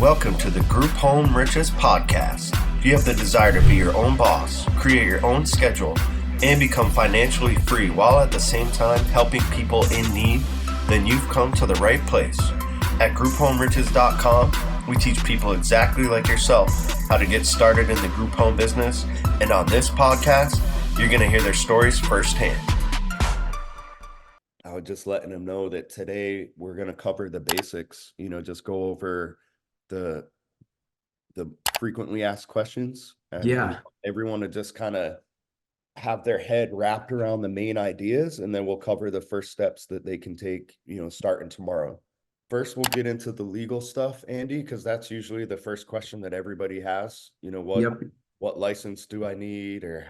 Welcome to the Group Home Riches Podcast. If you have the desire to be your own boss, create your own schedule, and become financially free while at the same time helping people in need, then you've come to the right place. At grouphomeriches.com, we teach people exactly like yourself how to get started in the group home business. And on this podcast, you're going to hear their stories firsthand. I was just letting them know that today we're going to cover the basics, just go over the frequently asked questions and everyone to just kind of have their head wrapped around the main ideas, and then we'll cover the first steps that they can take, starting tomorrow. First, we'll get into the legal stuff, Andy, because that's usually the first question that everybody has. What license do I need, or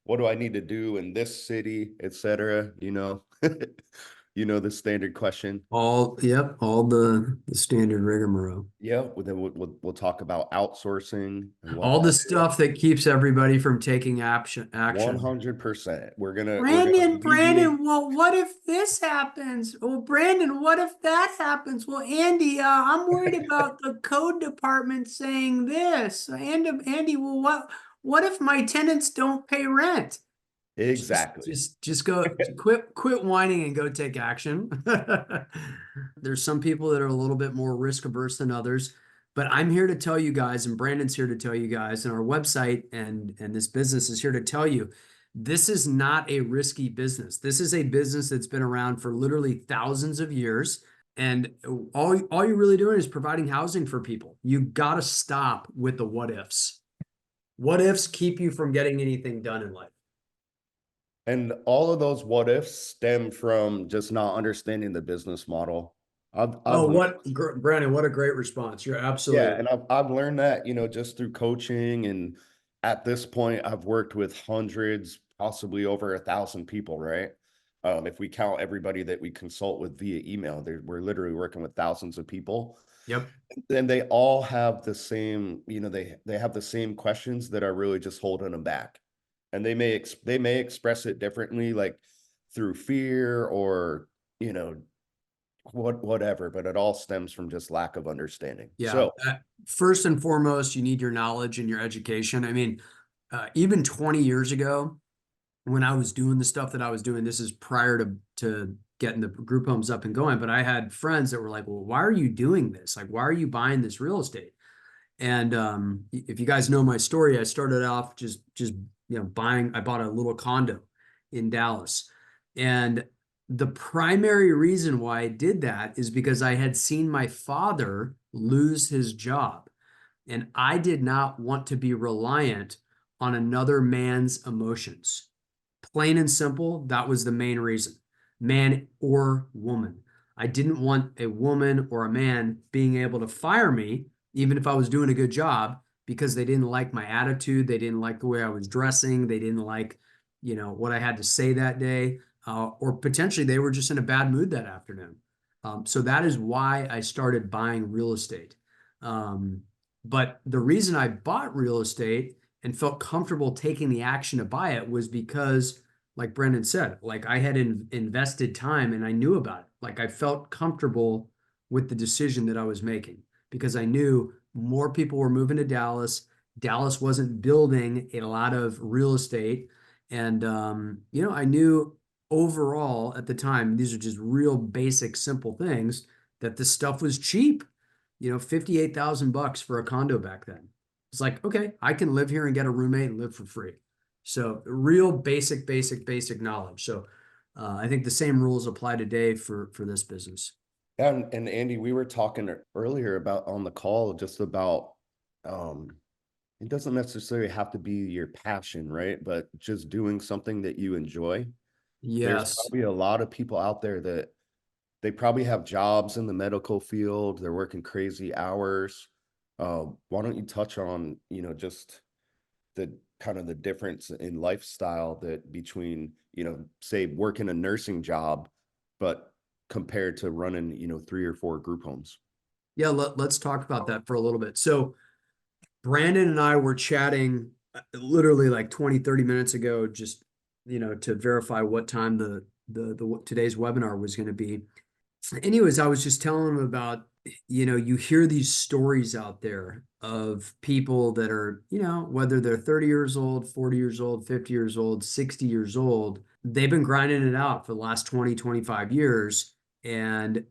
what do I need to do in this city, etc. The standard question. All the standard rigmarole. Yeah, then we'll talk about outsourcing and All the stuff that keeps everybody from taking action. 100%. We're gonna Brandon, well, what if this happens? Well, Brandon, what if that happens? Well, Andy, I'm worried about the code department saying this. Andy, well, what if my tenants don't pay rent? Exactly. Just go quit whining and go take action. There's some people that are a little bit more risk averse than others, but I'm here to tell you guys, and Brandon's here to tell you guys, and our website and this business is here to tell you, this is not a risky business. This is a business that's been around for literally thousands of years. And all you're really doing is providing housing for people. You got to stop with the what ifs. What ifs keep you from getting anything done in life. And all of those what ifs stem from just not understanding the business model. Brandon, what a great response. You're absolutely. Yeah, and I've learned that, just through coaching, and at this point I've worked with hundreds, possibly over 1,000 people, right? If we count everybody that we consult with via email, we're literally working with thousands of people. Yep. And they all have the same, they have the same questions that are really just holding them back. And they may express it differently, like through fear or, whatever, but it all stems from just lack of understanding. Yeah. So first and foremost, you need your knowledge and your education. I mean, even 20 years ago, when I was doing the stuff that I was doing, this is prior to getting the group homes up and going, but I had friends that were like, well, why are you doing this? Like, why are you buying this real estate? And if you guys know my story, I started off just I bought a little condo in Dallas. And the primary reason why I did that is because I had seen my father lose his job. And I did not want to be reliant on another man's emotions. Plain and simple, that was the main reason. Man or woman. I didn't want a woman or a man being able to fire me, even if I was doing a good job, because they didn't like my attitude. They didn't like the way I was dressing. They didn't like, what I had to say that day, or potentially they were just in a bad mood that afternoon. So that is why I started buying real estate. But the reason I bought real estate and felt comfortable taking the action to buy it was because, like Brendan said, like I had invested time and I knew about it. Like I felt comfortable with the decision that I was making because I knew more people were moving to Dallas. Dallas wasn't building a lot of real estate. And, I knew overall at the time, these are just real basic, simple things, that this stuff was cheap, $58,000 for a condo back then. It's like, okay, I can live here and get a roommate and live for free. So real basic knowledge. So I think the same rules apply today for this business. And Andy, we were talking earlier about on the call just about it doesn't necessarily have to be your passion, right? But just doing something that you enjoy. Yes. There's probably a lot of people out there that they probably have jobs in the medical field. They're working crazy hours. Why don't you touch on, just the kind of the difference in lifestyle that between, say working a nursing job, but compared to running, 3 or 4 group homes. Yeah, let's talk about that for a little bit. So Brandon and I were chatting literally like 20-30 minutes ago, just, to verify what time the today's webinar was going to be. Anyways, I was just telling him about, you hear these stories out there of people that are, whether they're 30 years old, 40 years old, 50 years old, 60 years old, they've been grinding it out for the last 20, 25 years. And,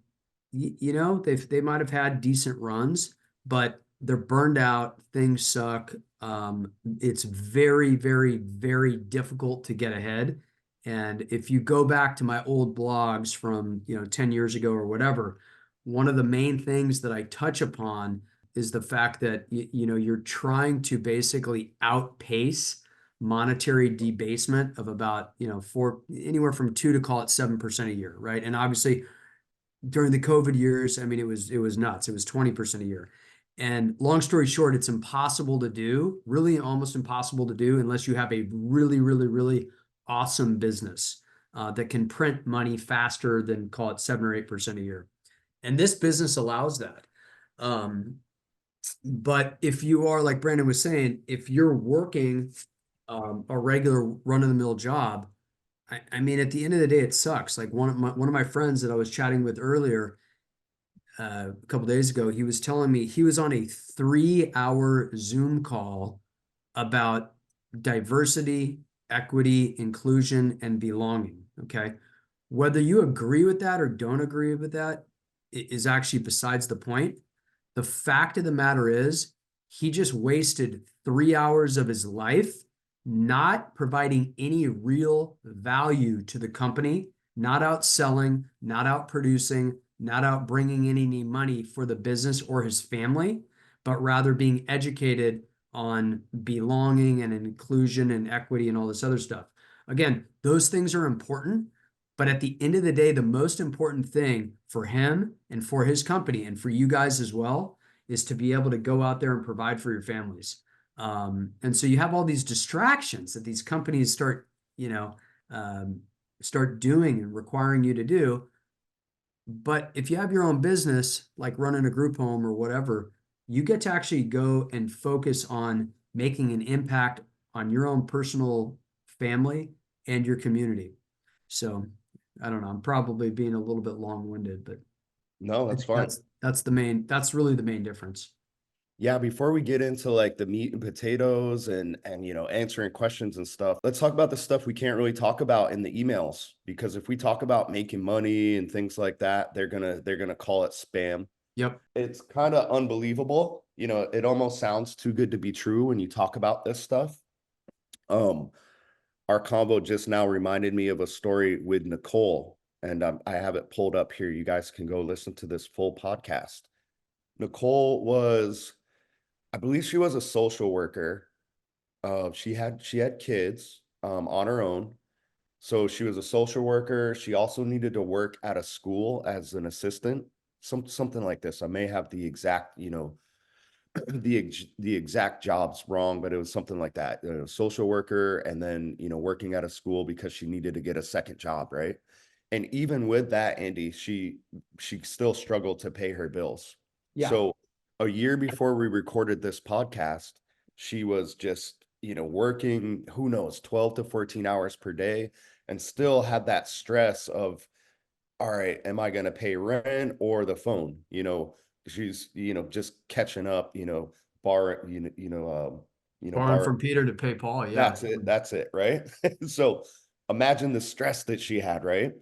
they might have had decent runs, but they're burned out. Things suck. It's very, very, very difficult to get ahead. And if you go back to my old blogs from, 10 years ago or whatever, one of the main things that I touch upon is the fact that you're trying to basically outpace monetary debasement of about anywhere from 2 to call it 7% a year, right? And obviously during the COVID years, I mean it was nuts. It was 20% a year. And long story short, it's impossible to do, really almost impossible to do unless you have a really, really, really awesome business that can print money faster than call it 7 or 8% a year. And this business allows that. But if you are, like Brandon was saying, if you're working a regular run-of-the-mill job, I mean, at the end of the day, it sucks. Like one of my friends that I was chatting with earlier, a couple days ago, he was telling me he was on a 3-hour Zoom call about diversity, equity, inclusion, and belonging. Okay. Whether you agree with that or don't agree with that is actually besides the point. The fact of the matter is, he just wasted 3 hours of his life not providing any real value to the company, not out selling, not out producing, not out bringing in any money for the business or his family, but rather being educated on belonging and inclusion and equity and all this other stuff. Again, those things are important, but at the end of the day, the most important thing for him and for his company and for you guys as well is to be able to go out there and provide for your families. And so you have all these distractions that these companies start doing and requiring you to do. But if you have your own business, like running a group home or whatever, you get to actually go and focus on making an impact on your own personal family and your community. So I don't know. I'm probably being a little bit long-winded, but No, that's fine. That's really the main difference. Yeah, before we get into like the meat and potatoes and answering questions and stuff, let's talk about the stuff we can't really talk about in the emails, because if we talk about making money and things like that, they're gonna call it spam. Yep. It's kind of unbelievable. It almost sounds too good to be true when you talk about this stuff. Our combo just now reminded me of a story with Nicole, and I have it pulled up here. You guys can go listen to this full podcast. Nicole was, I believe she was a social worker. She had kids on her own. So she was a social worker. She also needed to work at a school as an assistant, something like this. I may have the exact, the exact jobs wrong, but it was something like that. Social worker, and then working at a school because she needed to get a second job, right? And even with that, Andy, she still struggled to pay her bills. Yeah. So a year before we recorded this podcast, she was just working, who knows, 12 to 14 hours per day, and still had that stress of, all right, am I going to pay rent or the phone? She's just catching up, borrowing, Borrowing from Peter to pay Paul. Yeah. that's it, right? So imagine the stress that she had, right?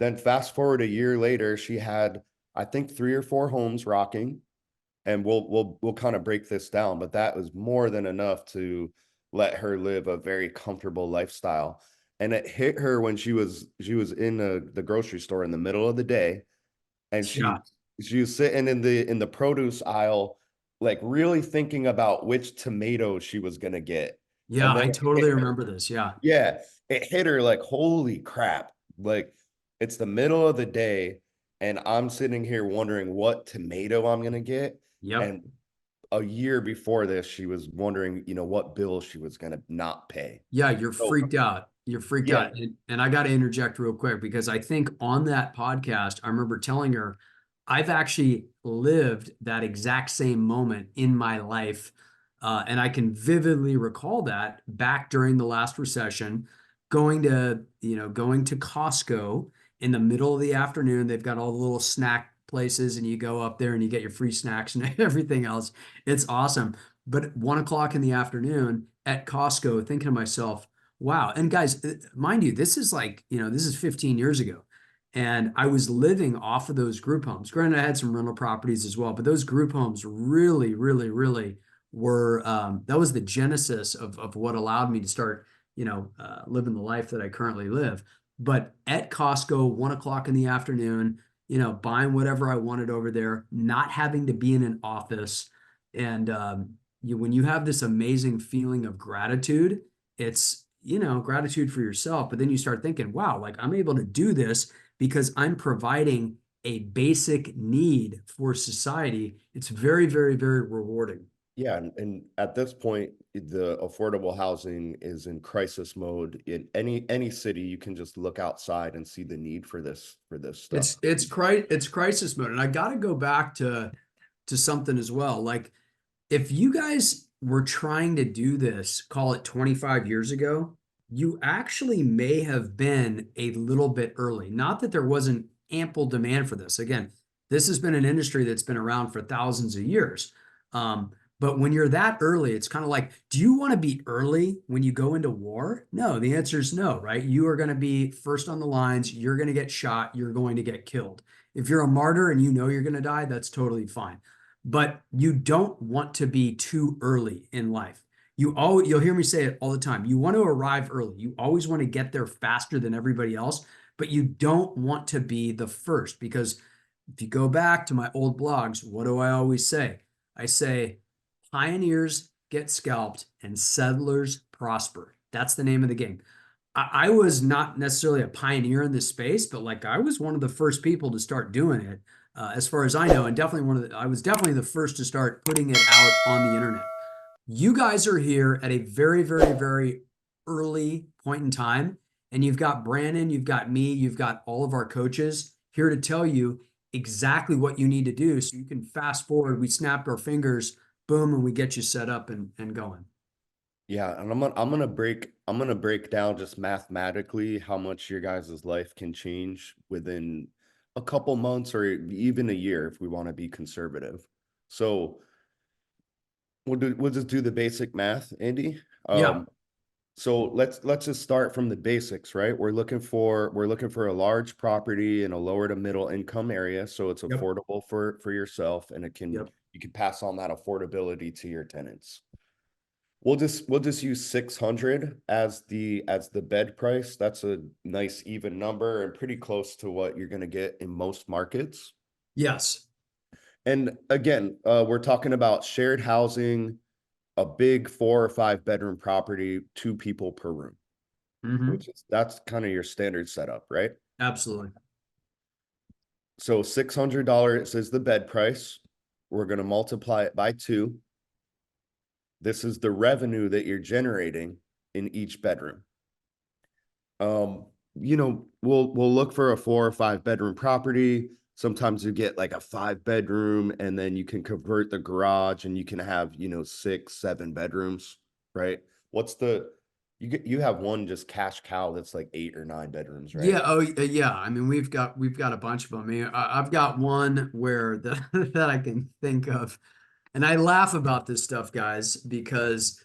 Then fast forward a year later, she had, I think, 3 or 4 homes rocking, and we'll kind of break this down, but that was more than enough to let her live a very comfortable lifestyle. And it hit her when she was in the grocery store in the middle of the day, and she was sitting in the produce aisle, like really thinking about which tomatoes she was gonna get. Yeah, I totally remember this. Yeah. Yeah, it hit her like, holy crap. Like, it's the middle of the day and I'm sitting here wondering what tomato I'm going to get. Yep. And a year before this, she was wondering, what bill she was going to not pay. Yeah, you're freaked out. You're freaked out. And I got to interject real quick because I think on that podcast, I remember telling her, I've actually lived that exact same moment in my life. And I can vividly recall that back during the last recession, going to Costco in the middle of the afternoon. They've got all the little snack places and you go up there and you get your free snacks and everything else. It's awesome. But at 1 o'clock in the afternoon at Costco, thinking to myself, wow. And guys, mind you, this is like, this is 15 years ago. And I was living off of those group homes. Granted, I had some rental properties as well, but those group homes really, really, really were, that was the genesis of what allowed me to start, living the life that I currently live. But at Costco, 1 o'clock in the afternoon, buying whatever I wanted over there, not having to be in an office. And when you have this amazing feeling of gratitude, it's, gratitude for yourself. But then you start thinking, wow, like I'm able to do this because I'm providing a basic need for society. It's very, very, very rewarding. Yeah, and at this point, the affordable housing is in crisis mode. In any city, you can just look outside and see the need for this stuff. It's crisis mode. And I got to go back to something as well. Like if you guys were trying to do this, call it 25 years ago, you actually may have been a little bit early. Not that there wasn't ample demand for this. Again, this has been an industry that's been around for thousands of years. But when you're that early, it's kind of like, do you want to be early when you go into war? No, the answer is no, right? You are going to be first on the lines. You're going to get shot. You're going to get killed. If you're a martyr and you know you're going to die, that's totally fine. But you don't want to be too early in life. You'll hear me say it all the time. You want to arrive early. You always want to get there faster than everybody else, but you don't want to be the first because if you go back to my old blogs, what do I always say? I say, pioneers get scalped and settlers prosper. That's the name of the game. I was not necessarily a pioneer in this space, but like I was one of the first people to start doing it, as far as I know, and definitely I was definitely the first to start putting it out on the internet. You guys are here at a very, very, very early point in time, and you've got Brandon, you've got me, you've got all of our coaches here to tell you exactly what you need to do so you can fast forward. We snapped our fingers, boom, and we get you set up and going. Yeah, and I'm gonna break down just mathematically how much your guys' life can change within a couple months or even a year if we want to be conservative. So we'll just do the basic math, Andy. Yeah. So let's just start from the basics, right? We're looking for a large property in a lower to middle income area, so it's Yep. affordable for yourself, and Yep. you can pass on that affordability to your tenants. We'll just use 600 as the bed price. That's a nice even number and pretty close to what you're gonna get in most markets. Yes. And again, we're talking about shared housing, a big 4 or 5 bedroom property, 2 people per room, Mm-hmm. that's kind of your standard setup, right? Absolutely. So $600 is the bed price. We're going to multiply it by 2. This is the revenue that you're generating in each bedroom. We'll look for a 4 or 5 bedroom property. Sometimes you get like a 5 bedroom, and then you can convert the garage and you can have 6, 7 bedrooms, right? You have one just cash cow that's like 8 or 9 bedrooms, right? Yeah. Oh, yeah. I mean, we've got a bunch of them. I mean, I've got one where that I can think of, and I laugh about this stuff, guys, because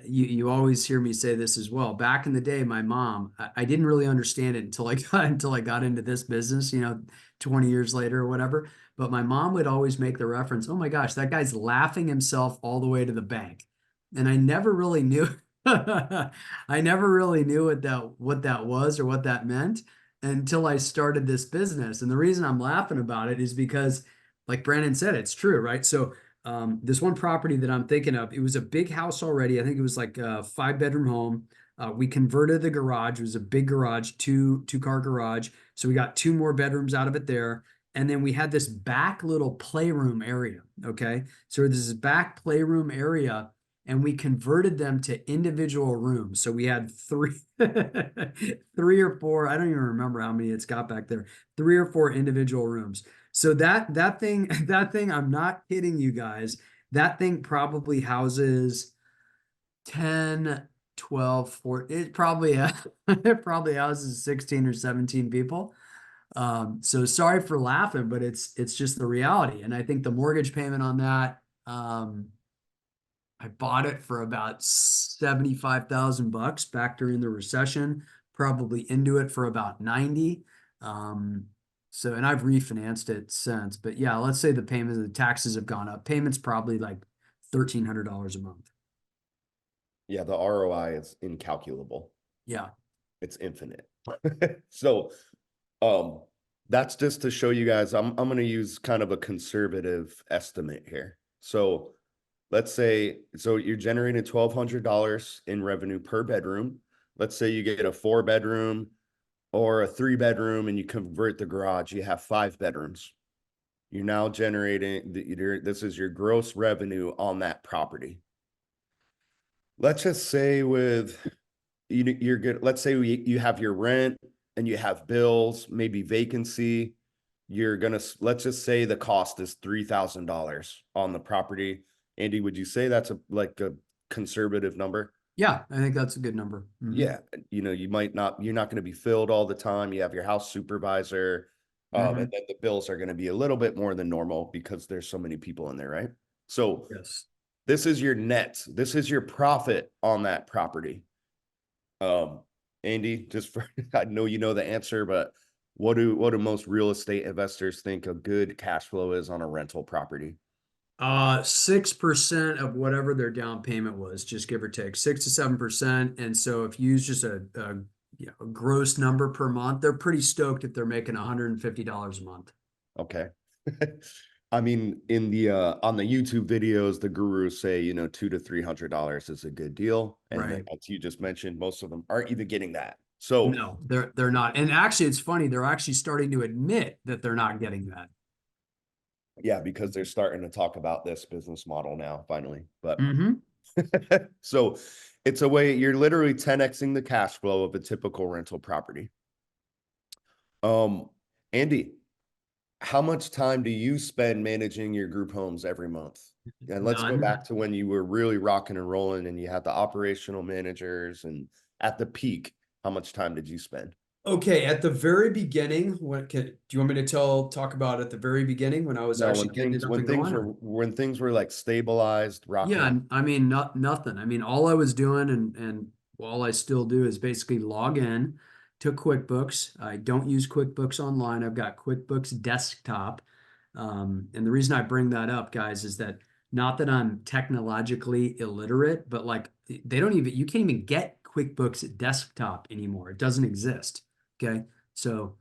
you always hear me say this as well. Back in the day, my mom, I didn't really understand it until I got into this business, 20 years later or whatever. But my mom would always make the reference, "Oh my gosh, that guy's laughing himself all the way to the bank," and I never really knew. I never really knew what that was or what that meant until I started this business. And the reason I'm laughing about it is because, like Brandon said, it's true, right? So this one property that I'm thinking of, it was a big house already. I think it was like a 5 bedroom home. We converted the garage. It was a big garage, two-car garage. So we got 2 more bedrooms out of it there. And then we had this back little playroom area. Okay. So this is back playroom area, and we converted them to individual rooms. So we had three, 3 or 4, I don't even remember how many it's got back there, 3 or 4 individual rooms. So that thing, I'm not kidding you guys. That thing probably houses 10, 12, 14. It probably it probably houses 16 or 17 people. So sorry for laughing, but it's just the reality. And I think the mortgage payment on that, I bought it for about 75,000 bucks back during the recession, probably into it for about 90. So, and I've refinanced it since, but yeah, let's say the payments, the taxes have gone up. Payments probably like $1,300 a month. Yeah, the ROI is incalculable. Yeah. It's infinite. So, that's just to show you guys, I'm going to use kind of a conservative estimate here. So let's say, so you're generating $1,200 in revenue per bedroom. Let's say you get a 4-bedroom or a 3-bedroom and you convert the garage, you have 5 bedrooms. You're now generating, this is your gross revenue on that property. Let's just say with, you're good. Let's say you have your rent and you have bills, maybe vacancy. You're gonna, let's just say the cost is $3,000 on the property. Andy, would you say that's like a conservative number? Yeah, I think that's a good number. Yeah, you might not, you're not going to be filled all the time. You have your house supervisor, and then the bills are going to be a little bit more than normal because there's so many people in there, right? So Yes. this is your net. This is your profit on that property. Andy, just for, I know you know the answer, but what do most real estate investors think a good cash flow is on a rental property? 6% of whatever their down payment was, just give or take 6 to 7%. And so if you use just a gross number per month, they're pretty stoked if they're making $150 a month. Okay. I mean, in the on the YouTube videos, the gurus say, $200 to $300 is a good deal. And then, Right. as you just mentioned, most of them aren't even getting that. So No, they're not. And actually, it's funny, they're actually starting to admit that they're not getting that. yeah, because they're starting to talk about this business model now, finally. But Mm-hmm. so it's a way you're literally 10xing the cash flow of a typical rental property. Andy, how much time do you spend managing your group homes every month? And let's go None. back to when you were really rocking and rolling and you had the operational managers and at the peak, how much time did you spend? Okay, at the very beginning, do you want me to talk about at the very beginning when I was No, actually getting it up and when things were like stabilized, rocking. Yeah, I mean, nothing. I mean, all I was doing and all I still do is basically log in to QuickBooks. I don't use QuickBooks Online. I've got QuickBooks Desktop. And the reason I bring that up, guys, is that not that I'm technologically illiterate, but like you can't even get QuickBooks Desktop anymore. It doesn't exist. Okay. So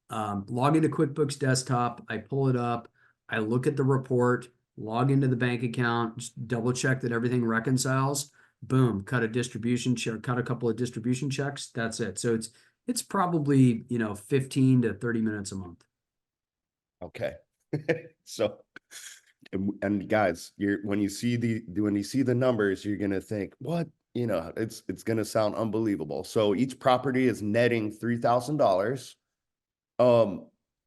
log into QuickBooks Desktop. I pull it up. I look at the report, log into the bank account, just double check that everything reconciles. Boom, cut a couple of distribution checks. That's it. So it's probably 15 to 30 minutes a month. Okay. So and guys, when you see the numbers, you're gonna think, what? It's gonna sound unbelievable. So each property is netting $3,000.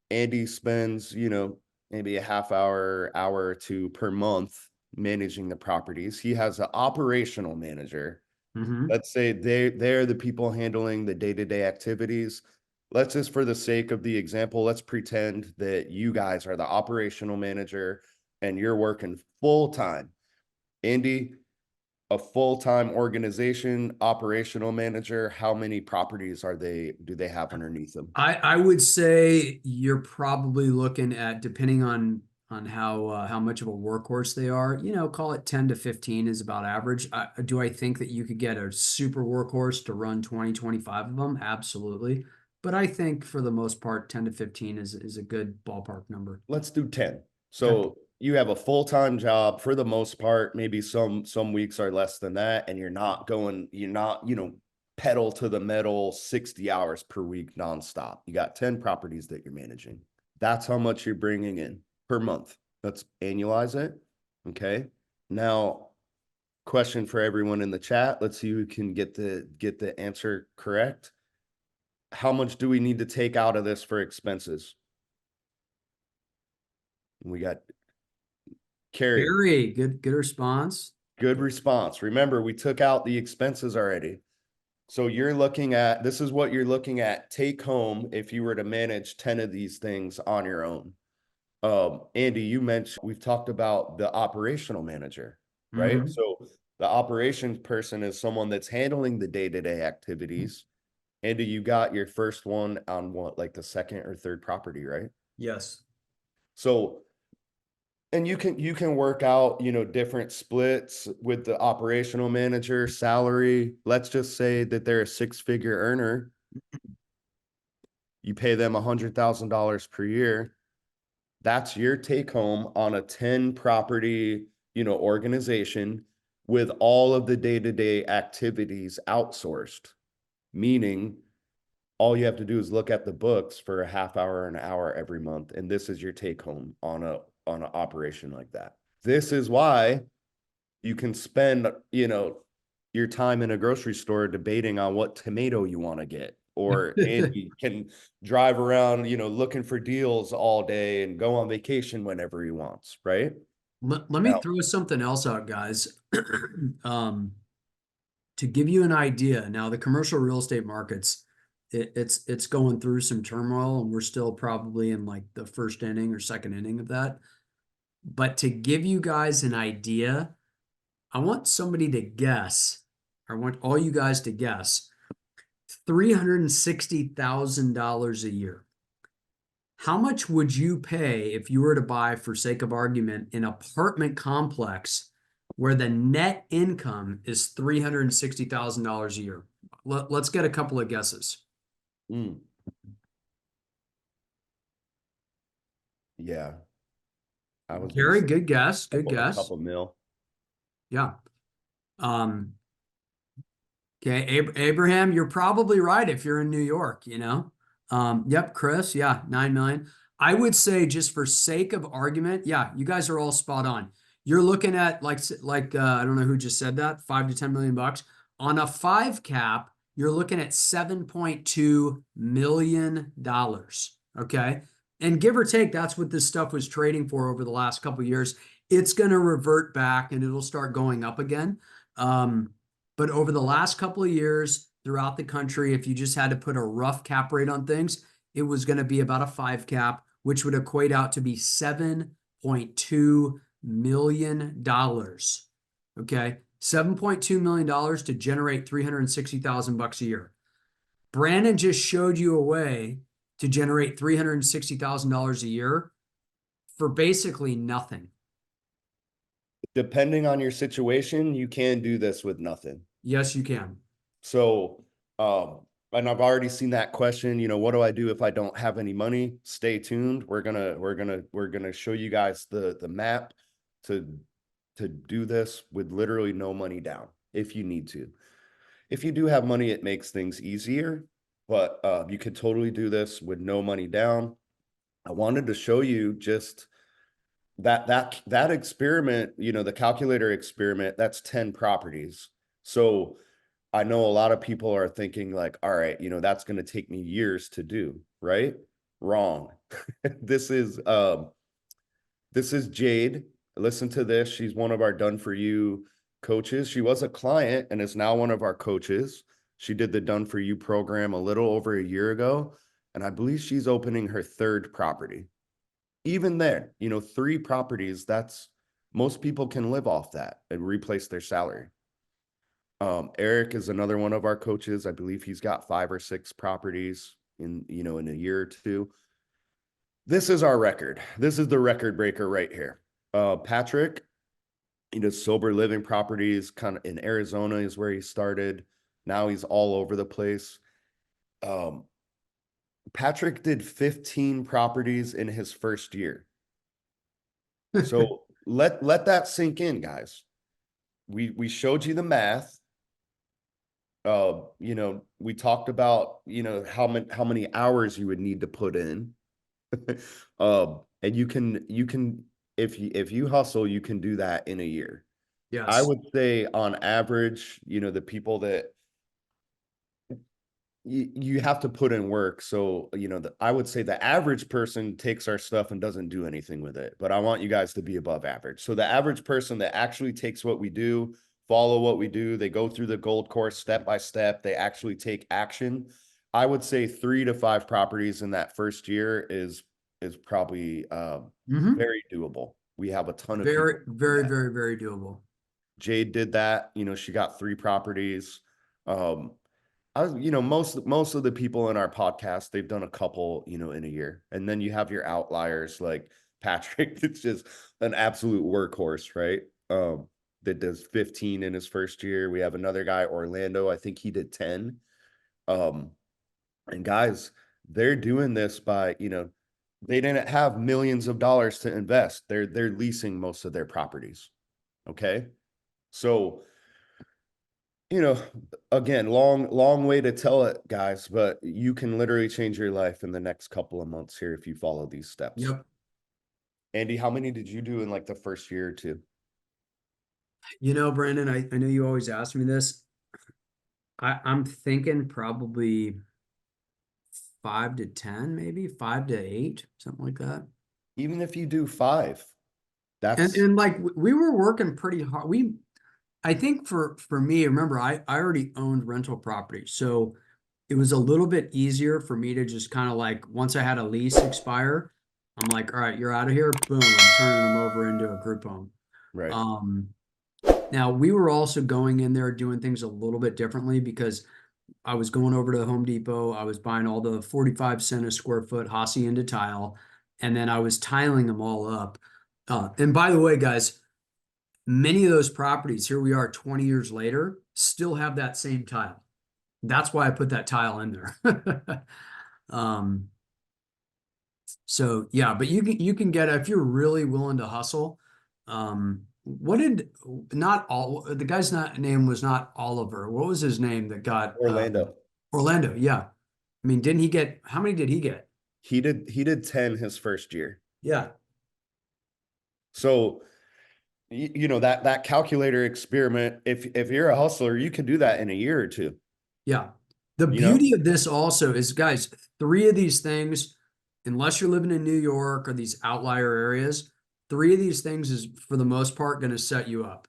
Andy spends, maybe a half hour, hour or two per month managing the properties. He has an operational manager. Mm-hmm. Let's say they're the people handling the day-to-day activities. Let's just, for the sake of the example, let's pretend that you guys are the operational manager and you're working full-time. Andy, a full-time organization, operational manager, how many properties do they have underneath them? I would say you're probably looking at, depending on how much of a workhorse they are, call it 10 to 15 is about average. Do I think that you could get a super workhorse to run 20, 25 of them? Absolutely. But I think for the most part, 10 to 15 is a good ballpark number. Let's do 10. Okay. So you have a full-time job for the most part, maybe some weeks are less than that, and you're not, pedal to the metal 60 hours per week nonstop. You got 10 properties that you're managing. That's how much you're bringing in per month. Let's annualize it. Okay. Now, question for everyone in the chat. Let's see who can get the answer correct. How much do we need to take out of this for expenses? We got Carrie. Very good response. Good response. Remember, we took out the expenses already. So you're looking at, this is what you're looking at take home if you were to manage 10 of these things on your own. Andy, you mentioned, we've talked about the operational manager, right? Mhm. So the operations person is someone that's handling the day-to-day activities. Andy, you got your first one on what, like the second or third property, right? Yes. So, and you can work out, different splits with the operational manager salary. Let's just say that they're a six-figure earner. You pay them $100,000 per year. That's your take home on a 10 property, organization with all of the day-to-day activities outsourced, meaning all you have to do is look at the books for a half hour, an hour every month. And this is your take home on an operation like that. This is why you can spend, your time in a grocery store debating on what tomato you want to get, or Andy can drive around, looking for deals all day and go on vacation whenever he wants, right? Let me Now, throw something else out, guys. To give you an idea, now the commercial real estate markets, it's going through some turmoil, and we're still probably in like the first inning or second inning of that. But to give you guys an idea, I want somebody to guess. I want all you guys to guess $360,000 a year. How much would you pay if you were to buy, for sake of argument, an apartment complex where the net income is $360,000 a year? Let's get a couple of guesses. mm, yeah, I was gonna Gary, say good guess. Good a guess. couple mil. Yeah. Um, okay, Abraham, you're probably right if you're in New York. Yep, Chris, yeah, 9 million. I would say, just for sake of argument, yeah, you guys are all spot on. You're looking at like I don't know who just said that, 5 to 10 million bucks. On a 5 cap, you're looking at $7.2 million. Okay. And give or take, that's what this stuff was trading for over the last couple of years. It's going to revert back and it'll start going up again. But over the last couple of years throughout the country, if you just had to put a rough cap rate on things, it was going to be about a 5 cap, which would equate out to be $7.2 million. Okay. $7.2 million to generate 360,000 bucks a year. Brandon just showed you a way to generate $360,000 a year for basically nothing. Depending on your situation, you can do this with nothing. Yes, you can. So, and I've already seen that question, what do I do if I don't have any money? Stay tuned. We're gonna show you guys the map to do this with literally no money down if you need to. If you do have money, it makes things easier, but you could totally do this with no money down. I wanted to show you just that experiment, the calculator experiment, that's 10 properties. So I know a lot of people are thinking like, all right, that's going to take me years to do, right? Wrong. This is Jade. Listen to this. She's one of our done for you coaches. She was a client and is now one of our coaches. She did the done for you program a little over a year ago, and I believe she's opening her third property. Even there, 3 properties, that's most people can live off that and replace their salary. Eric is another one of our coaches. I believe he's got 5 or 6 properties in a year or two. This is our record. This is the record breaker right here. Patrick, he does sober living properties, kind of in Arizona is where he started. Now he's all over the place. Patrick did 15 properties in his first year. So let that sink in, guys. We showed you the math. We talked about, how many hours you would need to put in. And you can if you hustle, you can do that in a year. I Yes. would say on average, the people that you have to put in work. So, I would say the average person takes our stuff and doesn't do anything with it, but I want you guys to be above average. So the average person that actually takes what we do, follow what we do. They go through the gold course step by step. They actually take action. I would say 3 to 5 properties in that first year is probably very doable. We have a ton of Very, people. very, very, very doable. Jade did that. You know, she got 3 properties. Most of the people in our podcast, they've done a couple, in a year. And then you have your outliers like Patrick, that's just an absolute workhorse, right? That does 15 in his first year. We have another guy, Orlando, I think he did 10. And guys, they're doing this by, they didn't have millions of dollars to invest. They're leasing most of their properties. Okay. So, again, long way to tell it, guys, but you can literally change your life in the next couple of months here if you follow these steps. Yep. Andy, how many did you do in like the first year or two? Brandon, I know you always ask me this. I'm thinking probably 5 to 10, maybe 5 to 8, something like that. Even if you do 5, And that's and like we were working pretty hard. I think for me, remember, I already owned rental property, so it was a little bit easier for me to just kind of like once I had a lease expire, I'm like, all right, you're out of here. Boom, I'm turning them over into a group home. right. Now we were also going in there doing things a little bit differently because I was going over to the Home Depot. I was buying all the 45 cent a square foot hacienda tile, and then I was tiling them all up. And by the way, guys, many of those properties, here we are 20 years later, still have that same tile. That's why I put that tile in there. um, so yeah, but you can get if you're really willing to hustle. What did not all the guy's name was not Oliver. What was his name that got Orlando. Orlando? Yeah. I mean, didn't he get how many did he get? He did 10 his first year. Yeah. So that calculator experiment, if you're a hustler, you can do that in a year or two. Yeah. The You know? beauty of this also is, guys, 3 of these things, unless you're living in New York or these outlier areas, 3 of these things is for the most part going to set you up.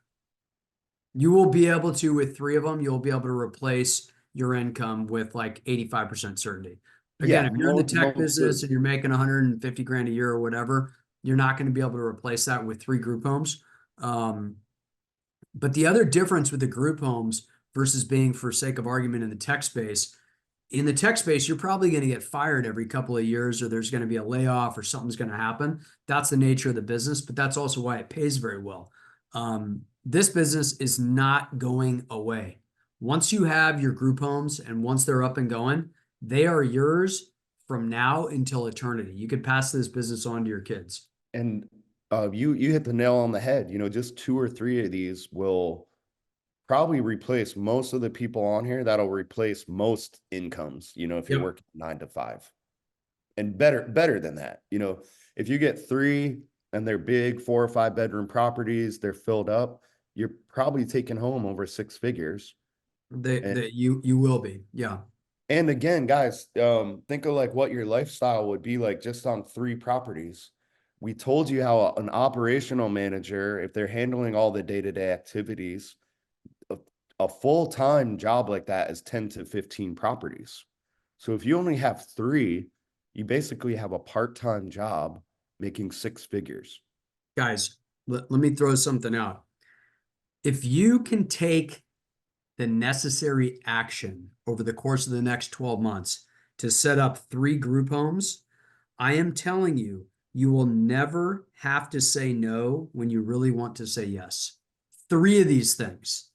You will be able to, with 3 of them, you'll be able to replace your income with like 85% certainty. Again, Yeah, if you're in the tech most of business and you're making 150 grand a year or whatever, you're not going to be able to replace that with 3 group homes. But the other difference with the group homes versus being, for sake of argument, in the tech space, you're probably going to get fired every couple of years, or there's going to be a layoff, or something's going to happen. That's the nature of the business, but that's also why it pays very well. This business is not going away. Once you have your group homes and once they're up and going, they are yours from now until eternity. You could pass this business on to your kids. And you hit the nail on the head. Just 2 or 3 of these will probably replace most of the people on here. That'll replace most incomes, if you're Yep. working 9 to 5. And better than that. If you get 3 and they're big 4 or 5 bedroom properties, they're filled up, you're probably taking home over 6 figures. You will be. Yeah. And again, guys, think of like what your lifestyle would be like just on 3 properties. We told you how an operational manager, if they're handling all the day-to-day activities, a full-time job like that is 10 to 15 properties. So if you only have 3, you basically have a part-time job making 6 figures. Guys, let me throw something out. If you can take the necessary action over the course of the next 12 months to set up 3 group homes, I am telling you, you will never have to say no when you really want to say yes. 3 of these things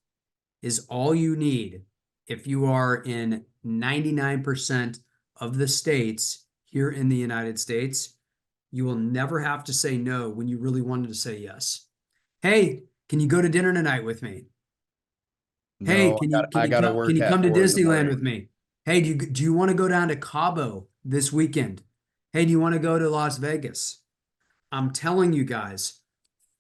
is all you need if you are in 99% of the states here in the United States. You will never have to say no when you really wanted to say yes. Hey, can you go to dinner tonight with me? Hey, No, I got to can work you at come to 4 in the Disneyland morning. with me? Hey, do you want to go down to Cabo this weekend? Hey, do you want to go to Las Vegas? I'm telling you guys,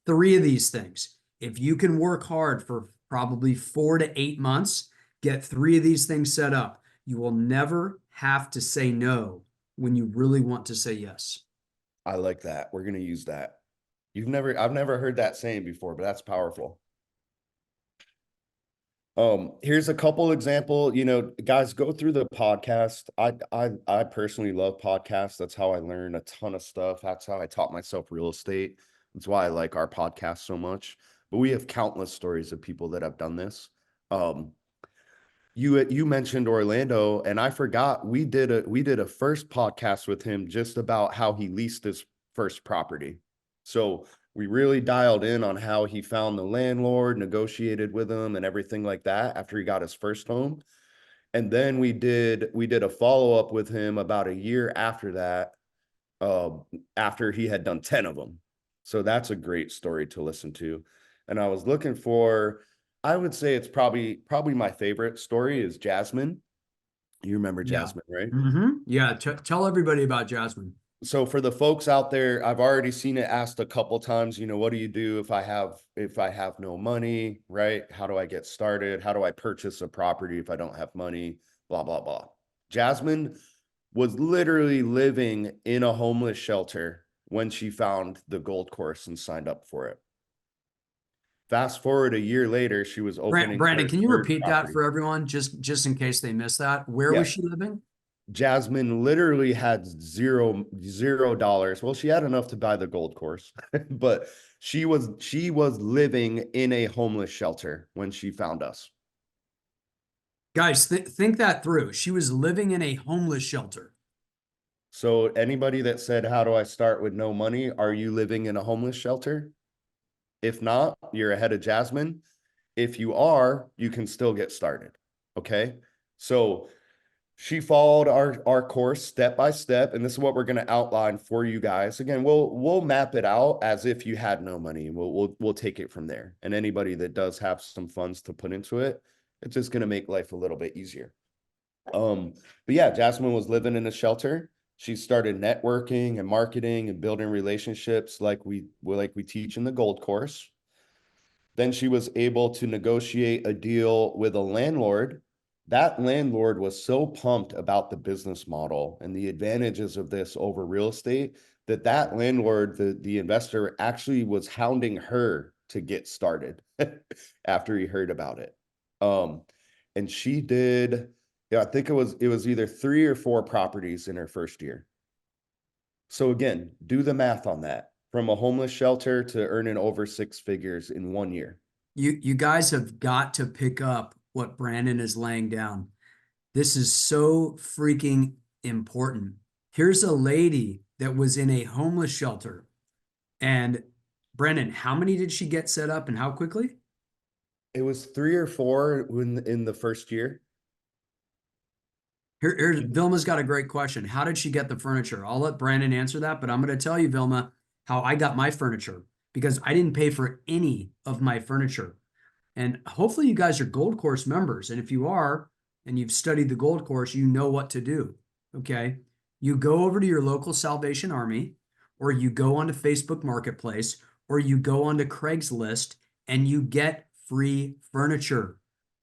3 of these things. If you can work hard for probably 4 to 8 months, get 3 of these things set up, you will never have to say no when you really want to say yes. I like that. We're going to use that. I've never heard that saying before, but that's powerful. Here's a couple example, guys, go through the podcast. I personally love podcasts. That's how I learn a ton of stuff. That's how I taught myself real estate. That's why I like our podcast so much. But we have countless stories of people that have done this. Um, you mentioned Orlando, and I forgot we did a first podcast with him just about how he leased his first property. So we really dialed in on how he found the landlord, negotiated with him, and everything like that after he got his first home. And then we did a follow-up with him about a year after that, uh, after he had done 10 of them. So that's a great story to listen to. And I was looking for, I would say it's probably my favorite story is Jasmine. You remember Yeah. Jasmine, right? Yeah. Tell everybody about Jasmine. So for the folks out there, I've already seen it asked a couple times, what do you do if I have no money, right? How do I get started? How do I purchase a property if I don't have money? Blah, blah, blah. Jasmine was literally living in a homeless shelter when she found the gold course and signed up for it. Fast forward a year later, she was opening Brandon, her can you third repeat that property. for everyone, just in case they missed that? Where was Yes. she living? Jasmine literally had $0. Well, she had enough to buy the gold course, but she was living in a homeless shelter when she found us. Guys, think that through. She was living in a homeless shelter. So anybody that said, "How do I start with no money?" Are you living in a homeless shelter? If not, you're ahead of Jasmine. If you are, you can still get started. Okay. So she followed our course step by step, and this is what we're going to outline for you guys. Again, we'll map it out as if you had no money. We'll take it from there. And anybody that does have some funds to put into it, it's just going to make life a little bit easier. But yeah, Jasmine was living in a shelter. She started networking and marketing and building relationships like we teach in the gold course. Then she was able to negotiate a deal with a landlord. That landlord was so pumped about the business model and the advantages of this over real estate that landlord, the investor, actually was hounding her to get started after he heard about it. And she did, yeah, I think it was either 3 or 4 properties in her first year. So again, do the math on that. From a homeless shelter to earning over 6 figures in 1 year. You guys have got to pick up what Brandon is laying down. This is so freaking important. Here's a lady that was in a homeless shelter. And Brandon, how many did she get set up and how quickly? It was 3 or 4 in the first year. Here's Vilma's got a great question. How did she get the furniture? I'll let Brandon answer that, but I'm going to tell you, Vilma, how I got my furniture because I didn't pay for any of my furniture. And hopefully you guys are Gold Course members. And if you are, and you've studied the Gold Course, you know what to do. Okay. You go over to your local Salvation Army, or you go onto Facebook Marketplace, or you go onto Craigslist and you get free furniture.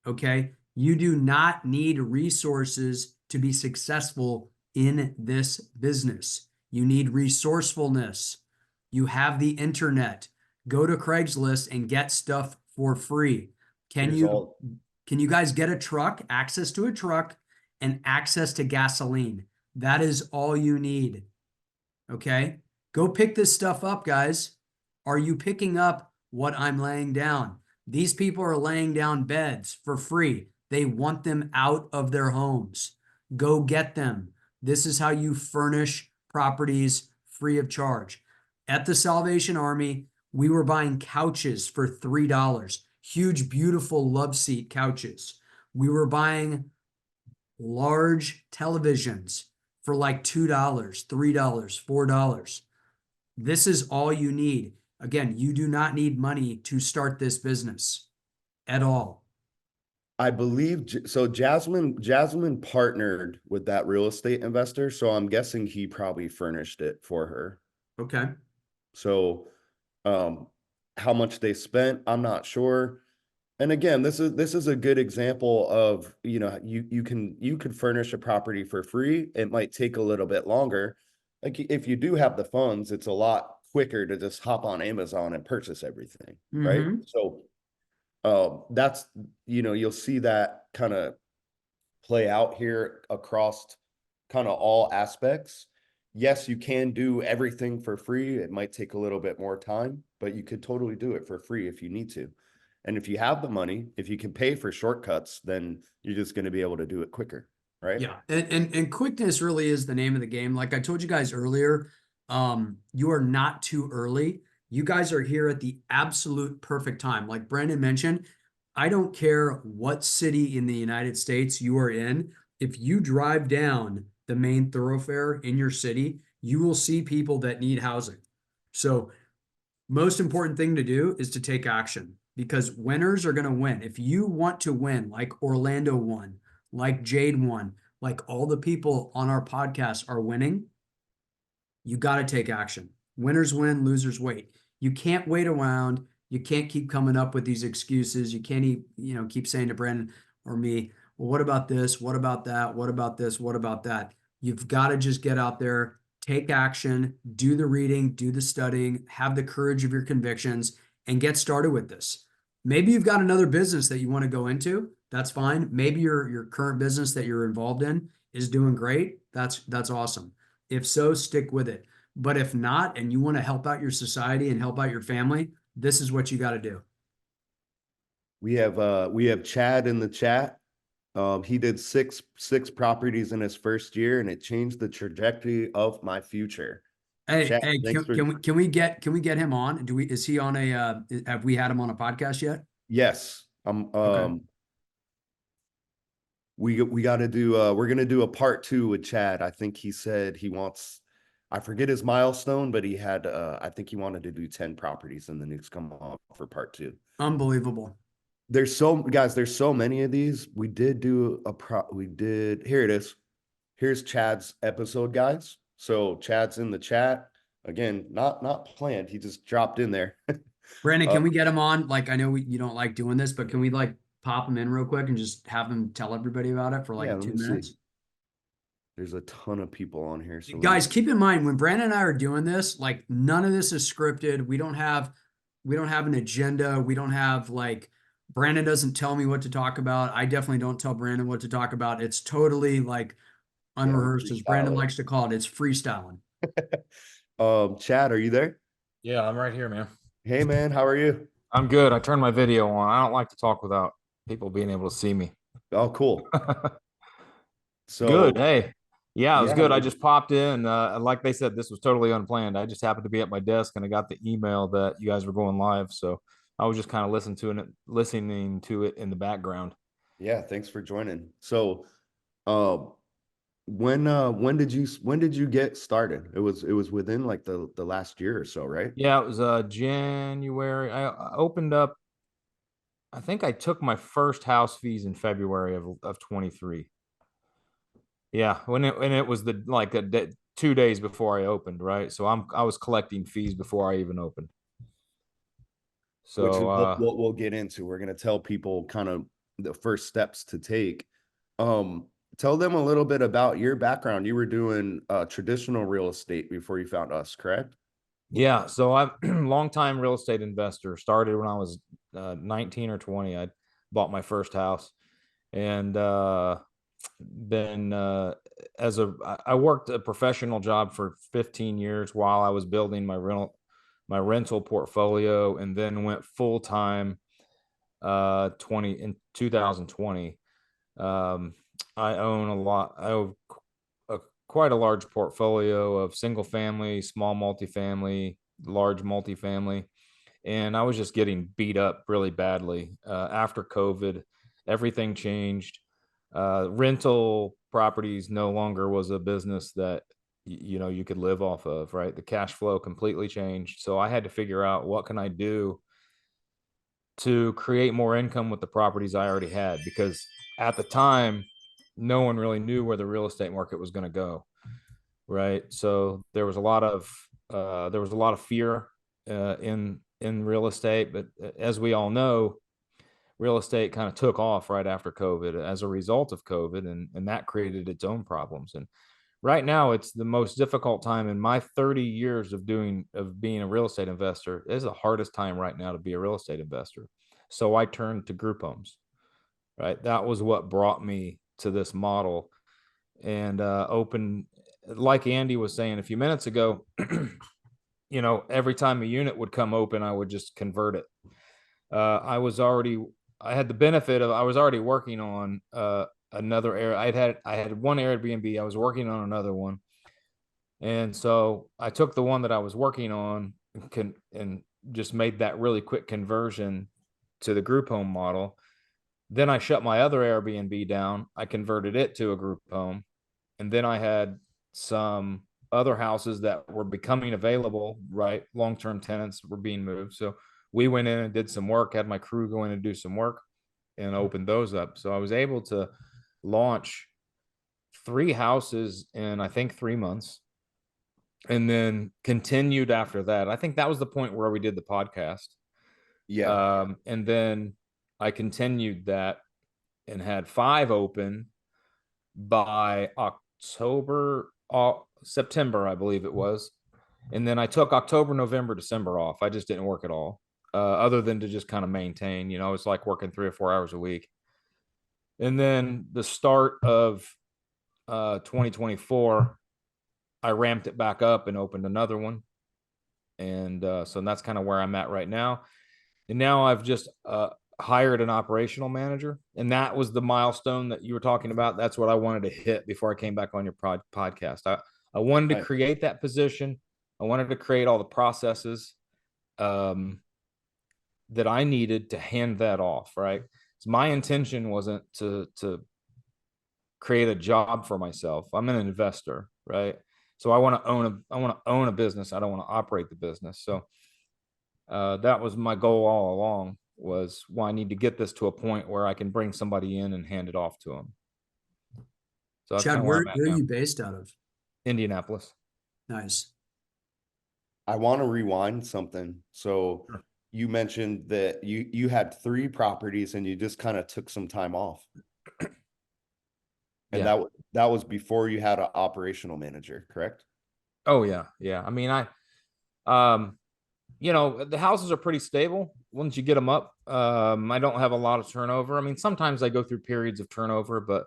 Okay. You do not need resources to be successful in this business. You need resourcefulness. You have the internet. Go to Craigslist and get stuff for free. Can you guys get a truck, access to a truck, and access to gasoline? That is all you need. Okay? Go pick this stuff up, guys. Are you picking up what I'm laying down? These people are laying down beds for free. They want them out of their homes. Go get them. This is how you furnish properties free of charge. At the Salvation Army, we were buying couches for $3, huge, beautiful love seat couches. We were buying large televisions for like $2, $3, $4. This is all you need. Again, you do not need money to start this business at all. I believe so. Jasmine partnered with that real estate investor, so I'm guessing he probably furnished it for her. Okay. So, how much they spent, I'm not sure. And again, this is a good example of, you can furnish a property for free. It might take a little bit longer. Like if you do have the funds, it's a lot quicker to just hop on Amazon and purchase everything, right? Mm-hmm. So That's, you'll see that kind of play out here across kind of all aspects. Yes, you can do everything for free. It might take a little bit more time, but you could totally do it for free if you need to. And if you have the money, if you can pay for shortcuts, then you're just going to be able to do it quicker, right? Yeah, and quickness really is the name of the game. Like I told you guys earlier, you are not too early. You guys are here at the absolute perfect time. Like Brandon mentioned, I don't care what city in the United States you are in. If you drive down the main thoroughfare in your city, you will see people that need housing. So most important thing to do is to take action because winners are going to win. If you want to win, like Orlando won, like Jade won, like all the people on our podcast are winning, you got to take action. Winners win, losers wait. You can't wait around. You can't keep coming up with these excuses. You can't, keep saying to Brandon or me, well, what about this? What about that? What about this? What about that? You've got to just get out there, take action, do the reading, do the studying, have the courage of your convictions, and get started with this. Maybe you've got another business that you want to go into. That's fine. Maybe your current business that you're involved in is doing great. That's awesome. If so, stick with it. But if not, and you want to help out your society and help out your family, this is what you got to do. We have Chad in the chat. He did six properties in his first year, and it changed the trajectory of my future. Hey, Chad, hey, thanks for can we get him on? Is he on a have we had him on a podcast yet? yes. Okay. We got to do we're going to do a part 2 with Chad. I think he said he wants, I forget his milestone, but he had I think he wanted to do 10 properties in the news come on for part 2. Unbelievable. There's so many of these. We did do here it is. Here's Chad's episode, guys. So Chad's in the chat. Again, not planned. He just dropped in there. Brandon, uh, can we get him on? Like, I know you don't like doing this, but can we like pop him in real quick and just have him tell everybody about it for yeah, like let two me see. minutes? There's a ton of people on here. So Guys, keep in mind when Brandon and I are doing this, like none of this is scripted. We don't have an agenda. We don't have like Brandon doesn't tell me what to talk about. I definitely don't tell Brandon what to talk about. It's totally like yeah, we unrehearsed, as Brandon freestyle likes to call it. It's freestyling. it. Chad, are you there? Yeah, I'm right here, man. Hey man, how are you? I'm good. I turned my video on. I don't like to talk without people being able to see me. Oh, cool. So Good. Hey, yeah, it was yeah, good. I just popped in. Like they said, this was totally unplanned. I just happened to be at my desk and I got the email that you guys were going live. So I was just kind of listening to it in the background. yeah, thanks for joining. So when did you get started? It was within like the last year or so, right? Yeah, it was January. I opened up. I think I took my first house fees in February of 23. Yeah, when it was the like 2 days before I opened, right? So I was collecting fees before I even opened. Which is So what we'll get into. We're going to tell people kind of the first steps to take. Um, Tell them a little bit about your background. You were doing traditional real estate before you found us, correct? yeah, so I'm longtime real estate investor. Started when I was 19 or 20. I bought my first house, and then I worked a professional job for 15 years while I was building my rental portfolio, and then went full time 2020. I own quite a large portfolio of single family, small multifamily, large multifamily, and I was just getting beat up really badly after COVID. Everything changed. Rental properties no longer was a business that you could live off of, right? The cash flow completely changed, so I had to figure out what can I do to create more income with the properties I already had, because at the time no one really knew where the real estate market was going to go, right? So there was a lot of fear in real estate, but as we all know, real estate kind of took off right after COVID as a result of COVID, and that created its own problems. And right now it's the most difficult time in my 30 years of being a real estate investor. It's the hardest time right now to be a real estate investor. So I turned to group homes, right? That was what brought me to this model, and open, like Andy was saying a few minutes ago, you know, every time a unit would come open, I would just convert it. I had the benefit of, I was already working on another area. I had one Airbnb. I was working on another one. And so I took the one that I was working on and just made that really quick conversion to the group home model. Then I shut my other Airbnb down. I converted it to a group home. And then I had some other houses that were becoming available, right? Long-term tenants were being moved. So we went in and did some work, had my crew go in and do some work and opened those up. So I was able to launch 3 houses in, I think, 3 months, and then continued after that. I think that was the point where we did the podcast. Yeah. And then I continued that and had 5 open by September, I believe it was. And then I took October, November, December off. I just didn't work at all, other than to just kind of maintain, you know, it's like working 3 or 4 hours a week. And then the start of 2024, I ramped it back up and opened another one. And so that's kind of where I'm at right now. And now I've just hired an operational manager. And that was the milestone that you were talking about. That's what I wanted to hit before I came back on your podcast. I wanted to create that position. I wanted to create all the processes that I needed to hand that off, right? So my intention wasn't to create a job for myself. I'm an investor, right? So I want to own a business. I don't want to operate the business. So that was my goal all along, was, well, I need to get this to a point where I can bring somebody in and hand it off to them. So that's Chad, where where I'm at are now. you based out of? Indianapolis. Nice. I want to rewind something. So Sure. you mentioned that you had 3 properties and you just kind of took some time off. And Yeah. that was before you had an operational manager, correct? Oh yeah. Yeah. I mean, you know, the houses are pretty stable once you get them up. I don't have a lot of turnover. I mean, sometimes I go through periods of turnover, but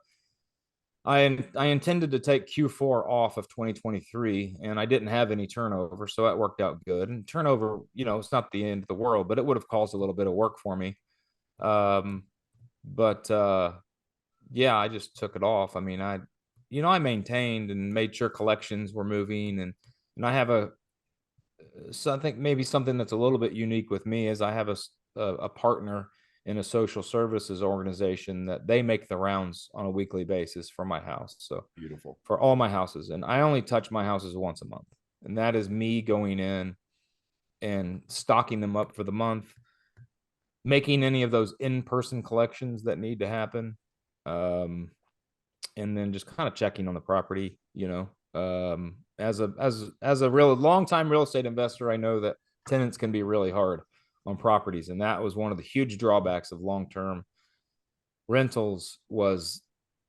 I intended to take Q4 off of 2023, and I didn't have any turnover, so that worked out good. And turnover, you know, it's not the end of the world, but it would have caused a little bit of work for me. But yeah, I just took it off. I mean, I maintained and made sure collections were moving, and I have so I think maybe something that's a little bit unique with me is I have a partner in a social services organization that they make the rounds on a weekly basis for my house. So Beautiful. for all my houses, and I only touch my houses once a month, and that is me going in and stocking them up for the month, making any of those in-person collections that need to happen, and then just kind of checking on the property, you know. As a real long time real estate investor, I know that tenants can be really hard on properties, and that was one of the huge drawbacks of long-term rentals, was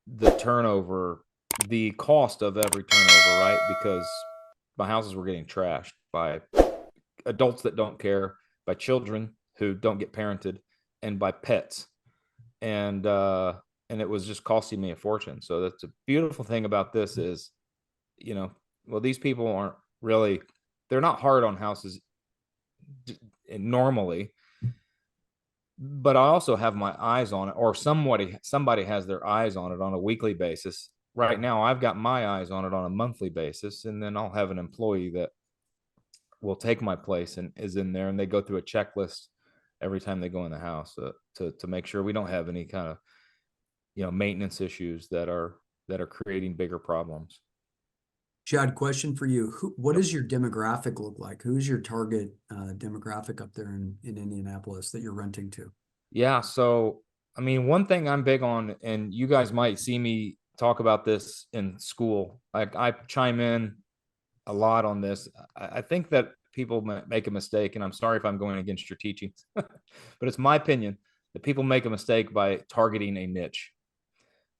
the turnover, the cost of every turnover, right? Because my houses were getting trashed by adults that don't care, by children who don't get parented, and by pets. And it was just costing me a fortune. So that's a beautiful thing about this is, you know, well, these people aren't really, they're not hard on houses normally, but I also have my eyes on it, or somebody has their eyes on it on a weekly basis. Right now, I've got my eyes on it on a monthly basis, and then I'll have an employee that will take my place and is in there, and they go through a checklist every time they go in the house to make sure we don't have any kind of, you know, maintenance issues that are creating bigger problems. Chad, question for you. What does your demographic look like? Who's your target demographic up there in Indianapolis that you're renting to? Yeah. So, I mean, one thing I'm big on, and you guys might see me talk about this in school, I chime in a lot on this. I think that people make a mistake, and I'm sorry if I'm going against your teachings, but it's my opinion that people make a mistake by targeting a niche,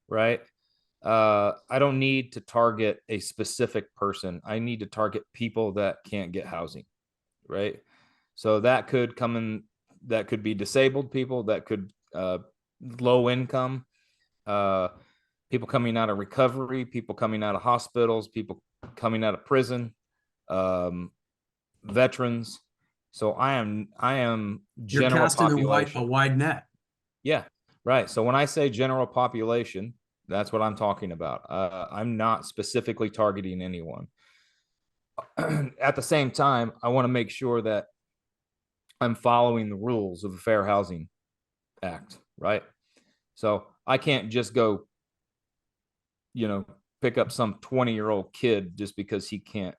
right? I don't need to target a specific person. I need to target people that can't get housing, right? So that could come in that could be disabled people, that could low income, people coming out of recovery, people coming out of hospitals, people coming out of prison, veterans. So I am You're general casting a population. wide net. Yeah, right. So when I say general population, that's what I'm talking about. I'm not specifically targeting anyone. At the same time, I want to make sure that I'm following the rules of the Fair Housing Act, right? So I can't just go, pick up some 20-year-old kid just because he can't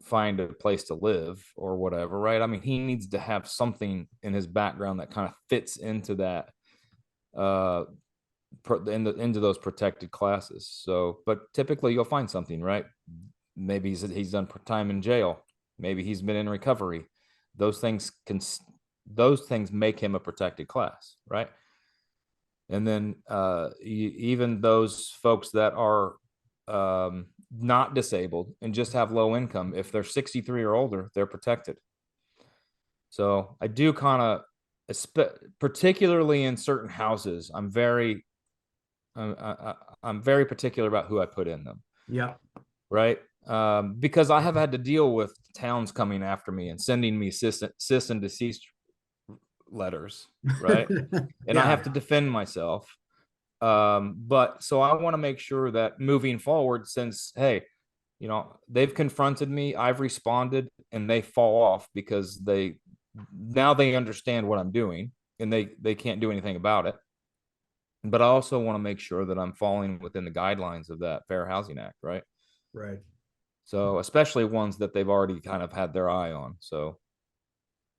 find a place to live or whatever, right? I mean, he needs to have something in his background that kind of fits into that, into those protected classes. So, but typically you'll find something, right? Maybe he's done time in jail. Maybe he's been in recovery. Those things make him a protected class, right? And then even those folks that are not disabled and just have low income, if they're 63 or older, they're protected. So I do kind of, particularly in certain houses, I'm very particular about who I put in them. Yeah. Right. Because I have had to deal with towns coming after me and sending me cease and desist letters. Right. And I have to defend myself. But so I want to make sure that moving forward, since, hey, they've confronted me, I've responded, and they fall off because now they understand what I'm doing and they can't do anything about it. But I also want to make sure that I'm falling within the guidelines of that Fair Housing Act, right? Right. So especially ones that they've already kind of had their eye on. So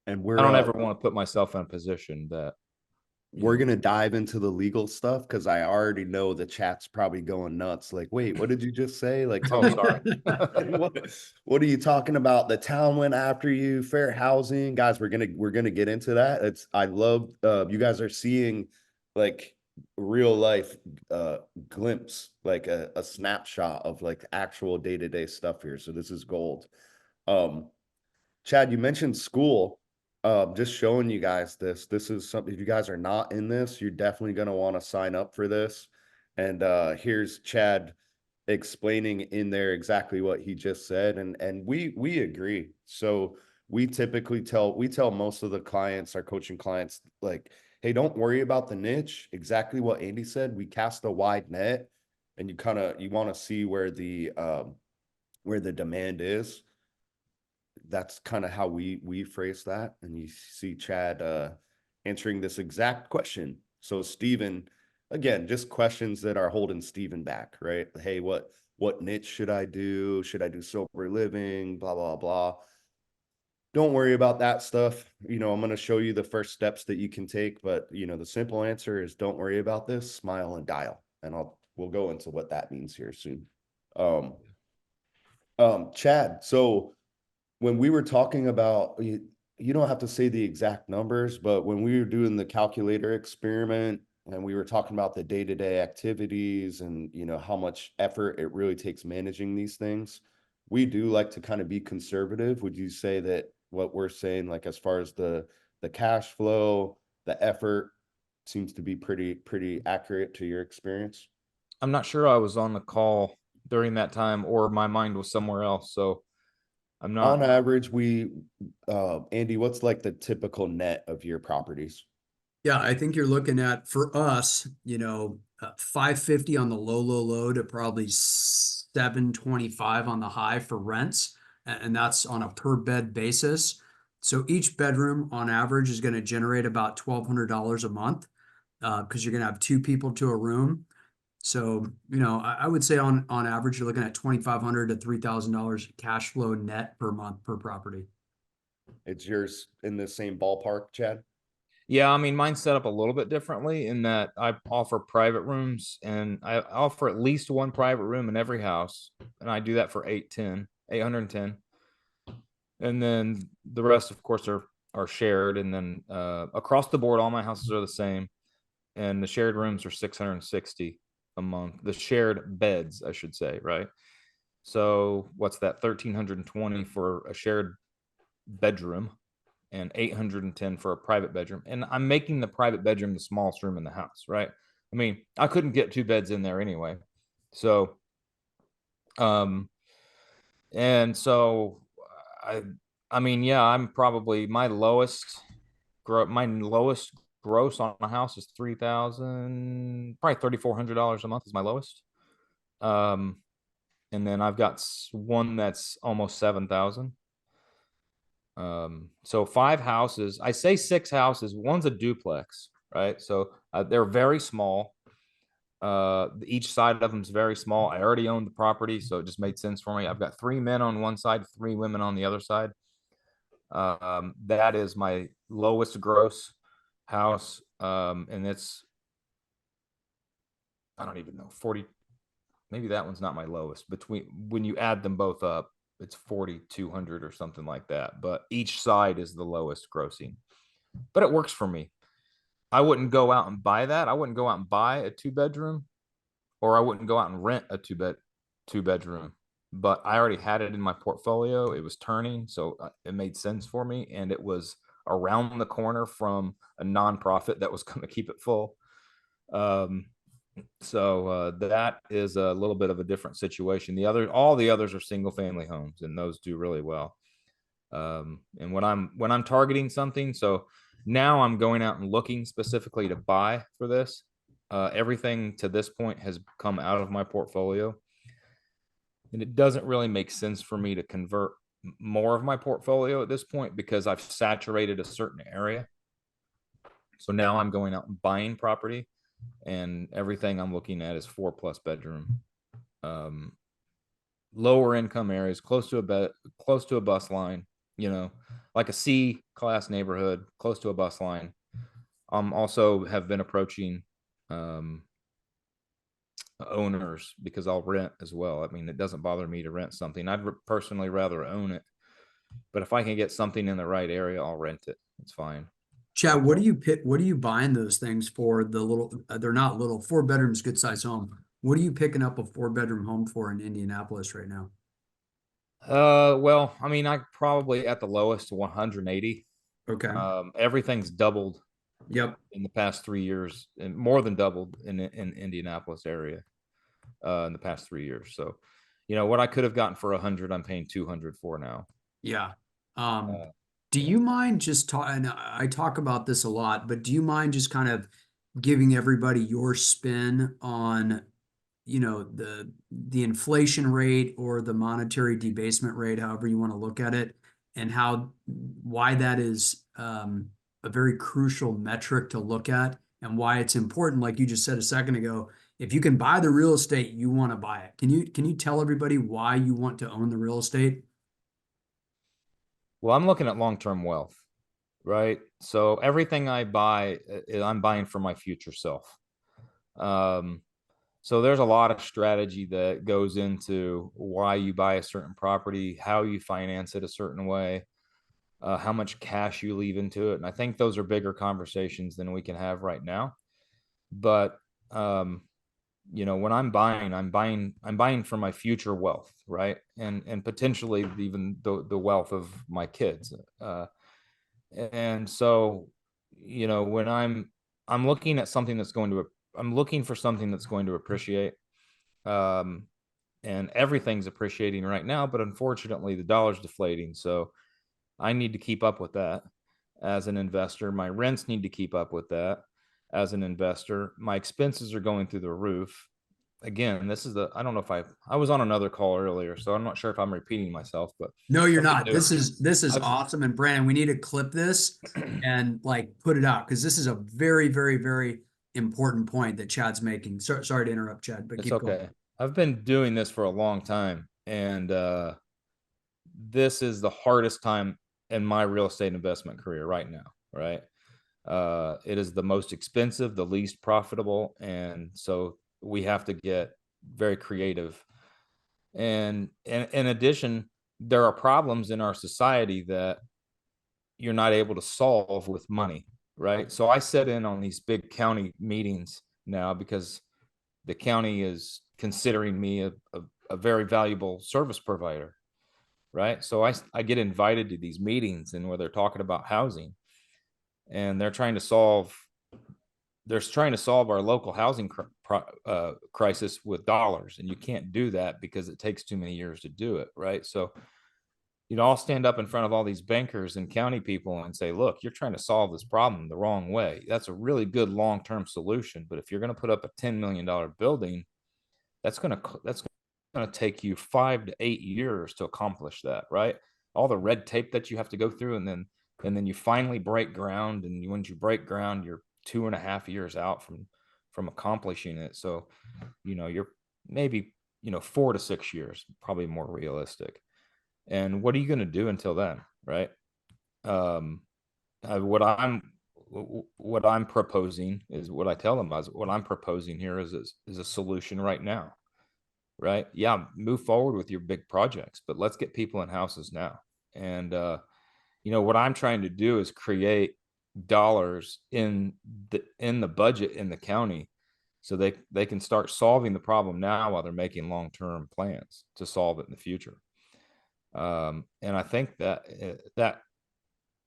And I don't ever want to put myself in a position that we're going to dive into the legal stuff because I already know the chat's probably going nuts. Like, wait, what did you just say? Like, tell me, sorry. what are you talking about? The town went after you, fair housing. Guys, we're gonna get into that. I love you guys are seeing like real life glimpse, like a snapshot of like actual day-to-day stuff here. So this is gold. Chad, you mentioned school. Just showing you guys this. This is something, if you guys are not in this, you're definitely going to want to sign up for this. And here's Chad explaining in there exactly what he just said. And we agree. So we typically tell most of the clients, our coaching clients, like, hey, don't worry about the niche. Exactly what Andy said. We cast a wide net and you want to see where the demand is. That's kind of how we phrase that. And you see Chad answering this exact question. So Steven, again, just questions that are holding Steven back, right? Hey, what niche should I do? Should I do sober living? Blah, blah, blah. Don't worry about that stuff. I'm going to show you the first steps that you can take, but the simple answer is don't worry about this, smile and dial. And we'll go into what that means here soon. Chad, so when we were talking about, you don't have to say the exact numbers, but when we were doing the calculator experiment and we were talking about the day-to-day activities and, how much effort it really takes managing these things, we do like to kind of be conservative. Would you say that what we're saying, like as far as the cash flow, the effort seems to be pretty accurate to your experience? I'm not sure I was on the call during that time or my mind was somewhere else. So I'm not. On average, Andy, what's like the typical net of your properties? Yeah, I think you're looking at, for us, 550 on the low to probably 725 on the high for rents. And that's on a per bed basis. So each bedroom on average is going to generate about $1,200 a month because you're going to have two people to a room. So, I would say on average, you're looking at $2,500 to $3,000 cash flow net per month per property. It's yours in the same ballpark, Chad? Yeah, I mean, mine's set up a little bit differently in that I offer private rooms and I offer at least one private room in every house. And I do that for 810. And then the rest, of course, are shared. And then across the board, all my houses are the same. And the shared rooms are 660 a month. The shared beds, I should say, right? So what's that? 1,320 for a shared bedroom. and 810 for a private bedroom. And I'm making the private bedroom the smallest room in the house, right? I mean, I couldn't get 2 beds in there anyway. So, and so I, I mean, yeah, I'm probably my lowest gross on a house is 3,000, probably $3,400 a month is my lowest. And then I've got one that's almost 7,000. So 5 houses, I say 6 houses, one's a duplex, right? So they're very small. Each side of them is very small. I already owned the property, so it just made sense for me. I've got 3 men on one side, 3 women on the other side. That is my lowest gross house. And it's, I don't even know, 40, maybe that one's not my lowest. Between when you add them both up, it's 4,200 or something like that. But each side is the lowest grossing. But it works for me. I wouldn't go out and buy that. I wouldn't go out and buy a 2-bedroom, or I wouldn't go out and rent a 2-bedroom. But I already had it in my portfolio. It was turning, so it made sense for me, and it was around the corner from a nonprofit that was going to keep it full. So that is a little bit of a different situation. All the others are single family homes, and those do really well. And when I'm targeting something, so now I'm going out and looking specifically to buy for this. Everything to this point has come out of my portfolio, and it doesn't really make sense for me to convert more of my portfolio at this point because I've saturated a certain area. So now I'm going out and buying property, and everything I'm looking at is 4+ bedroom, lower income areas, close to a bus line, like a C class neighborhood, close to a bus line. Also have been approaching owners because I'll rent as well. I mean, it doesn't bother me to rent something. I'd personally rather own it, but if I can get something in the right area, I'll rent it. It's fine. Chad, what do you pick? What are you buying those things for? The little, they're not little, 4 bedrooms, good size home. What are you picking up a 4-bedroom home for in Indianapolis right now? Well, I mean, I probably at the lowest 180. Okay. Everything's doubled. Yep. In the past 3 years, and more than doubled in Indianapolis area in the past 3 years. So, what I could have gotten for 100, I'm paying 200 for now. Yeah. Do you mind just and I talk about this a lot, but do you mind just kind of giving everybody your spin on, the inflation rate or the monetary debasement rate, however you want to look at it, and why that is a very crucial metric to look at, and why it's important, like you just said a second ago, if you can buy the real estate, you want to buy it. Can you tell everybody why you want to own the real estate? Well, I'm looking at long-term wealth, right? So everything I buy, I'm buying for my future self. So there's a lot of strategy that goes into why you buy a certain property, how you finance it a certain way, how much cash you leave into it. And I think those are bigger conversations than we can have right now. But when I'm buying for my future wealth, right? And potentially even the wealth of my kids. And so, when I'm looking at something I'm looking for something that's going to appreciate. And everything's appreciating right now, but unfortunately the dollar's deflating. So I need to keep up with that as an investor. My rents need to keep up with that as an investor. My expenses are going through the roof. Again, I don't know if I was on another call earlier, so I'm not sure if I'm repeating myself, but No, you're not. This is I've- awesome. And Brandon, we need to clip this and like put it out because this is a very, very, very important point that Chad's making. Sorry to interrupt, Chad, but it's keep okay. going. I've been doing this for a long time, and this is the hardest time in my real estate investment career right now, right? It is the most expensive, the least profitable, and so we have to get very creative. And in addition, there are problems in our society that you're not able to solve with money, right? So I sit in on these big county meetings now because the county is considering me a very valuable service provider, right? So I get invited to these meetings and where they're talking about housing, and they're trying to solve our local housing crisis with dollars, and you can't do that because it takes too many years to do it, right? So, I'll stand up in front of all these bankers and county people and say, look, you're trying to solve this problem the wrong way. That's a really good long-term solution, but if you're going to put up a $10 million building, that's going to take you 5 to 8 years to accomplish that, right? All the red tape that you have to go through, and then you finally break ground, and once you break ground, you're 2.5 years out from accomplishing it. So, you're maybe 4 to 6 years, probably more realistic. And what are you going to do until then, right? What I'm proposing is what I tell them is what I'm proposing here is a solution right now, right? Yeah, move forward with your big projects, but let's get people in houses now. And what I'm trying to do is create dollars in the budget in the county, so they can start solving the problem now while they're making long-term plans to solve it in the future. And I think that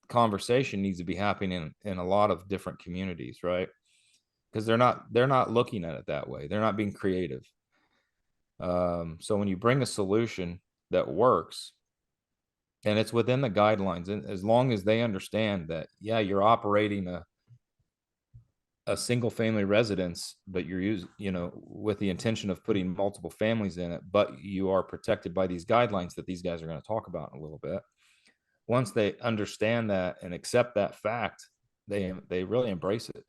conversation needs to be happening in a lot of different communities, right? Because they're not looking at it that way. They're not being creative. So when you bring a solution that works and it's within the guidelines, and as long as they understand that, yeah, you're operating a single family residence, but you're with the intention of putting multiple families in it, but you are protected by these guidelines that these guys are going to talk about in a little bit. Once they understand that and accept that fact, they really embrace it.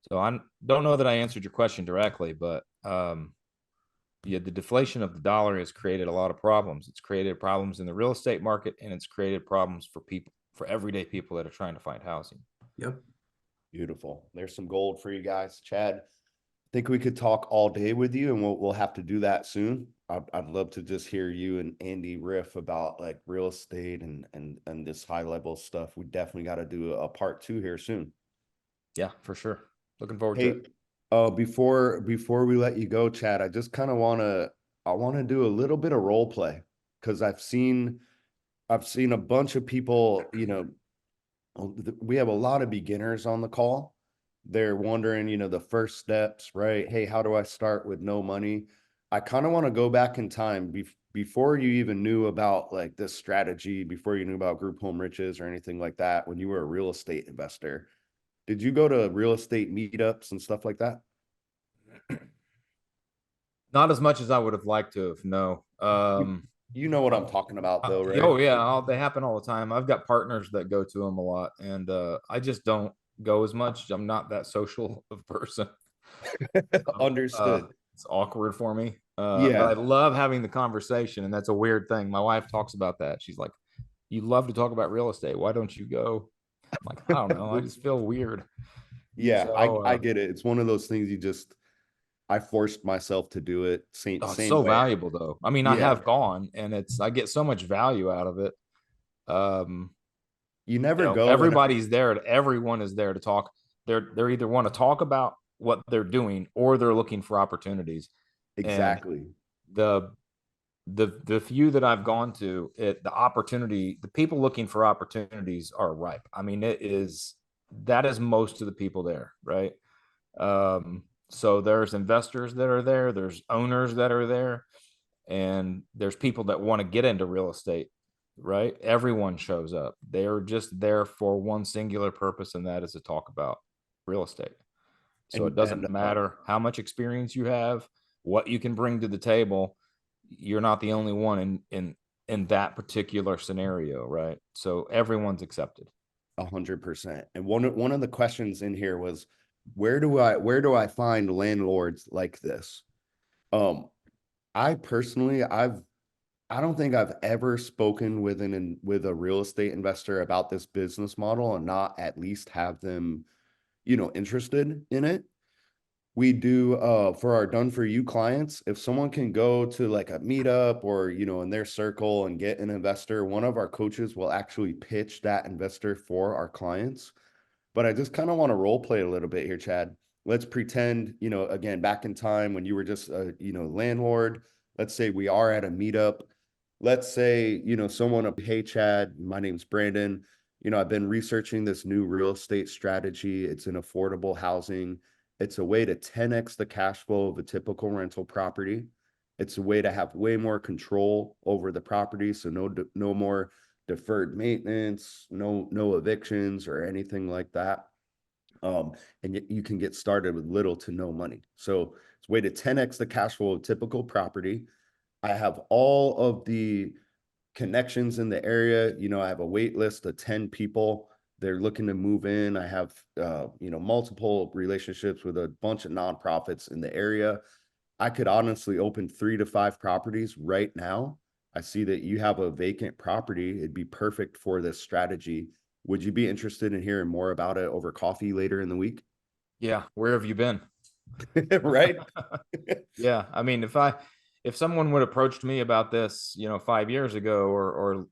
So I don't know that I answered your question directly, but the deflation of the dollar has created a lot of problems. It's created problems in the real estate market, and it's created problems for everyday people that are trying to find housing. Yep. Beautiful. There's some gold for you guys. Chad, I think we could talk all day with you, and we'll have to do that soon. I'd love to just hear you and Andy riff about like real estate and this high level stuff. We definitely got to do a part 2 here soon. Yeah, for sure. Looking forward to it. Before we let you go, Chad, I just kind of want to do a little bit of role play, because I've seen a bunch of people, we have a lot of beginners on the call. They're wondering, the first steps, right? Hey, how do I start with no money? I kind of want to go back in time before you even knew about like this strategy, before you knew about group home riches or anything like that, when you were a real estate investor. Did you go to real estate meetups and stuff like that? Not as much as I would have liked to have, no. You know what I'm talking about though, right? Oh yeah, they happen all the time. I've got partners that go to them a lot, and I just don't go as much. I'm not that social of a person. Understood. It's awkward for me. Yeah. But I love having the conversation, and that's a weird thing. My wife talks about that. She's like, "You love to talk about real estate. Why don't you go?" I'm like, I don't know. I just feel weird. Yeah, So, I get it. It's one of those things I forced myself to do it. it's Same so way. valuable though. I mean, I Yeah. have gone, and I get so much value out of it. You never go. Everyone is there to talk. They're either want to talk about what they're doing, or they're looking for opportunities. Exactly. And the few that I've gone to, the people looking for opportunities are ripe. I mean, that is most of the people there, right? So there's investors that are there, there's owners that are there, and there's people that want to get into real estate, right? Everyone shows up. They're just there for one singular purpose, and that is to talk about real estate. So it doesn't matter how much experience you have, what you can bring to the table. You're not the only one in that particular scenario, right? So everyone's accepted. 100%. And one of the questions in here was, where do I find landlords like this? I personally, I don't think I've ever spoken with a real estate investor about this business model and not at least have them, interested in it. We do for our done for you clients, if someone can go to like a meetup or in their circle and get an investor, one of our coaches will actually pitch that investor for our clients. But I just kind of want to role play a little bit here, Chad. Let's pretend, again, back in time when you were just a landlord. Let's say we are at a meetup. let's say, someone, hey, Chad, my name's Brandon. I've been researching this new real estate strategy. It's an affordable housing. It's a way to 10x the cash flow of a typical rental property. It's a way to have way more control over the property. So no more deferred maintenance, no evictions or anything like that. And you can get started with little to no money. So it's a way to 10x the cash flow of typical property. I have all of the connections in the area. I have a wait list of 10 people. They're looking to move in. I have, multiple relationships with a bunch of nonprofits in the area. I could honestly open 3 to 5 properties right now. I see that you have a vacant property. It'd be perfect for this strategy. Would you be interested in hearing more about it over coffee later in the week? Yeah. Where have you been? Right? Yeah. I mean, if someone would approached me about this, 5 years ago, or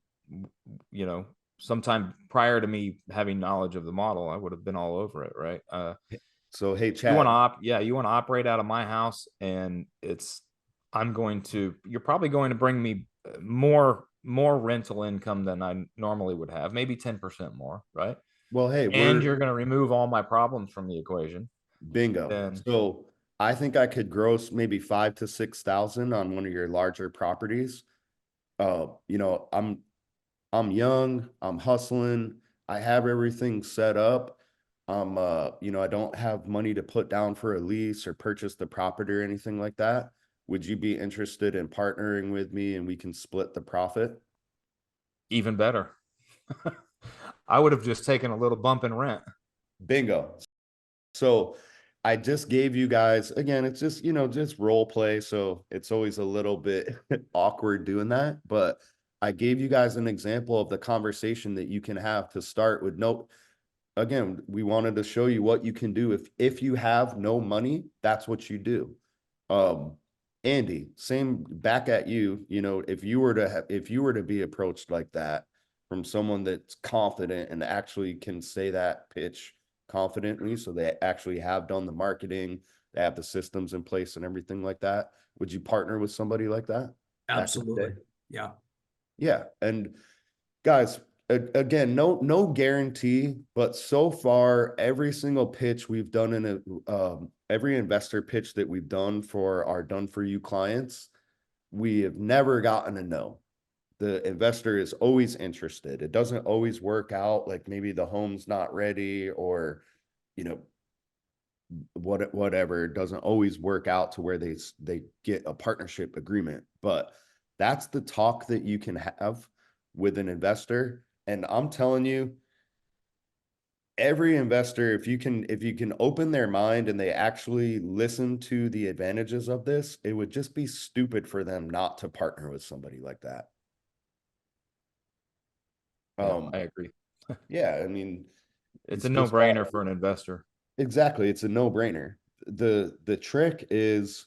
sometime prior to me having knowledge of the model, I would have been all over it. Right. So, hey, You want Chad, to you want to operate out of my house, and you're probably going to bring me more rental income than I normally would have, maybe 10% more, right? well, hey, And we're you're going to remove all my problems from the equation. bingo. Then So I think I could gross maybe 5 to 6,000 on one of your larger properties. I'm young, I'm hustling, I have everything set up. I don't have money to put down for a lease or purchase the property or anything like that. Would you be interested in partnering with me and we can split the profit? even better. I would have just taken a little bump in rent. Bingo. So I just gave you guys, again, it's just role play. So it's always a little bit awkward doing that. But I gave you guys an example of the conversation that you can have to start with again, we wanted to show you what you can do if you have no money, that's what you do. Andy, same back at you, if you were to be approached like that from someone that's confident and actually can say that pitch confidently, so they actually have done the marketing, they have the systems in place and everything like that, would you partner with somebody like that back in the day? Absolutely. Yeah. Yeah. And guys, again, no guarantee, but so far, every single pitch we've done every investor pitch that we've done for our done for you clients, we have never gotten a no. The investor is always interested. It doesn't always work out, like maybe the home's not ready, or you know whatever. It doesn't always work out to where they get a partnership agreement, but that's the talk that you can have with an investor. And I'm telling you, every investor, if you can open their mind and they actually listen to the advantages of this, it would just be stupid for them not to partner with somebody like that. Yeah, I agree. Yeah, I mean, It's a just no-brainer for an investor. exactly, it's a no-brainer. The trick is,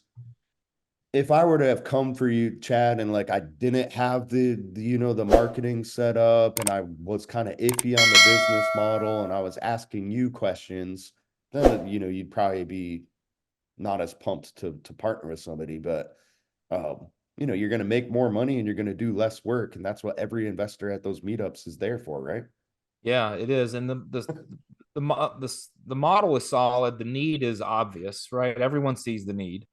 if I were to have come for you, Chad, and like I didn't have the marketing set up and I was kind of iffy on the business model and I was asking you questions, then you'd probably be not as pumped to partner with somebody. But you're going to make more money and you're going to do less work, and that's what every investor at those meetups is there for, right? Yeah, it is. And the model is solid. The need is obvious, right? Everyone sees the need.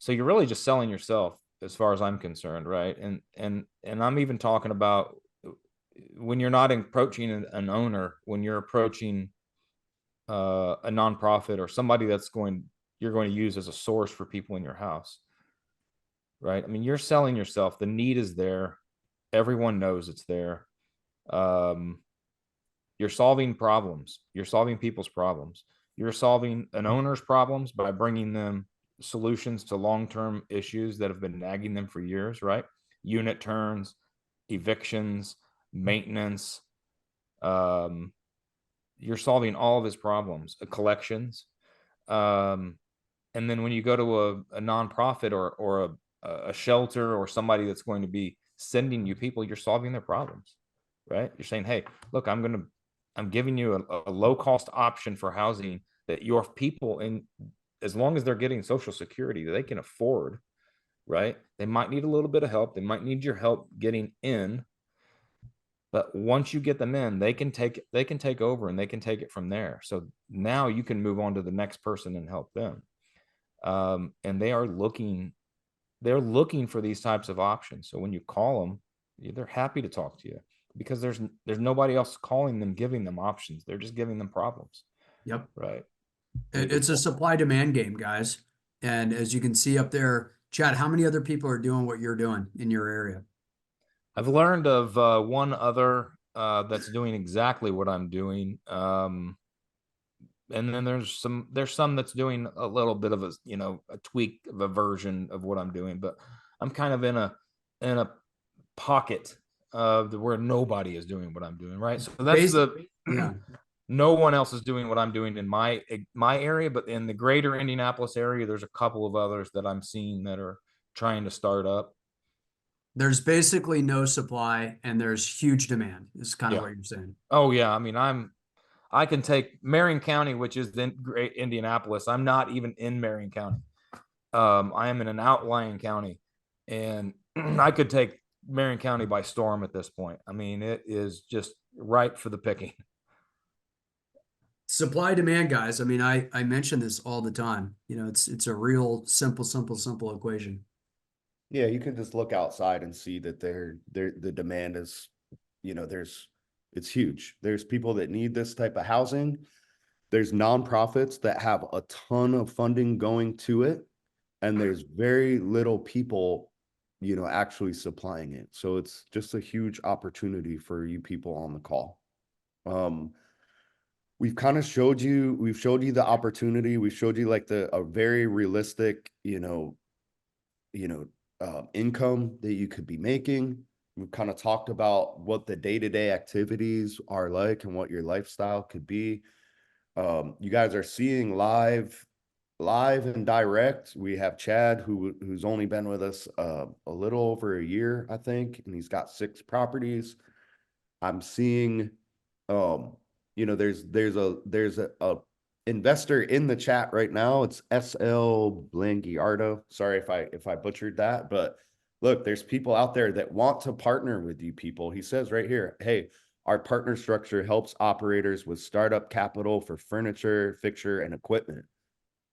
So you're really just selling yourself, as far as I'm concerned, right? And I'm even talking about when you're not approaching an owner, when you're approaching a nonprofit or somebody you're going to use as a source for people in your house, right? I mean, you're selling yourself. The need is there. Everyone knows it's there. Um, you're solving problems. You're solving people's problems. You're solving an owner's problems by bringing them solutions to long-term issues that have been nagging them for years, right? Unit turns, evictions, maintenance. You're solving all of his problems, collections. Um, and then when you go to a nonprofit or a shelter or somebody that's going to be sending you people, you're solving their problems, right? You're saying, hey, look, I'm giving you a low cost option for housing that your people, in as long as they're getting Social Security, they can afford. right? They might need a little bit of help. They might need your help getting in. But once you get them in, they can take over and they can take it from there. So now you can move on to the next person and help them. And they're looking for these types of options. So when you call them, they're happy to talk to you because there's nobody else calling them, giving them options. They're just giving them problems. Yep. Right. It's a supply demand game, guys. And as you can see up there, Chad, how many other people are doing what you're doing in your area? I've learned of one other that's doing exactly what I'm doing. And then there's some that's doing a little bit of a tweak of a version of what I'm doing, but I'm kind of in a pocket of where nobody is doing what I'm doing, right? So that's yeah. No one else is doing what I'm doing in my area, but in the greater Indianapolis area, there's a couple of others that I'm seeing that are trying to start up. There's basically no supply and there's huge demand, is kind of what you're saying. Oh yeah, I mean, I can take Marion County, which is in great Indianapolis. I'm not even in Marion County. I am in an outlying county, and I could take Marion County by storm at this point. I mean, it is just ripe for the picking. Supply demand, guys. I mean, I mention this all the time. It's a real simple equation. Yeah, you can just look outside and see that the demand is, it's huge. There's people that need this type of housing. There's nonprofits that have a ton of funding going to it, and there's very little people, actually supplying it. So it's just a huge opportunity for you people on the call. We've kind of showed you the opportunity. We've showed you like a very realistic, income that you could be making. We've kind of talked about what the day-to-day activities are like and what your lifestyle could be. You guys are seeing live and direct. We have Chad who's only been with us a little over a year, I think, and he's got 6 properties. I'm seeing there's a investor in the chat right now. It's SL Blangiardo. Sorry if I butchered that, but look, there's people out there that want to partner with you people. He says right here, hey, our partner structure helps operators with startup capital for furniture, fixture, and equipment.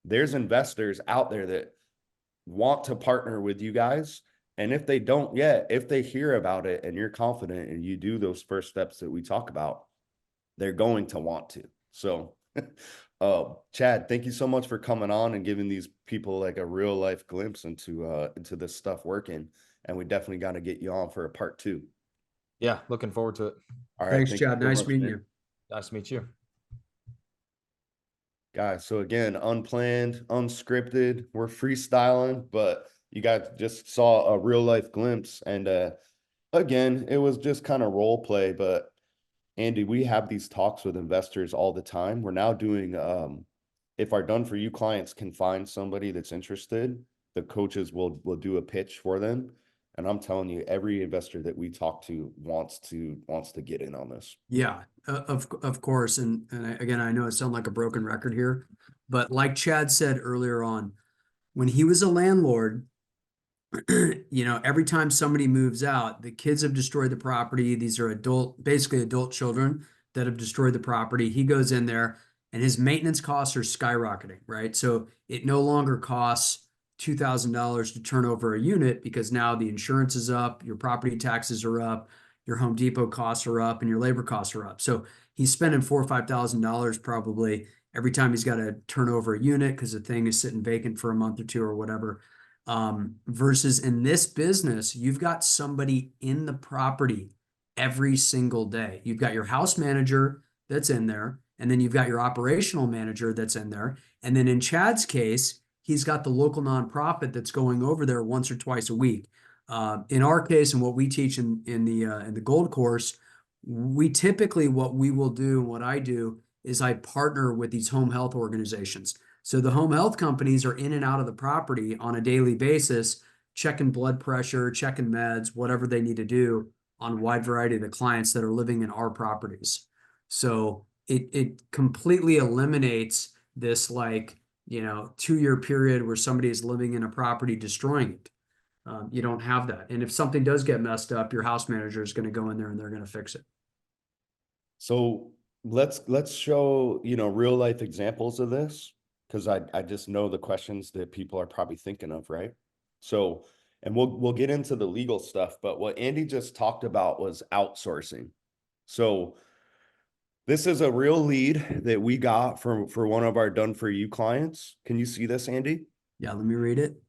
There's investors out there that want to partner with you guys. And if they don't yet, if they hear about it and you're confident and you do those first steps that we talk about, they're going to want to. So, Chad, thank you so much for coming on and giving these people like a real life glimpse into this stuff working. And we definitely got to get you on for a part 2. Yeah, looking forward to it. All right. Thanks, Thank Chad. you so Nice much, meeting man. you. Nice to meet you. Guys, so again, unplanned, unscripted, we're freestyling, but you guys just saw a real life glimpse. And again, it was just kind of role play, but Andy, we have these talks with investors all the time. We're now doing, if our done for you clients can find somebody that's interested, the coaches will do a pitch for them. And I'm telling you, every investor that we talk to wants to get in on this. Yeah, of course. And again, I know it sounds like a broken record here, but like Chad said earlier on, when he was a landlord, every time somebody moves out, the kids have destroyed the property. These are basically adult children that have destroyed the property. He goes in there and his maintenance costs are skyrocketing, right? So it no longer costs $2,000 to turn over a unit because now the insurance is up, your property taxes are up, your Home Depot costs are up, and your labor costs are up. So he's spending $4,000 or $5,000 probably every time he's got to turn over a unit because the thing is sitting vacant for a month or two or whatever. Versus in this business, you've got somebody in the property every single day. You've got your house manager that's in there, and then you've got your operational manager that's in there. And then in Chad's case, he's got the local nonprofit that's going over there once or twice a week. In our case, and what we teach in the Gold course, we typically, what we will do, what I do is I partner with these home health organizations. So the home health companies are in and out of the property on a daily basis, checking blood pressure, checking meds, whatever they need to do on a wide variety of the clients that are living in our properties. So it completely eliminates this 2-year period where somebody is living in a property destroying it. You don't have that. And if something does get messed up, your house manager is going to go in there and they're going to fix it. So let's show, you know, real life examples of this, because I just know the questions that people are probably thinking of, right? So, and we'll get into the legal stuff, but what Andy just talked about was outsourcing. So this is a real lead that we got for one of our done for you clients. Can you see this, Andy? Yeah, let me read it.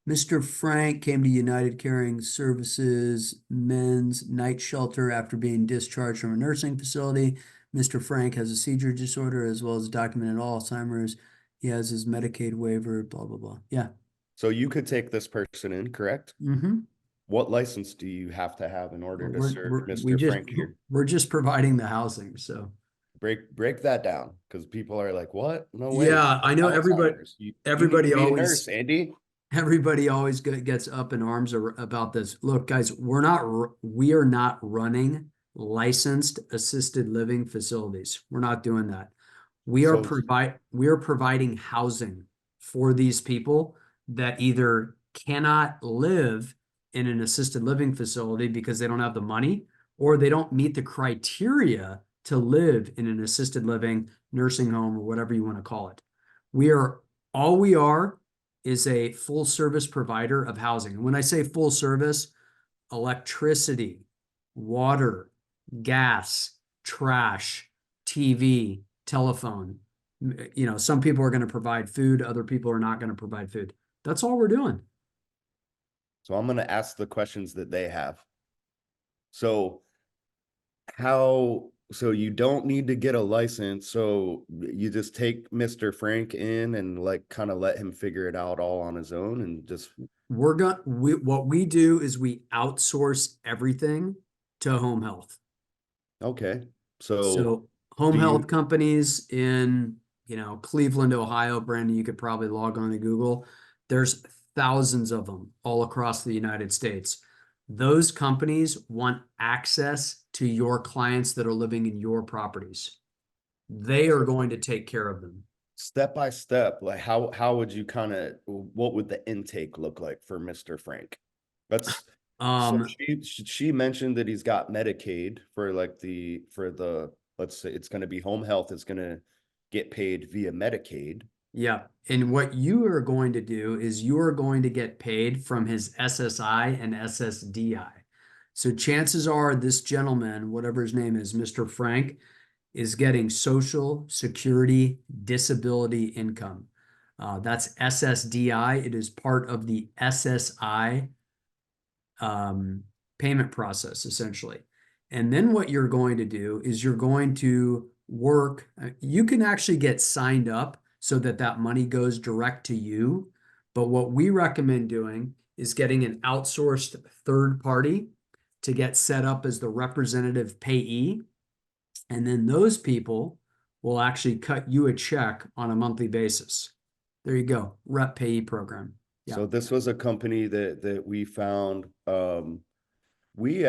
Mr. Frank came to United Caring Services Men's Night Shelter after being discharged from a nursing facility. Mr. Frank has a seizure disorder as well as documented Alzheimer's. He has his Medicaid waiver, blah, blah, blah. Yeah. So you could take this person in, correct? Mm-hmm. What license do you have to have in order to serve Mr. Frank here? We're just providing the housing, so. Break that down, because people are like, what? No way. Yeah, I know Alzheimer's. everybody you need to be a always nurse, Andy. Everybody always gets up in arms about this. Look, guys, we are not running licensed assisted living facilities. We're not doing that. We are So providing housing for these people that either cannot live in an assisted living facility because they don't have the money, or they don't meet the criteria to live in an assisted living, nursing home, or whatever you want to call it. All we are is a full service provider of housing. And when I say full service, electricity, water, gas, trash, TV, telephone. You know, some people are going to provide food, other people are not going to provide food. That's all we're doing. So I'm going to ask the questions that they have. So so you don't need to get a license. So you just take Mr. Frank in and like kind of let him figure it out all on his own and just. What we do is we outsource everything to home health. Okay. So So home do health you, companies in, Cleveland, Ohio, Brandon, you could probably log on to Google. There's thousands of them all across the United States. Those companies want access to your clients that are living in your properties. They are going to take care of them. step by step, like how would you what would the intake look like for Mr. Frank? So she mentioned that he's got Medicaid for let's say it's going to be home health is going to get paid via Medicaid. Yeah. And what you are going to do is you are going to get paid from his SSI and SSDI. So chances are this gentleman, whatever his name is, Mr. Frank, is getting Social Security Disability Income. That's SSDI. It is part of the SSI payment process, essentially. And then what you're going to do is you're going to work. You can actually get signed up so that money goes direct to you. But what we recommend doing is getting an outsourced third party to get set up as the representative payee. And then those people will actually cut you a check on a monthly basis. There you go, rep payee program. Yeah. So this was a company that we found. We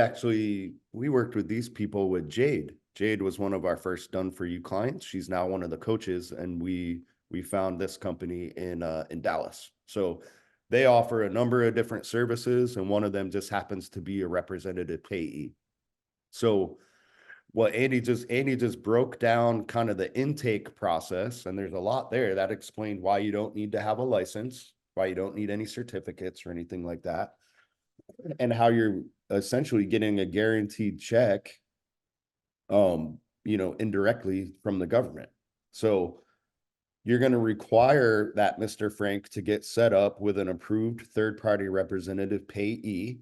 worked with these people with Jade. Jade was one of our first done for you clients. She's now one of the coaches, and we found this company in Dallas. So they offer a number of different services, and one of them just happens to be a representative payee. So what Andy just broke down kind of the intake process, and there's a lot there that explained why you don't need to have a license, why you don't need any certificates or anything like that, and how you're essentially getting a guaranteed check, indirectly from the government. So you're going to require that Mr. Frank to get set up with an approved third-party representative payee.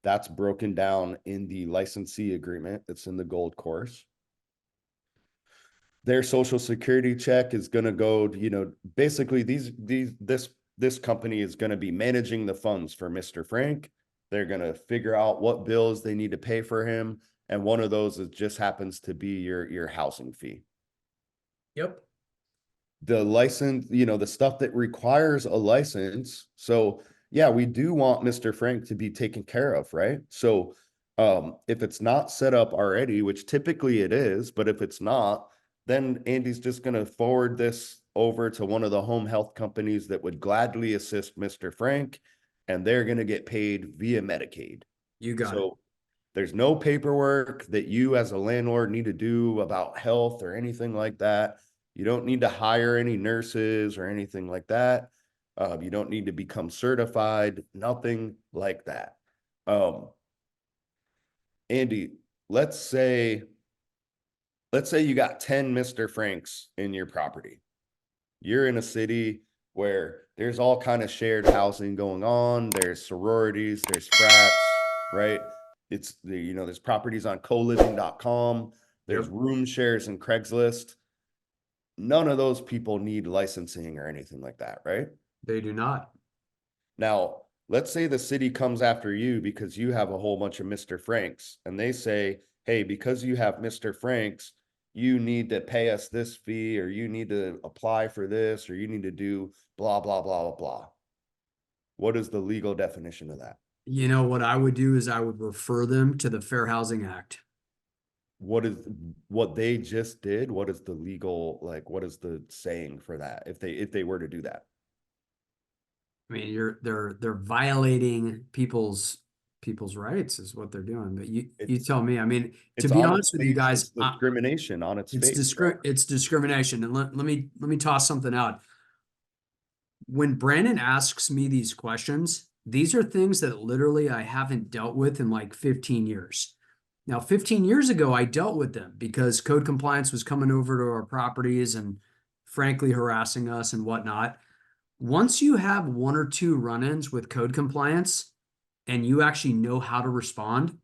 That's broken down in the licensee agreement. It's in the gold course. Their social security check is going to go, basically this company is going to be managing the funds for Mr. Frank. They're going to figure out what bills they need to pay for him. And one of those just happens to be your housing fee. Yep. The license, the stuff that requires a license. So yeah, we do want Mr. Frank to be taken care of, right? So if it's not set up already, which typically it is, but if it's not, then Andy's just going to forward this over to one of the home health companies that would gladly assist Mr. Frank. and they're going to get paid via Medicaid. You got it. So there's no paperwork that you as a landlord need to do about health or anything like that. You don't need to hire any nurses or anything like that. You don't need to become certified, nothing like that. Andy, let's say you got 10 Mr. Franks in your property. You're in a city where there's all kind of shared housing going on. There's sororities, there's frats, right? There's properties on coliving.com. There's Yep. room shares and Craigslist. None of those people need licensing or anything like that, right? They do not. Now, let's say the city comes after you because you have a whole bunch of Mr. Franks, and they say, hey, because you have Mr. Franks, you need to pay us this fee, or you need to apply for this, or you need to do blah, blah, blah, blah, blah. What is the legal definition of that? You know, what I would do is I would refer them to the Fair Housing Act. What is what they just did? What is the legal, like, what is the saying for that if they were to do that? I mean, they're violating people's rights is what they're doing. But you tell me. I mean, to It's be on honest its with you face, it's guys, discrimination on its face, right? it's discrimination. And let me toss something out. When Brandon asks me these questions, these are things that literally I haven't dealt with in like 15 years. Now, 15 years ago, I dealt with them because code compliance was coming over to our properties and frankly harassing us and whatnot. Once you have one or two run-ins with code compliance and you actually know how to respond,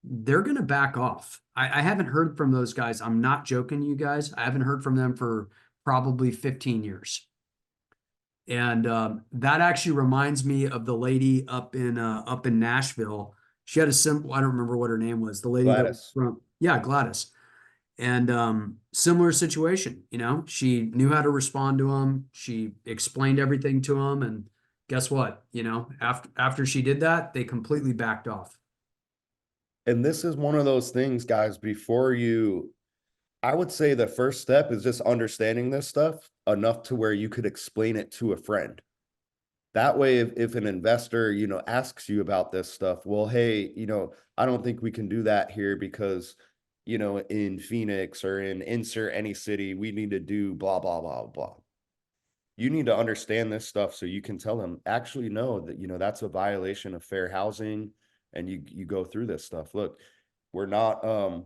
they're going to back off. I haven't heard from those guys. I'm not joking, you guys. I haven't heard from them for probably 15 years. And that actually reminds me of the lady up in Nashville. She had a simple, I don't remember what her name was. The lady that was Gladys. from, yeah, Gladys. And similar situation, you know, she knew how to respond to him. She explained everything to him, and guess what? You know, after she did that, they completely backed off. And this is one of those things, guys, I would say the first step is just understanding this stuff enough to where you could explain it to a friend. That way, if an investor, asks you about this stuff, well, hey, I don't think we can do that here because, in Phoenix or in insert any city, we need to do blah, blah, blah, blah. You need to understand this stuff so you can tell them, actually, no, that, that's a violation of fair housing. And you go through this stuff. Look, we're not, we're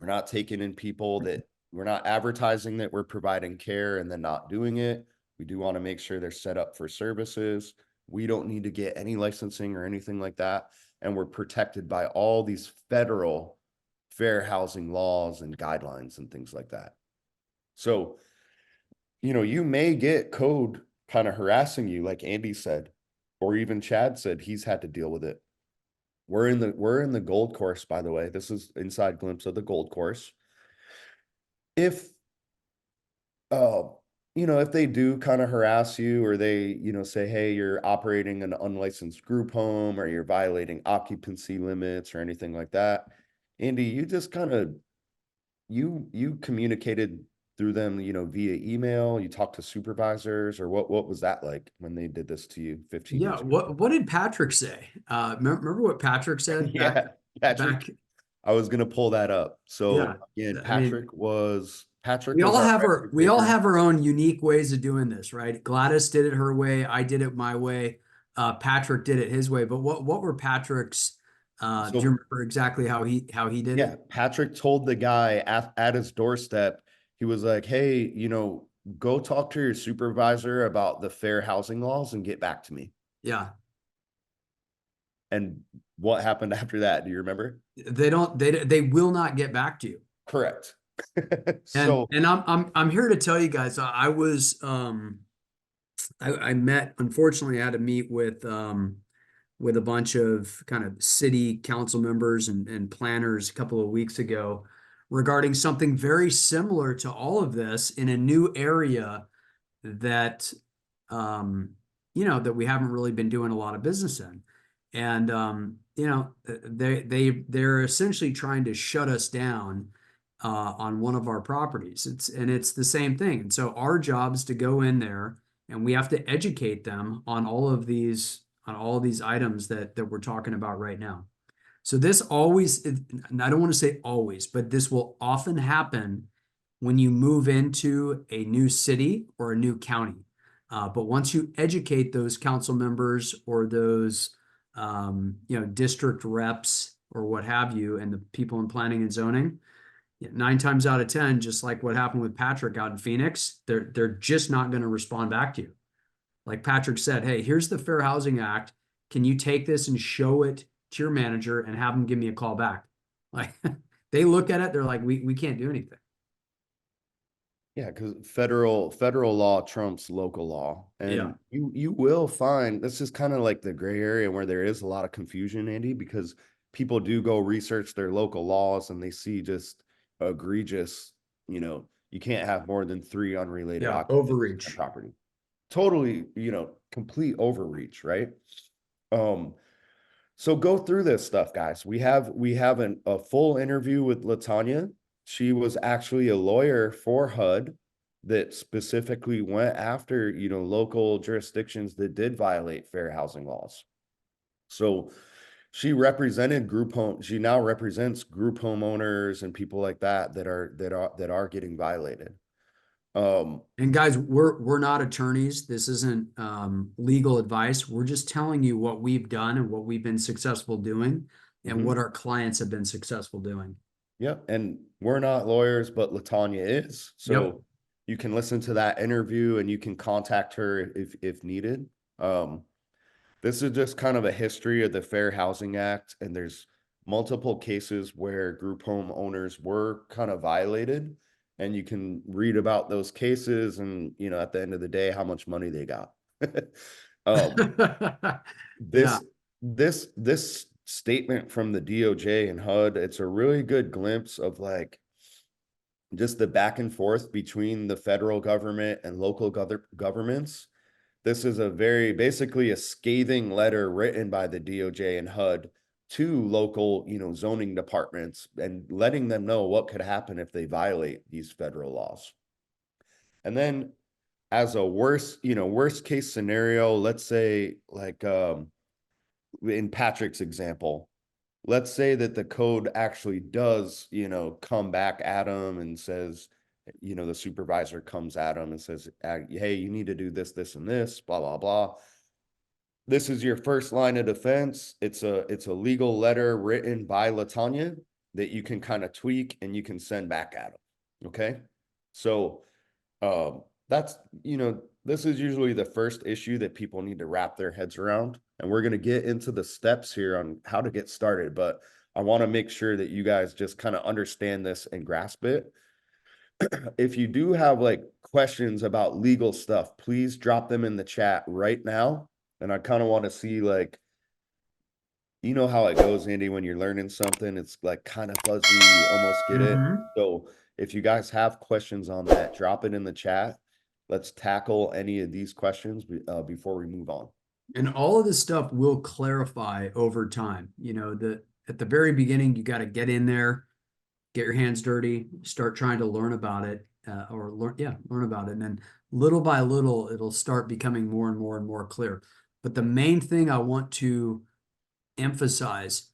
not taking in people that we're not advertising that we're providing care and then not doing it. We do want to make sure they're set up for services. We don't need to get any licensing or anything like that. And we're protected by all these federal fair housing laws and guidelines and things like that. So, you may get code kind of harassing you, like Andy said, or even Chad said he's had to deal with it. We're in the gold course, by the way. This is inside glimpse of the gold course. If if they do kind of harass you, or they, say, hey, you're operating an unlicensed group home, or you're violating occupancy limits or anything like that, Andy, you just kind of you communicated through them, via email, you talked to supervisors, or what was that like when they did this to you 15 Yeah. years ago? What did Patrick say? Remember what Patrick said Yeah, Patrick. back? I was gonna pull that up. Yeah. So again, I mean, Patrick we was all our have record we all breaker. have our own unique ways of doing this, right? Gladys did it her way. I did it my way. Patrick did it his way. But what were Patrick's? Do you So remember exactly how he did yeah, it? Patrick told the guy at his doorstep, he was like, hey, go talk to your supervisor about the fair housing laws and get back to me. Yeah. And what happened after that? Do you remember? They will not get back to you. Correct. And So I'm here to tell you guys, I met, unfortunately, I had to meet with a bunch of kind of city council members and planners a couple of weeks ago regarding something very similar to all of this in a new area that um, that we haven't really been doing a lot of business in. And they're essentially trying to shut us down on one of our properties. It's the same thing. And so our job is to go in there and we have to educate them on all of these on all these items that we're talking about right now. So this always, and I don't want to say always, but this will often happen when you move into a new city or a new county. But once you educate those council members or those district reps or what have you, and the people in planning and zoning, 9 times out of 10, just like what happened with Patrick out in Phoenix, they're just not going to respond back to you. Like Patrick said, hey, here's the Fair Housing Act. Can you take this and show it to your manager and have them give me a call back? Like they look at it, they're like, we can't do anything. Yeah, because federal law trumps local law. And you will find this is kind of like the gray area where there is a lot of confusion, Andy, because people do go research their local laws and they see just egregious, you can't have more than 3 unrelated occupants Overreach on property. Totally, complete overreach, right? So go through this stuff, guys. We have a full interview with LaTanya. She was actually a lawyer for HUD that specifically went after, local jurisdictions that did violate fair housing laws. So she represented group home. She now represents group homeowners and people like that are getting violated. And guys, we're not attorneys. This isn't legal advice. We're just telling you what we've done and what we've been successful doing and what our clients have been successful doing. Yep. And we're not lawyers, but LaTanya is. So you can listen to that interview and you can contact her if needed. This is just kind of a history of the Fair Housing Act, and there's multiple cases where group home owners were kind of violated, and you can read about those cases and, at the end of the day, how much money they got. This statement from the DOJ and HUD, it's a really good glimpse of like just the back and forth between the federal government and local governments. This is basically a scathing letter written by the DOJ and HUD to local, zoning departments and letting them know what could happen if they violate these federal laws. And then as a worst case scenario, let's say like, in Patrick's example, let's say that the code actually does, come back at him and says, the supervisor comes at him and says, hey, you need to do this, this, and this, blah, blah, blah. This is your first line of defense. It's a legal letter written by LaTanya that you can kind of tweak and you can send back at him. Okay. So, that's, this is usually the first issue that people need to wrap their heads around. And we're going to get into the steps here on how to get started. But I want to make sure that you guys just kind of understand this and grasp it. If you do have like questions about legal stuff, please drop them in the chat right now. And I kind of want to see like, how it goes, Andy, when you're learning something, it's like kind of fuzzy, you almost get it. So if you guys have questions on that, drop it in the chat. Let's tackle any of these questions before we move on. And all of this stuff will clarify over time. At the very beginning, you got to get in there, get your hands dirty, start trying to learn about it, learn about it. And then little by little, it'll start becoming more and more and more clear. But the main thing I want to emphasize,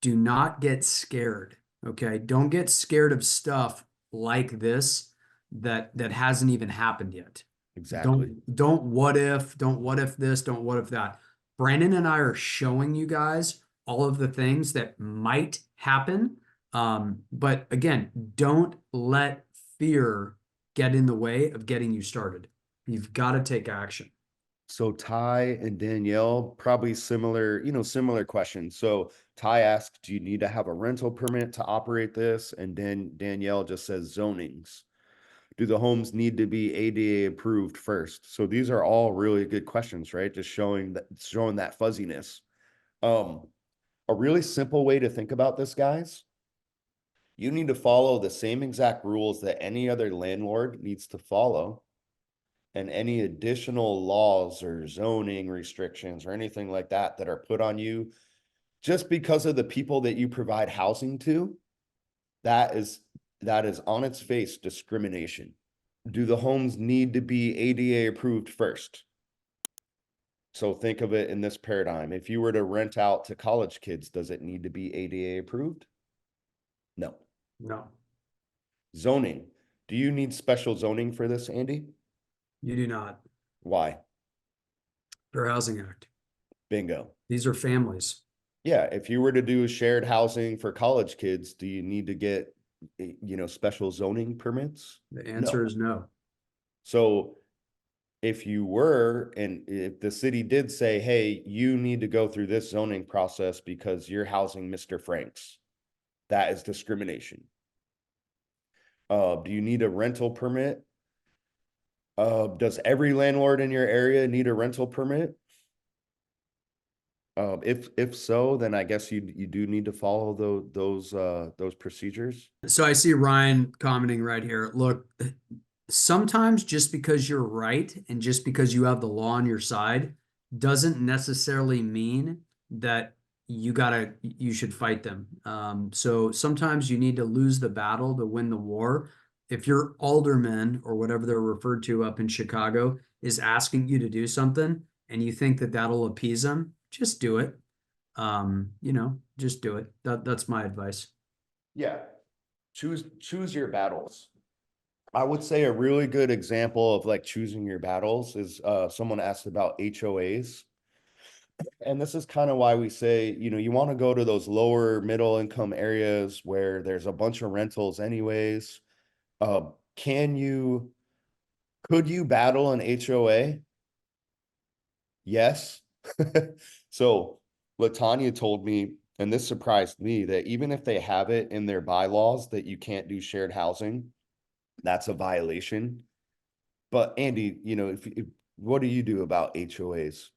do not get scared. Okay. Don't get scared of stuff like this that hasn't even happened yet. Exactly. Don't what if this, don't what if that. Brandon and I are showing you guys all of the things that might happen. But again, don't let fear get in the way of getting you started. You've got to take action. So Ty and Danielle, probably similar questions. So Ty asked, do you need to have a rental permit to operate this? And then Danielle just says zonings. Do the homes need to be ADA approved first? So these are all really good questions, right? Just showing that fuzziness. A really simple way to think about this, guys, you need to follow the same exact rules that any other landlord needs to follow. And any additional laws or zoning restrictions or anything like that that are put on you just because of the people that you provide housing to, that is on its face discrimination. Do the homes need to be ADA approved first? So think of it in this paradigm. If you were to rent out to college kids, does it need to be ADA approved? No. No, Zoning. Do you need special zoning for this, Andy? you do not. Why? Fair Housing Act. Bingo. These are families. Yeah, if you were to do shared housing for college kids, do you need to get, special zoning permits? The answer is no. So if you were, and if the city did say, hey, you need to go through this zoning process because you're housing Mr. Franks, that is discrimination. Do you need a rental permit? Does every landlord in your area need a rental permit? If so, then I guess you do need to follow those procedures. So I see Ryan commenting right here. Look, sometimes just because you're right and just because you have the law on your side doesn't necessarily mean that you should fight them. So sometimes you need to lose the battle to win the war. If your alderman or whatever they're referred to up in Chicago is asking you to do something and you think that that'll appease them, just do it. Just do it. That's my advice. Yeah. Choose your battles. I would say a really good example of like choosing your battles is someone asked about HOAs. And this is kind of why we say, you want to go to those lower middle income areas where there's a bunch of rentals anyways. Could you battle an HOA? Yes. So Latanya told me, and this surprised me, that even if they have it in their bylaws that you can't do shared housing, that's a violation. But Andy, what do you do about HOAs?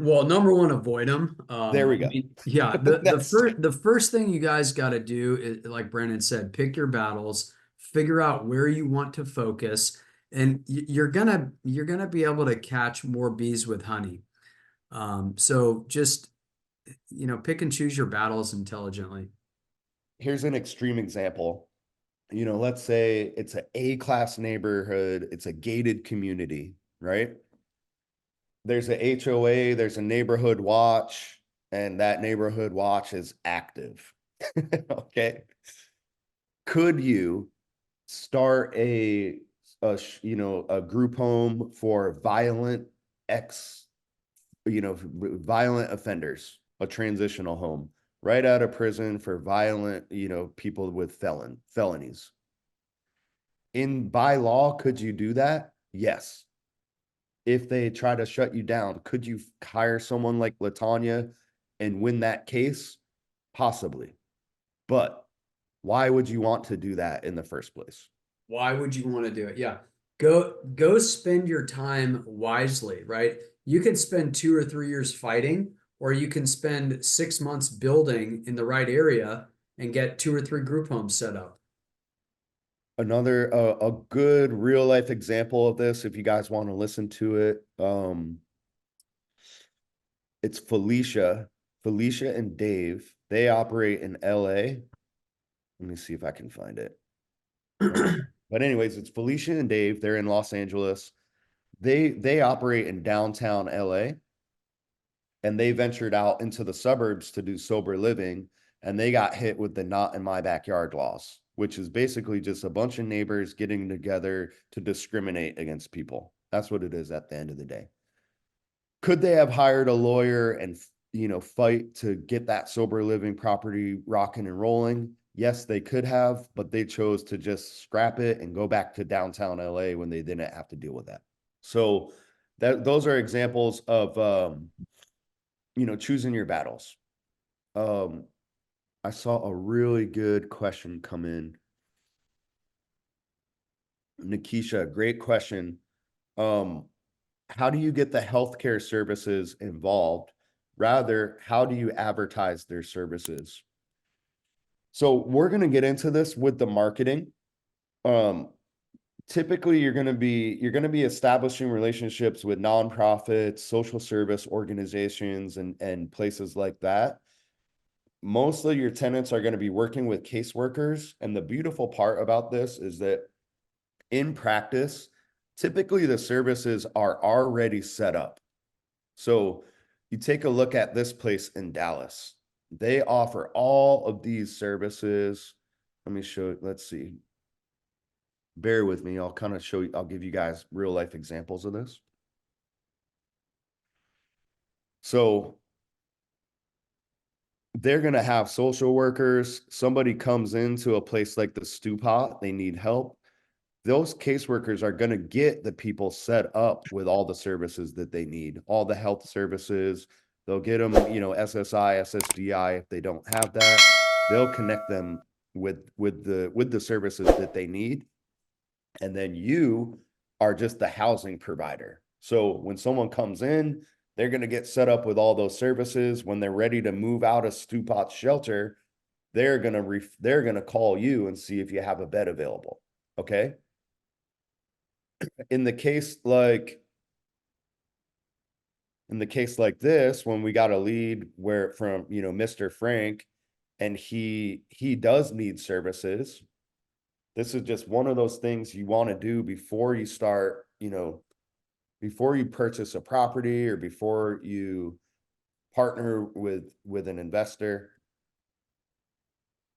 Well, number one, avoid them. There we go. Yeah, the That's- first thing you guys got to do is, like Brandon said, pick your battles, figure out where you want to focus, and you're gonna be able to catch more bees with honey. So just pick and choose your battles intelligently. Here's an extreme example. Let's say it's an A-class neighborhood, it's a gated community, right? There's a HOA, there's a neighborhood watch, and that neighborhood watch is active. Okay. Could you start a group home for violent violent offenders, a transitional home right out of prison for violent, people with felonies? By law, could you do that? Yes. If they try to shut you down, could you hire someone like Latanya and win that case? Possibly. But why would you want to do that in the first place? Why would you want to do it? Yeah. Go spend your time wisely, right? You can spend 2 or 3 years fighting, or you can spend 6 months building in the right area and get 2 or 3 group homes set up. Another a good real life example of this, if you guys want to listen to it, it's Felicia and Dave. They operate in LA. Let me see if I can find it. But anyways, it's Felicia and Dave. They're in Los Angeles. They operate in downtown LA, and they ventured out into the suburbs to do sober living, and they got hit with the not in my backyard laws, which is basically just a bunch of neighbors getting together to discriminate against people. That's what it is at the end of the day. Could they have hired a lawyer and fight to get that sober living property rocking and rolling? Yes, they could have, but they chose to just scrap it and go back to downtown LA when they didn't have to deal with that. So those are examples of choosing your battles. I saw a really good question come in. Nikisha, great question. How do you get the healthcare services involved? Rather, how do you advertise their services? So we're going to get into this with the marketing. Typically you're going to be establishing relationships with nonprofits, social service organizations, and places like that. Most of your tenants are going to be working with caseworkers. And the beautiful part about this is that in practice, typically the services are already set up. So you take a look at this place in Dallas. They offer all of these services. Let me show, let's see. Bear with me. I'll kind of show you, I'll give you guys real life examples of this. So they're going to have social workers. Somebody comes into a place like the Stew Pot, they need help. Those caseworkers are going to get the people set up with all the services that they need, all the health services. They'll get them, you know, SSI, SSDI. If they don't have that, they'll connect them with the services that they need. And then you are just the housing provider. So when someone comes in, they're going to get set up with all those services. When they're ready to move out of Stew Pot's shelter, they're going to call you and see if you have a bed available. Okay. In the case like this, when we got a lead where from, you know, Mr. Frank, and he does need services. This is just one of those things you want to do before you start, you know, before you purchase a property or before you partner with an investor.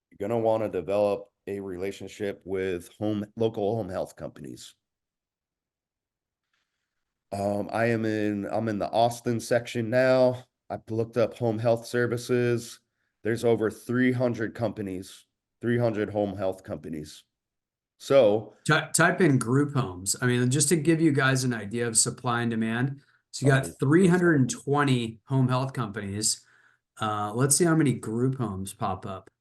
You're going to want to develop a relationship with local home health companies. I'm in the Austin section now. I've looked up home health services. There's over 300 companies, 300 home health companies. So Type in group homes. I mean, just to give you guys an idea of supply and demand. So you got it's 320 home health companies. Let's see how many group homes pop up.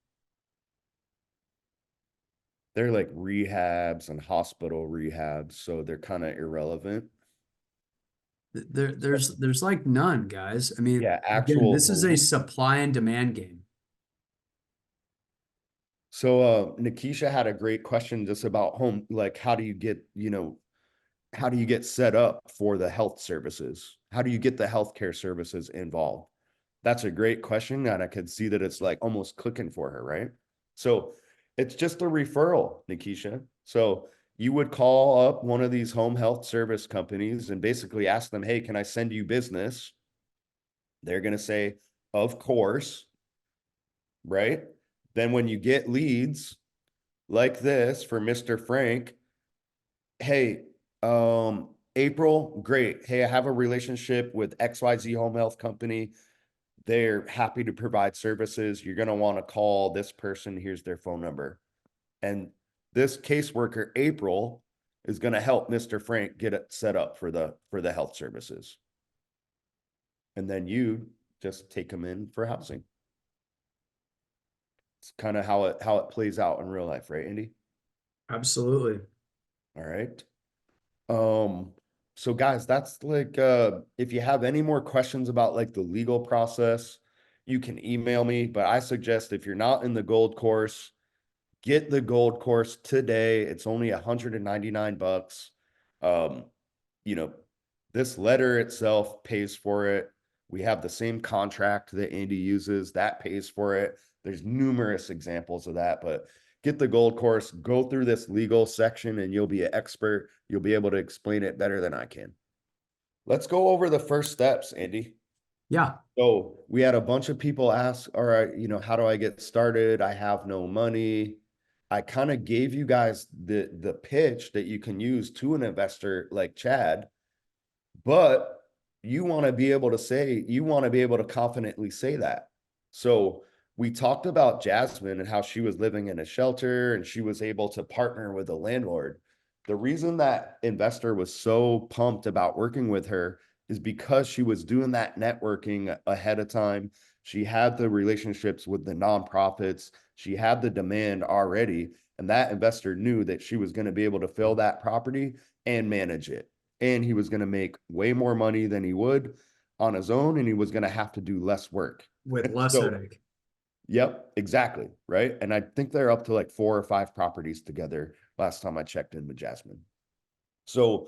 they're like rehabs and hospital rehabs, so they're kind of irrelevant. There's like none, guys. I mean, Yeah, again, actual this is a homes. supply and demand game. So Nikisha had a great question just about home, like how do you get, you know, how do you get set up for the health services? How do you get the healthcare services involved? That's a great question, and I could see that it's like almost clicking for her, right? So it's just a referral, Nikisha. So you would call up one of these home health service companies and basically ask them, hey, can I send you business? They're going to say, of course, right? Then when you get leads like this for Mr. Frank, hey, April, great. Hey, I have a relationship with XYZ Home Health Company. They're happy to provide services. You're going to want to call this person. Here's their phone number. And this caseworker, April, is going to help Mr. Frank get it set up for the health services. And then you just take them in for housing. It's kind of how it plays out in real life, right, Andy? Absolutely. All right. So guys, that's like if you have any more questions about like the legal process, you can email me, but I suggest if you're not in the gold course, get the gold course today. It's only $199. Um, you know, this letter itself pays for it. We have the same contract that Andy uses that pays for it. There's numerous examples of that, but get the gold course, go through this legal section, and you'll be an expert. You'll be able to explain it better than I can. Let's go over the first steps, Andy. Yeah. So we had a bunch of people ask, all right, you know, how do I get started? I have no money. I kind of gave you guys the pitch that you can use to an investor like Chad, but you want to be able to confidently say that. So we talked about Jasmine and how she was living in a shelter and she was able to partner with a landlord. The reason that investor was so pumped about working with her is because she was doing that networking ahead of time. She had the relationships with the nonprofits. She had the demand already. And that investor knew that she was going to be able to fill that property and manage it. And he was going to make way more money than he would on his own. And he was going to have to do less work. With less So, headache. yep, exactly. Right. And I think they're up to like 4 or 5 properties together last time I checked in with Jasmine. So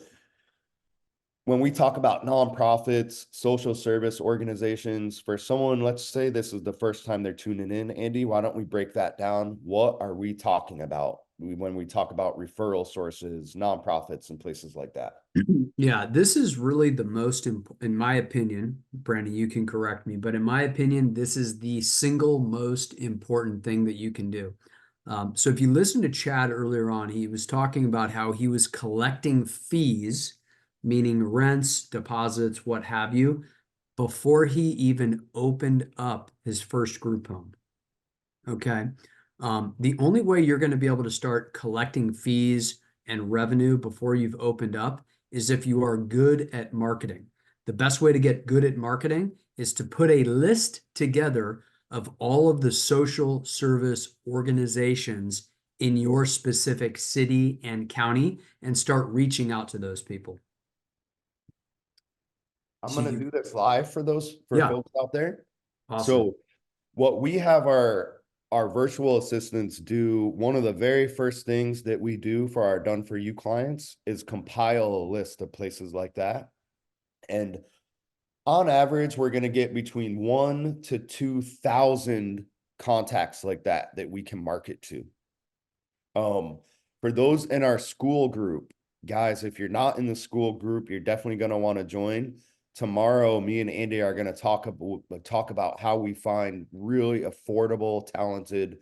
when we talk about nonprofits, social service organizations, for someone, let's say this is the first time they're tuning in, Andy, why don't we break that down? What are we talking about when we talk about referral sources, nonprofits, and places like that? Yeah, this is really the most in my opinion, Brandon, you can correct me, but in my opinion, this is the single most important thing that you can do. So if you listen to Chad earlier on, he was talking about how he was collecting fees, meaning rents, deposits, what have you, before he even opened up his first group home. Okay. The only way you're going to be able to start collecting fees and revenue before you've opened up is if you are good at marketing. The best way to get good at marketing is to put a list together of all of the social service organizations in your specific city and county and start reaching out to those people. I'm So gonna you, do this live for yeah, folks out there. awesome. So what we have our virtual assistants do, one of the very first things that we do for our done for you clients is compile a list of places like that. And on average, we're gonna get between 1 to 2,000 contacts like that we can market to. For those in our school group, guys, if you're not in the school group, you're definitely going to want to join. Tomorrow, me and Andy are going to talk about how we find really affordable, talented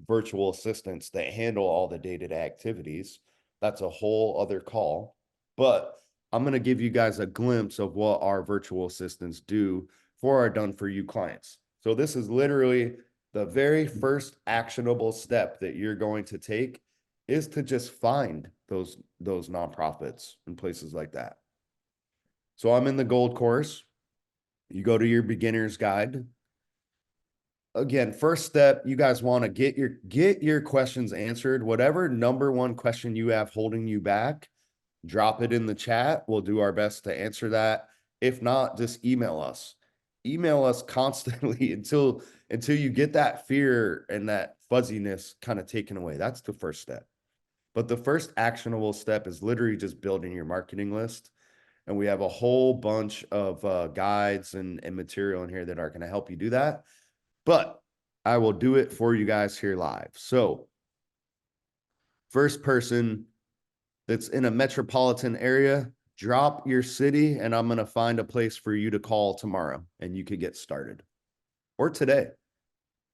virtual assistants that handle all the day-to-day activities. That's a whole other call. But I'm going to give you guys a glimpse of what our virtual assistants do for our done for you clients. So this is literally the very first actionable step that you're going to take is to just find those nonprofits and places like that. So I'm in the gold course. You go to your beginner's guide. Again, first step, you guys want to get your questions answered. Whatever number one question you have holding you back, drop it in the chat. We'll do our best to answer that. If not, just email us. Email us constantly until you get that fear and that fuzziness kind of taken away. That's the first step. But the first actionable step is literally just building your marketing list. And we have a whole bunch of guides and material in here that are going to help you do that. But I will do it for you guys here live. So first person that's in a metropolitan area, drop your city and I'm going to find a place for you to call tomorrow and you could get started. Or today.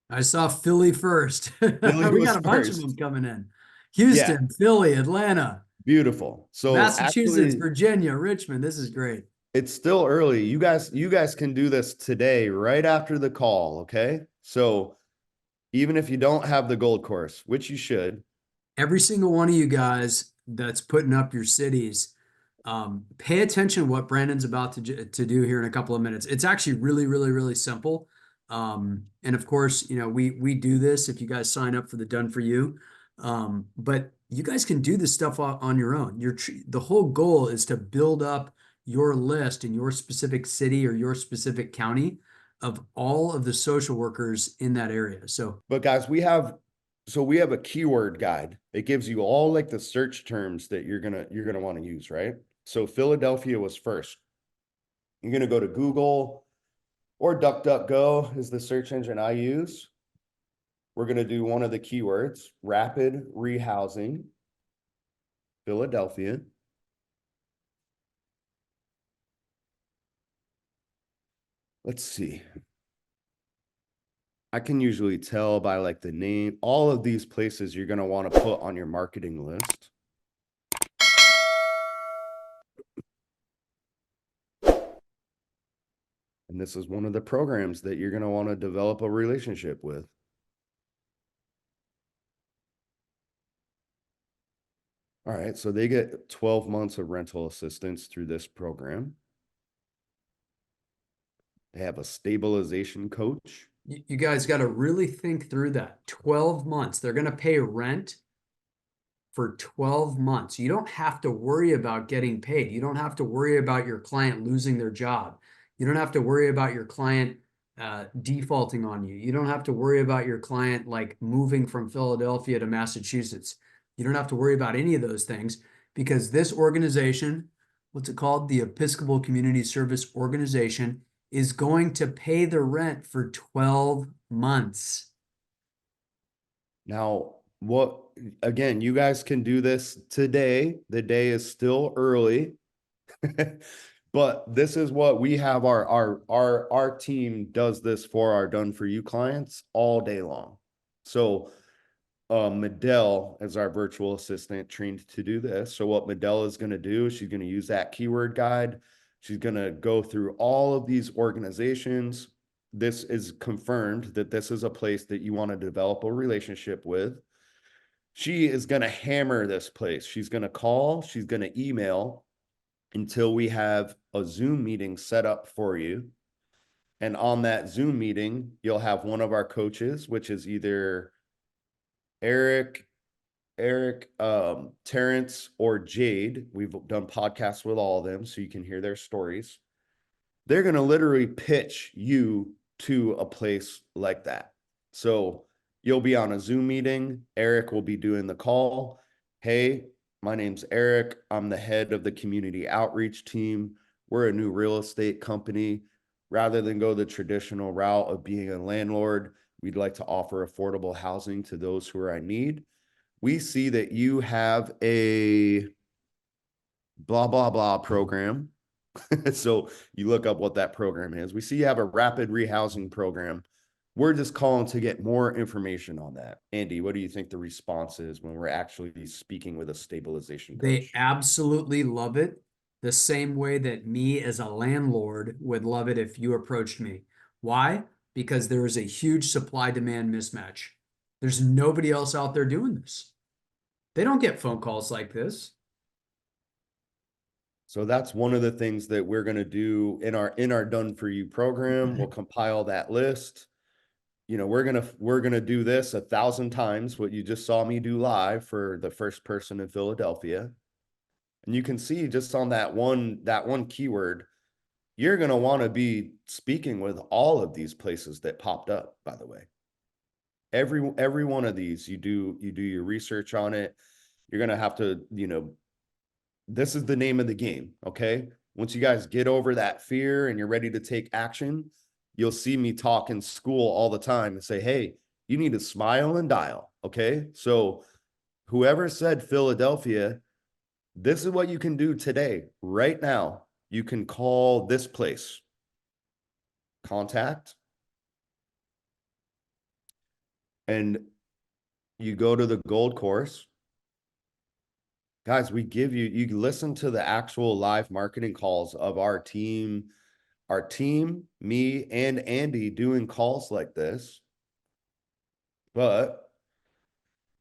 I saw Philly first. Philly We was got a bunch of them first. coming in. Yeah, Houston, Philly, Atlanta, beautiful. So Massachusetts, actually, Virginia, Richmond. This is great. it's still early. You guys can do this today, right after the call, okay? So even if you don't have the gold course, which you should. Every single one of you guys that's putting up your cities, pay attention to what Brandon's about to do here in a couple of minutes. It's actually really, really, really simple. And of course, you know, we do this if you guys sign up for the Done For You. But you guys can do this stuff on your own. The whole goal is to build up your list in your specific city or your specific county of all of the social workers in that area. So, But guys, we have a keyword guide. It gives you all like the search terms that you're gonna want to use, right? So Philadelphia was first. You're gonna go to Google or DuckDuckGo is the search engine I use. We're gonna do one of the keywords, rapid rehousing, Philadelphia. Let's see. I can usually tell by like the name, all of these places you're going to want to put on your marketing list. And this is one of the programs that you're going to want to develop a relationship with. All right, so they get 12 months of rental assistance through this program. They have a stabilization coach. you guys got to really think through that. 12 months. They're going to pay rent for 12 months. You don't have to worry about getting paid. You don't have to worry about your client losing their job. You don't have to worry about your client defaulting on you. You don't have to worry about your client like moving from Philadelphia to Massachusetts. You don't have to worry about any of those things because this organization, what's it called? The Episcopal Community Service Organization is going to pay the rent for 12 months. Now, again, you guys can do this today. The day is still early. But this is what we have. Our team does this for our done for you clients all day long. So Medell is our virtual assistant trained to do this. So what Medell is going to do, she's going to use that keyword guide. She's going to go through all of these organizations. This is confirmed that this is a place that you want to develop a relationship with. She is going to hammer this place. She's going to call, she's going to email until we have a Zoom meeting set up for you. And on that Zoom meeting, you'll have one of our coaches, which is either Eric, Terrence, or Jade. We've done podcasts with all of them, so you can hear their stories. They're going to literally pitch you to a place like that. So you'll be on a Zoom meeting. Eric will be doing the call. Hey, my name's Eric. I'm the head of the community outreach team. We're a new real estate company. Rather than go the traditional route of being a landlord, we'd like to offer affordable housing to those who are in need. We see that you have a blah, blah, blah program. So you look up what that program is. We see you have a rapid rehousing program. We're just calling to get more information on that. Andy, what do you think the response is when we're actually speaking with a stabilization They coach? absolutely love it. The same way that me as a landlord would love it if you approached me. Why? Because there is a huge supply demand mismatch. There's nobody else out there doing this. They don't get phone calls like this. So that's one of the things that we're going to do in our done for you program. We'll compile that list. You know, we're going to do this 1,000 times, what you just saw me do live for the first person in Philadelphia. And you can see just on that one keyword, you're going to want to be speaking with all of these places that popped up, by the way. Every one of these, you do your research on it. You're going to have to, this is the name of the game, okay? Once you guys get over that fear and you're ready to take action, you'll see me talk in school all the time and say, hey, you need to smile and dial, okay? So whoever said Philadelphia, this is what you can do today, right now. You can call this place, contact, and you go to the gold course. Guys, we give you listen to the actual live marketing calls of our team, me and Andy doing calls like this. But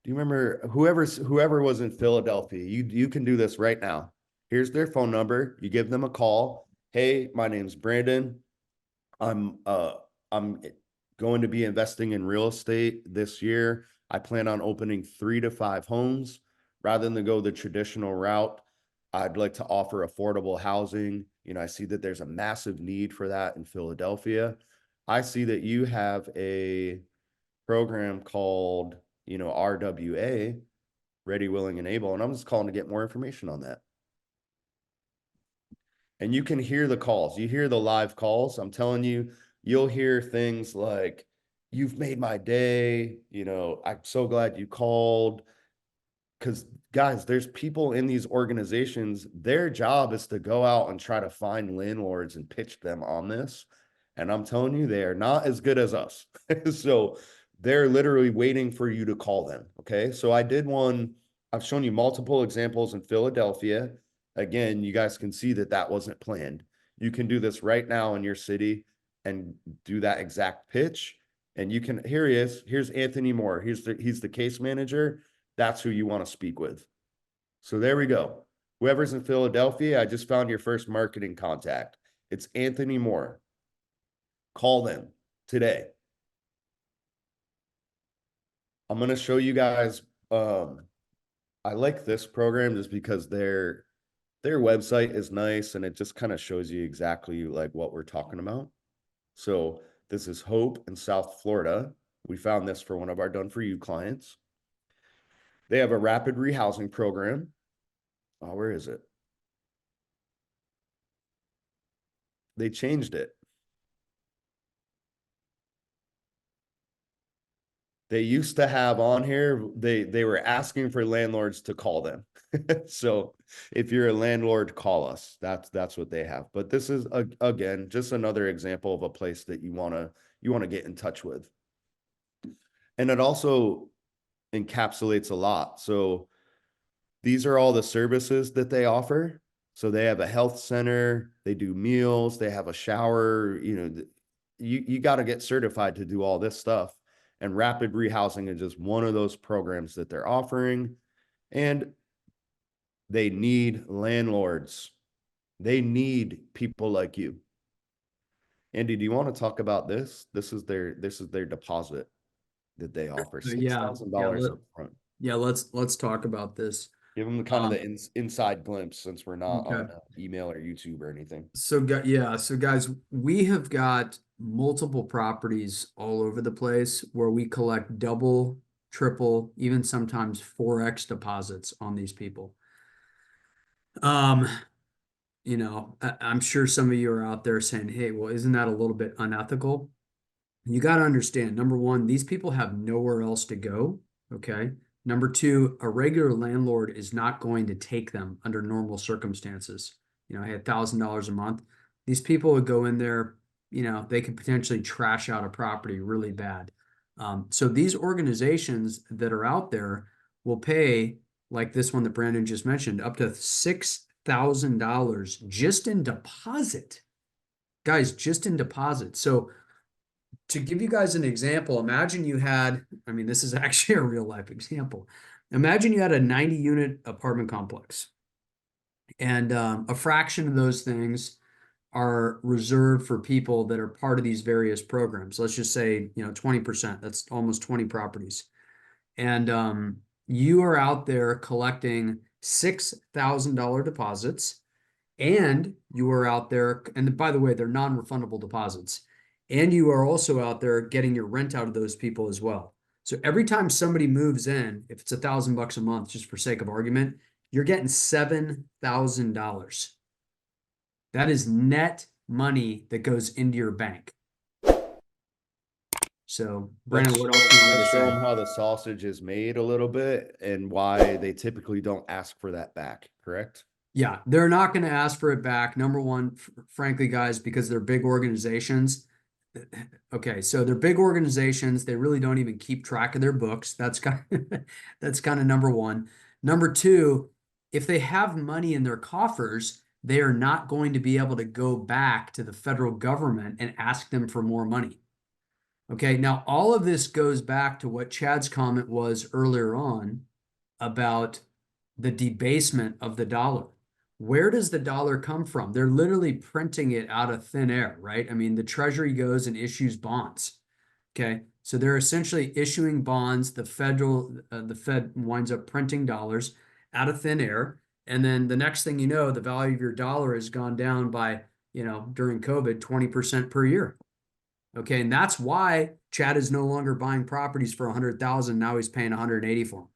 do you remember whoever was in Philadelphia? You can do this right now. Here's their phone number. You give them a call. Hey, my name's Brandon. I'm going to be investing in real estate this year. I plan on opening 3 to 5 homes. Rather than go the traditional route, I'd like to offer affordable housing. I see that there's a massive need for that in Philadelphia. I see that you have a program called, RWA, Ready, Willing, and Able, and I'm just calling to get more information on that. And you can hear the calls. You hear the live calls. I'm telling you, you'll hear things like, you've made my day. I'm so glad you called. Because guys, there's people in these organizations, their job is to go out and try to find landlords and pitch them on this. And I'm telling you, they are not as good as us. So they're literally waiting for you to call them. Okay. So I've shown you multiple examples in Philadelphia. Again, you guys can see that wasn't planned. You can do this right now in your city and do that exact pitch. And here he is. Here's Anthony Moore. He's the case manager. That's who you want to speak with. So there we go. Whoever's in Philadelphia, I just found your first marketing contact. It's Anthony Moore. Call them today. I'm going to show you guys. I like this program just because their website is nice and it just kind of shows you exactly like what we're talking about. So this is Hope in South Florida. We found this for one of our done for you clients. They have a rapid rehousing program. Oh, where is it? They changed it. they used to have on here, they were asking for landlords to call them. So if you're a landlord, call us. That's what they have. But this is again just another example of a place that you want to get in touch with. And it also encapsulates a lot. So these are all the services that they offer. So they have a health center, they do meals, they have a shower, you got to get certified to do all this stuff. And rapid rehousing is just one of those programs that they're offering. And they need landlords. They need people like you. Andy, do you want to talk about this? This is their deposit that they offer. $6,000 up front. Yeah, let's talk about this. Give them kind of the inside glimpse, since we're not on email or YouTube or anything. So guys, we have got multiple properties all over the place where we collect double, triple, even sometimes 4x deposits on these people. I'm sure some of you are out there saying, hey, well, isn't that a little bit unethical? You got to understand, number one, these people have nowhere else to go. Okay. Number two, a regular landlord is not going to take them under normal circumstances. Hey, $1,000 a month. These people would go in there, they could potentially trash out a property really bad. So these organizations that are out there will pay, like this one that Brandon just mentioned, up to $6,000 just in deposit. Guys, just in deposit. So to give you guys an example, imagine you had, this is actually a real life example. Imagine you had a 90-unit apartment complex, and a fraction of those things are reserved for people that are part of these various programs. Let's just say, 20%, that's almost 20 properties. And you are out there collecting $6,000 deposits, and you are out there, and by the way, they're non-refundable deposits. And you are also out there getting your rent out of those people as well. So every time somebody moves in, if it's $1,000 a month, just for sake of argument, you're getting $7,000. That is net money that goes into your bank. So, Brandon, what else do you want to show say? them how the sausage is made a little bit and why they typically don't ask for that back, correct? Yeah, they're not going to ask for it back. Number one, frankly, guys, because they're big organizations. Okay, so they're big organizations. They really don't even keep track of their books. That's kind of number one. Number two, if they have money in their coffers, they are not going to be able to go back to the federal government and ask them for more money. Okay, now all of this goes back to what Chad's comment was earlier on about the debasement of the dollar. Where does the dollar come from? They're literally printing it out of thin air, right? The Treasury goes and issues bonds. Okay, so they're essentially issuing bonds. The Fed winds up printing dollars out of thin air, and then the next thing you know, the value of your dollar has gone down by, during COVID, 20% per year. Okay, and that's why Chad is no longer buying properties for 100,000. Now he's paying 180 for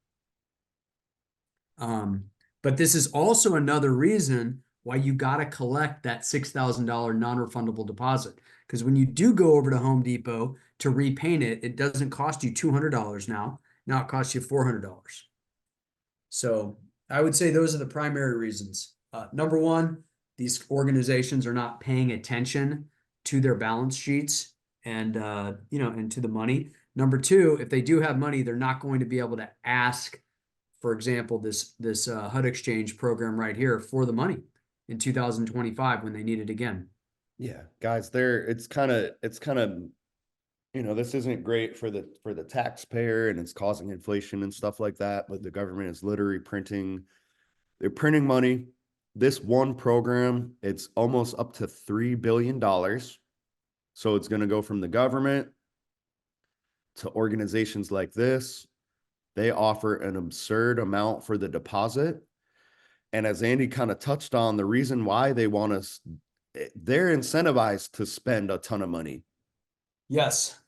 them. But this is also another reason why you got to collect that $6,000 non-refundable deposit. Because when you do go over to Home Depot to repaint it, it doesn't cost you $200 now. Now it costs you $400. So I would say those are the primary reasons. Number one, these organizations are not paying attention to their balance sheets and and to the money. Number two, if they do have money, they're not going to be able to ask, for example, this HUD exchange program right here for the money in 2025 when they need it again. Yeah, guys, it's kind of this isn't great for the taxpayer, and it's causing inflation and stuff like that, but the government is literally printing money. This one program, it's almost up to $3 billion. So it's going to go from the government to organizations like this. They offer an absurd amount for the deposit. And as Andy kind of touched on, the reason why they want us, they're incentivized to spend a ton of money. Yes.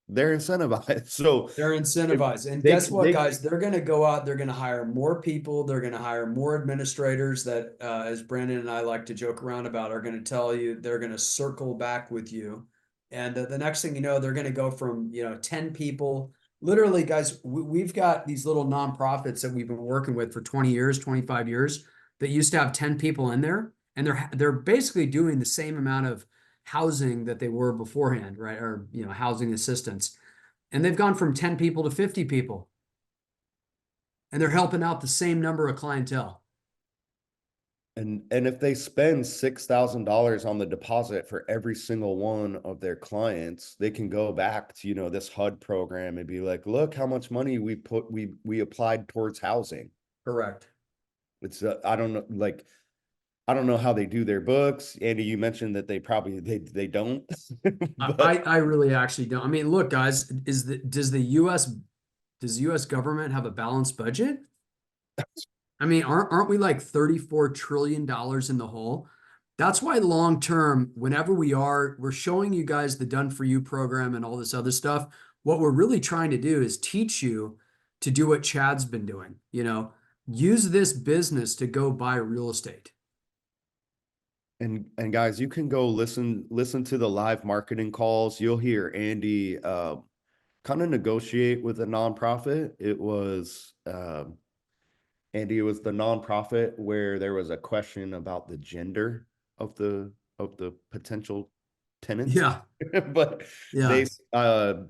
They're incentivized. So they're incentivized. And guess what, guys? They're going to go out, they're going to hire more people. They're going to hire more administrators that, as Brandon and I like to joke around about, are going to tell you, they're going to circle back with you. And the next thing you know, they're going to go from, 10 people Literally, guys, we've got these little nonprofits that we've been working with for 20 years, 25 years that used to have 10 people in there, and they're basically doing the same amount of housing that they were beforehand, right? Or, you know, housing assistance. And they've gone from 10 people to 50 people. And they're helping out the same number of clientele. And if they spend $6,000 on the deposit for every single one of their clients, they can go back to, you know, this HUD program and be like, look how much money we applied towards housing. Correct. It's I don't know, like, I don't know how they do their books. Andy, you mentioned that they probably they don't. But I really actually don't. I mean, look, guys, does the US government have a balanced budget? I mean, aren't we like $34 trillion in the hole? That's why long term, whenever we're showing you guys the Done For You program and all this other stuff. What we're really trying to do is teach you to do what Chad's been doing. You know, use this business to go buy real estate. and guys, you can go listen to the live marketing calls. You'll hear Andy kind of negotiate with a nonprofit. It was Andy, it was the nonprofit where there was a question about the gender of the potential tenants. Yeah, But yeah.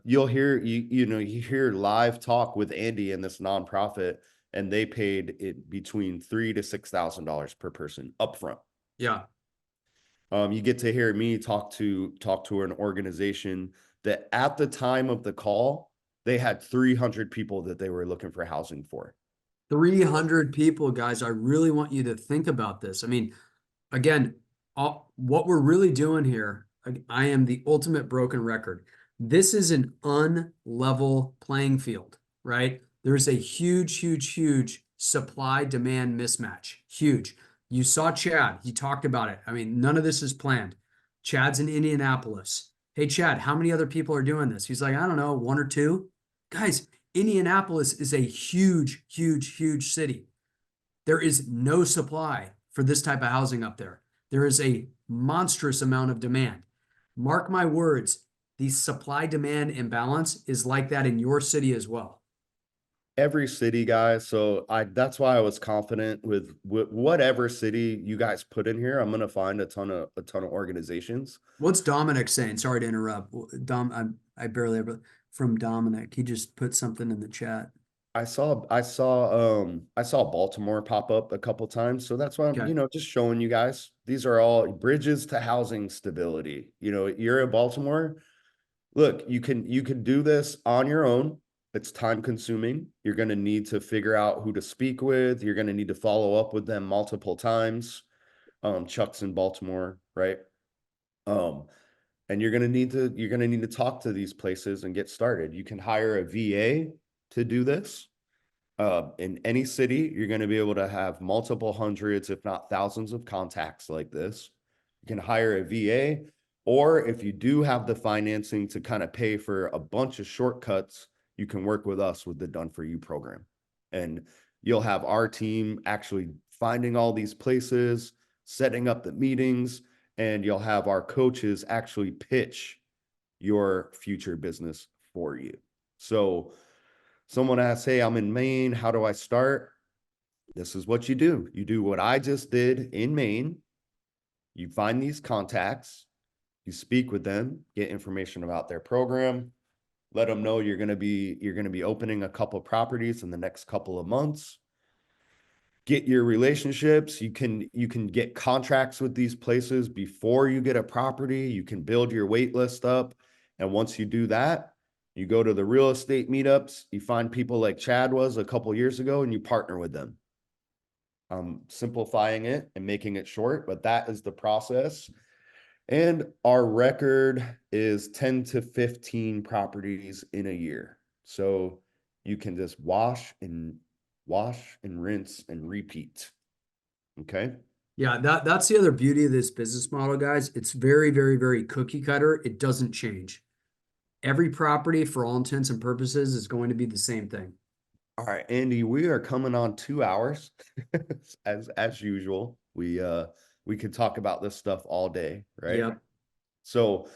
you'll hear you hear live talk with Andy and this nonprofit, and they paid it between $3,000 to $6,000 per person upfront. Yeah. You get to hear me talk to an organization that at the time of the call, they had 300 people that they were looking for housing for. 300 people, guys. I really want you to think about this. I mean, again, what we're really doing here, I am the ultimate broken record. This is an unlevel playing field, right? There's a huge supply demand mismatch. Huge. You saw Chad. He talked about it. I mean, none of this is planned. Chad's in Indianapolis. Hey, Chad, how many other people are doing this? He's like, I don't know, one or two. Guys, Indianapolis is a huge city. There is no supply for this type of housing up there. There is a monstrous amount of demand. Mark my words, the supply demand imbalance is like that in your city as well. Every city, guys. So that's why I was confident with whatever city you guys put in here. I'm gonna find a ton of organizations. What's Dominic saying? Sorry to interrupt. I barely ever from Dominic. He just put something in the chat. I saw Baltimore pop up a couple times. So that's why I'm, Okay. just showing you guys. These are all bridges to housing stability. You're in Baltimore. Look, you can do this on your own. It's time consuming. You're going to need to figure out who to speak with. You're going to need to follow up with them multiple times. Chuck's in Baltimore, right? And you're going to need to talk to these places and get started. You can hire a VA to do this. In any city, you're going to be able to have multiple hundreds, if not thousands of contacts like this. You can hire a VA, or if you do have the financing to kind of pay for a bunch of shortcuts, you can work with us with the Done For You program. And you'll have our team actually finding all these places, setting up the meetings, and you'll have our coaches actually pitch your future business for you. So someone asks, hey, I'm in Maine. How do I start? This is what you do. You do what I just did in Maine. You find these contacts, you speak with them, get information about their program, let them know you're going to be opening a couple of properties in the next couple of months. Get your relationships. You can get contracts with these places before you get a property. You can build your wait list up. And once you do that, you go to the real estate meetups, you find people like Chad was a couple years ago, and you partner with them. Simplifying it and making it short, but that is the process. And our record is 10 to 15 properties in a year. So you can just wash and rinse and repeat. Okay. Yeah, that's the other beauty of this business model, guys. It's very cookie cutter. It doesn't change. Every property, for all intents and purposes, is going to be the same thing. All right, Andy, we are coming on 2 hours as usual. We could talk about this stuff all day, right? Yep. So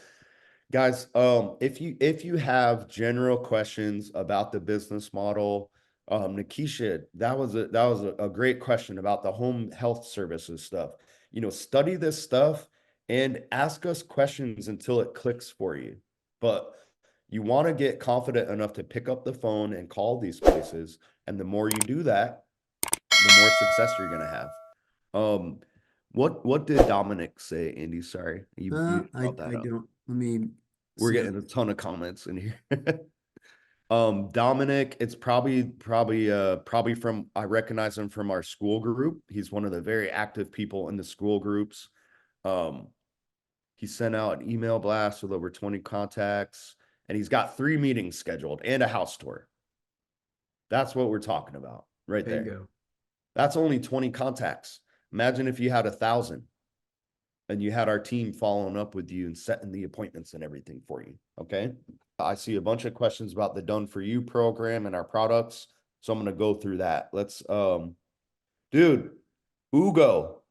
Guys, if you have general questions about the business model, Nikisha, that was a great question about the home health services stuff. You know, study this stuff and ask us questions until it clicks for you. But you want to get confident enough to pick up the phone and call these places. And the more you do that, the more success you're gonna have. Um, what did Dominic say, Andy? Sorry, you I brought that up. don't, let me We're see. getting a ton of comments in here. Dominic, it's probably from, I recognize him from our school group. He's one of the very active people in the school groups. Um, he sent out an email blast with over 20 contacts, and he's got 3 meetings scheduled and a house tour. That's what we're talking about right there. Bingo. That's only 20 contacts. Imagine if you had 1,000 and you had our team following up with you and setting the appointments and everything for you. Okay. I see a bunch of questions about the Done For You program and our products. So I'm going to go through that. Let's, dude, Ugo.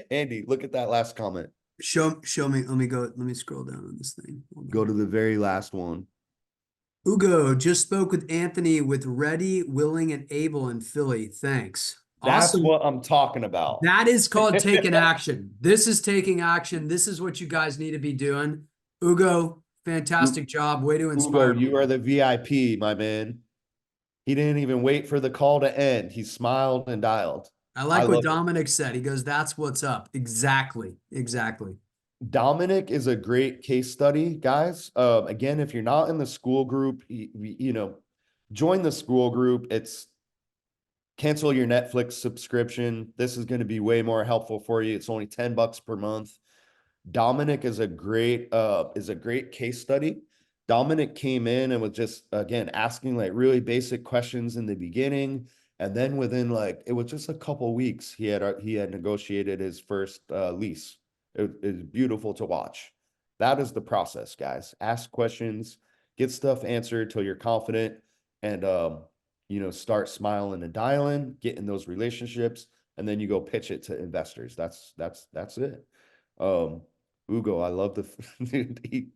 Andy, look at that last comment. Show me. Let me scroll down on this thing. Go to the very last one. Ugo just spoke with Anthony with Ready, Willing, and Able in Philly. Thanks. That's Awesome. what I'm talking about. That is called taking action. This is taking action. This is what you guys need to be doing. Ugo, fantastic job. Way to inspire Ugo, me. you are the VIP, my man. He didn't even wait for the call to end. He smiled and dialed. I like I what love it. Dominic said. He goes, that's what's up. Exactly. Dominic is a great case study, guys. Again, if you're not in the school group, you know, join the school group. It's cancel your Netflix subscription. This is going to be way more helpful for you. It's only $10 per month. Dominic is a great case study. Dominic came in and was just, again, asking like really basic questions in the beginning. And then within like, it was just a couple weeks, he had negotiated his first lease. It is beautiful to watch. That is the process, guys. Ask questions, get stuff answered till you're confident, and you know, start smiling and dialing, get in those relationships, and then you go pitch it to investors. That's it. Ugo, I love the he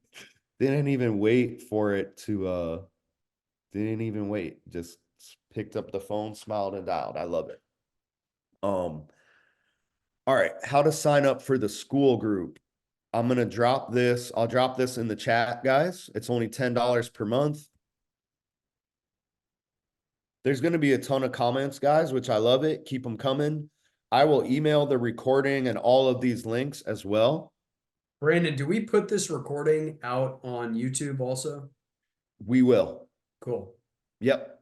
didn't even wait for it to didn't even wait. Just picked up the phone, smiled, and dialed. I love it. All right, how to sign up for the school group. I'm gonna drop this. I'll drop this in the chat, guys. It's only $10 per month. There's gonna be a ton of comments, guys, which I love it. Keep them coming. I will email the recording and all of these links as well. Brandon, do we put this recording out on YouTube also? We will. Cool. Yep.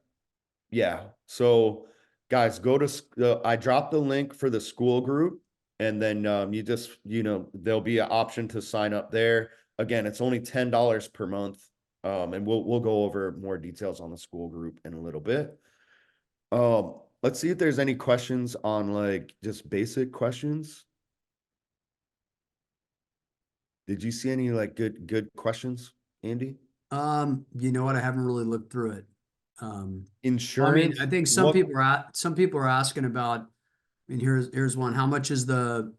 Yeah. So guys, go to, I dropped the link for the school group, and then you just, you know, there'll be an option to sign up there. Again, it's only $10 per month. And we'll go over more details on the school group in a little bit. Let's see if there's any questions on like just basic questions. Did you see any like good questions, Andy? You know what? I haven't really looked through it. Insurance. I think some people are asking about. I mean, here's one. How much is the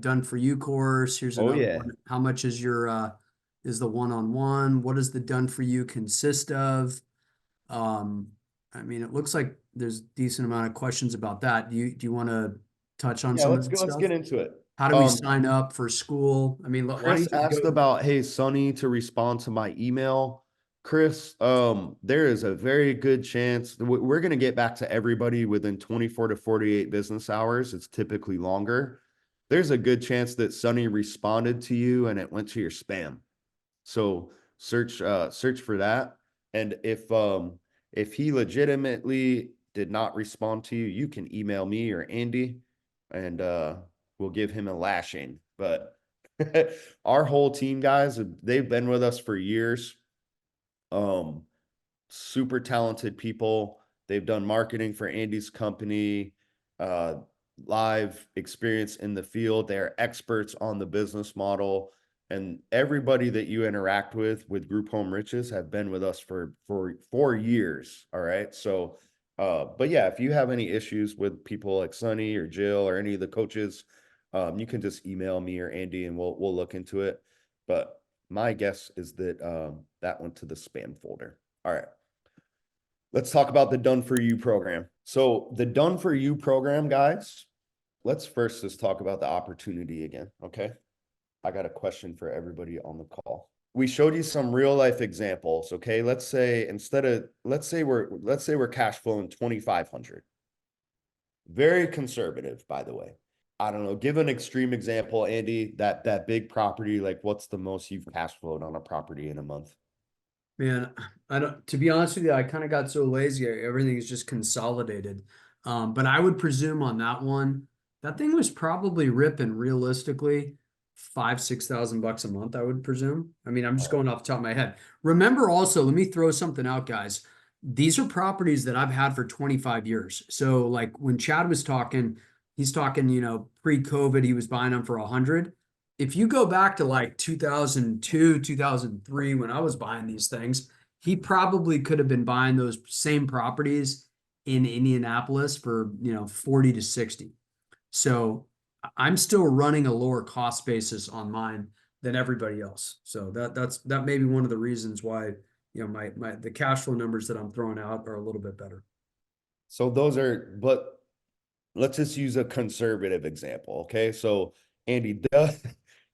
Done For You course? Here's another one. How much is your is the one-on-one? What does the Done For You consist of? I mean, it looks like there's a decent amount of questions about that. Do you want to touch on some of that stuff? Let's get into it. How do we sign up for school? I mean, why don't Chris you asked about, hey, Sonny, to respond to my email. Chris, there is a very good chance we're going to get back to everybody within 24 to 48 business hours. It's typically longer. There's a good chance that Sonny responded to you and it went to your spam. So search for that. And if he legitimately did not respond to you, you can email me or Andy, and we'll give him a lashing. But our whole team, guys, they've been with us for years. Super talented people. They've done marketing for Andy's company, live experience in the field. They're experts on the business model. And everybody that you interact with Group Home Riches have been with us for 4 years. All right. So, but yeah, if you have any issues with people like Sonny or Jill or any of the coaches, you can just email me or Andy and we'll look into it. But my guess is that that went to the spam folder. All right. Let's talk about the Done For You program. So the Done For You program, guys, let's first just talk about the opportunity again, okay? I got a question for everybody on the call. We showed you some real life examples, okay? Let's say we're cash flowing 2,500. Very conservative, by the way. I don't know, give an extreme example, Andy, that big property, like what's the most you've cash flowed on a property in a month? Man, I don't, to be honest with you, I kind of got so lazy. Everything is just consolidated. But I would presume on that one, that thing was probably ripping realistically 5,000-6,000 bucks a month, I would presume. I mean, I'm just going off the top of my head. Remember also, let me throw something out, guys. These are properties that I've had for 25 years. So like when Chad was talking, he's talking, pre-COVID, he was buying them for 100. If you go back to like 2002, 2003, when I was buying these things, he probably could have been buying those same properties in Indianapolis for, 40 to 60. So I'm still running a lower cost basis on mine than everybody else. So that may be one of the reasons why, the cash flow numbers that I'm throwing out are a little bit better. So but let's just use a conservative example, okay? So Andy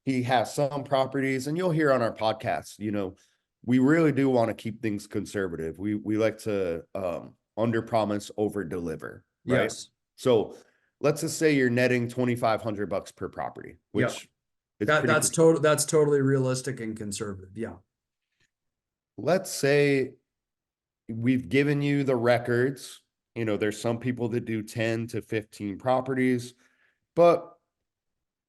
he has some properties, and you'll hear on our podcast, we really do want to keep things conservative. We like to under promise, over deliver, right? Yes. So let's just say you're netting 2,500 bucks per property, which is that's totally realistic and conservative. Yeah. Let's say we've given you the records. There's some people that do 10 to 15 properties, but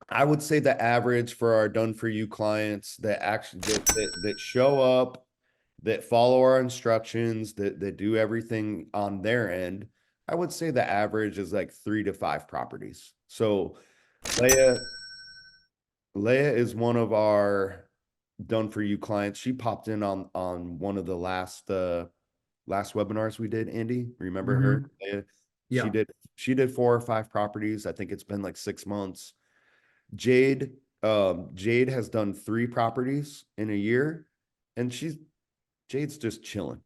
I would say the average for our Done For You clients that actually that show up, that follow our instructions, that do everything on their end, I would say the average is like 3 to 5 properties. So Leia is one of our Done For You clients. She popped in on one of the last webinars we did, Andy. Remember her? Leia? Yeah. She did 4 or 5 properties. I think it's been like 6 months. Jade has done 3 properties in a year, and Jade's just chilling.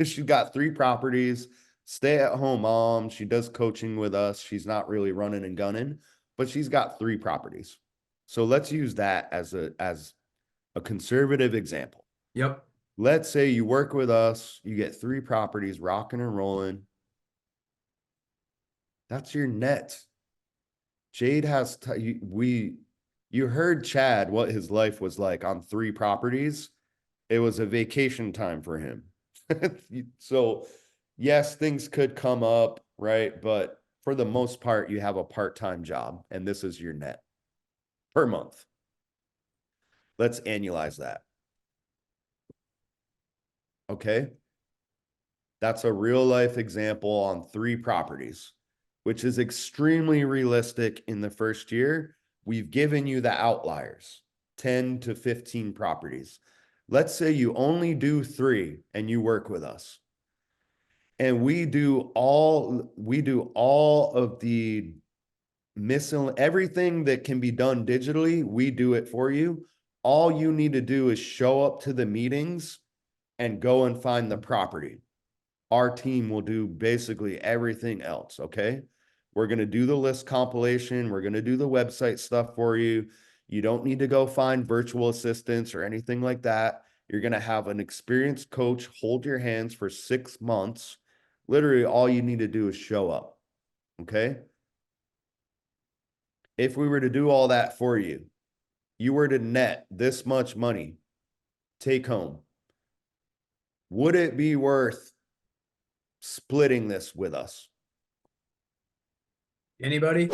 She got 3 properties, stay-at-home mom. She does coaching with us. She's not really running and gunning, but she's got 3 properties. So let's use that as a conservative example. Yep. Let's say you work with us, you get 3 properties rocking and rolling. That's your net. Jade has you heard Chad what his life was like on 3 properties. It was a vacation time for him. So yes, things could come up, right? But for the most part, you have a part-time job, and this is your net per month. Let's annualize that. Okay. That's a real life example on 3 properties, which is extremely realistic in the first year. We've given you the outliers, 10 to 15 properties. Let's say you only do 3 and you work with us. And we do all of the everything that can be done digitally, we do it for you. All you need to do is show up to the meetings and go and find the property. Our team will do basically everything else, okay? We're going to do the list compilation. We're going to do the website stuff for you. You don't need to go find virtual assistants or anything like that. You're going to have an experienced coach hold your hands for 6 months. Literally, all you need to do is show up, okay? If we were to do all that for you, you were to net this much money, take home, would it be worth splitting this with us? Anybody?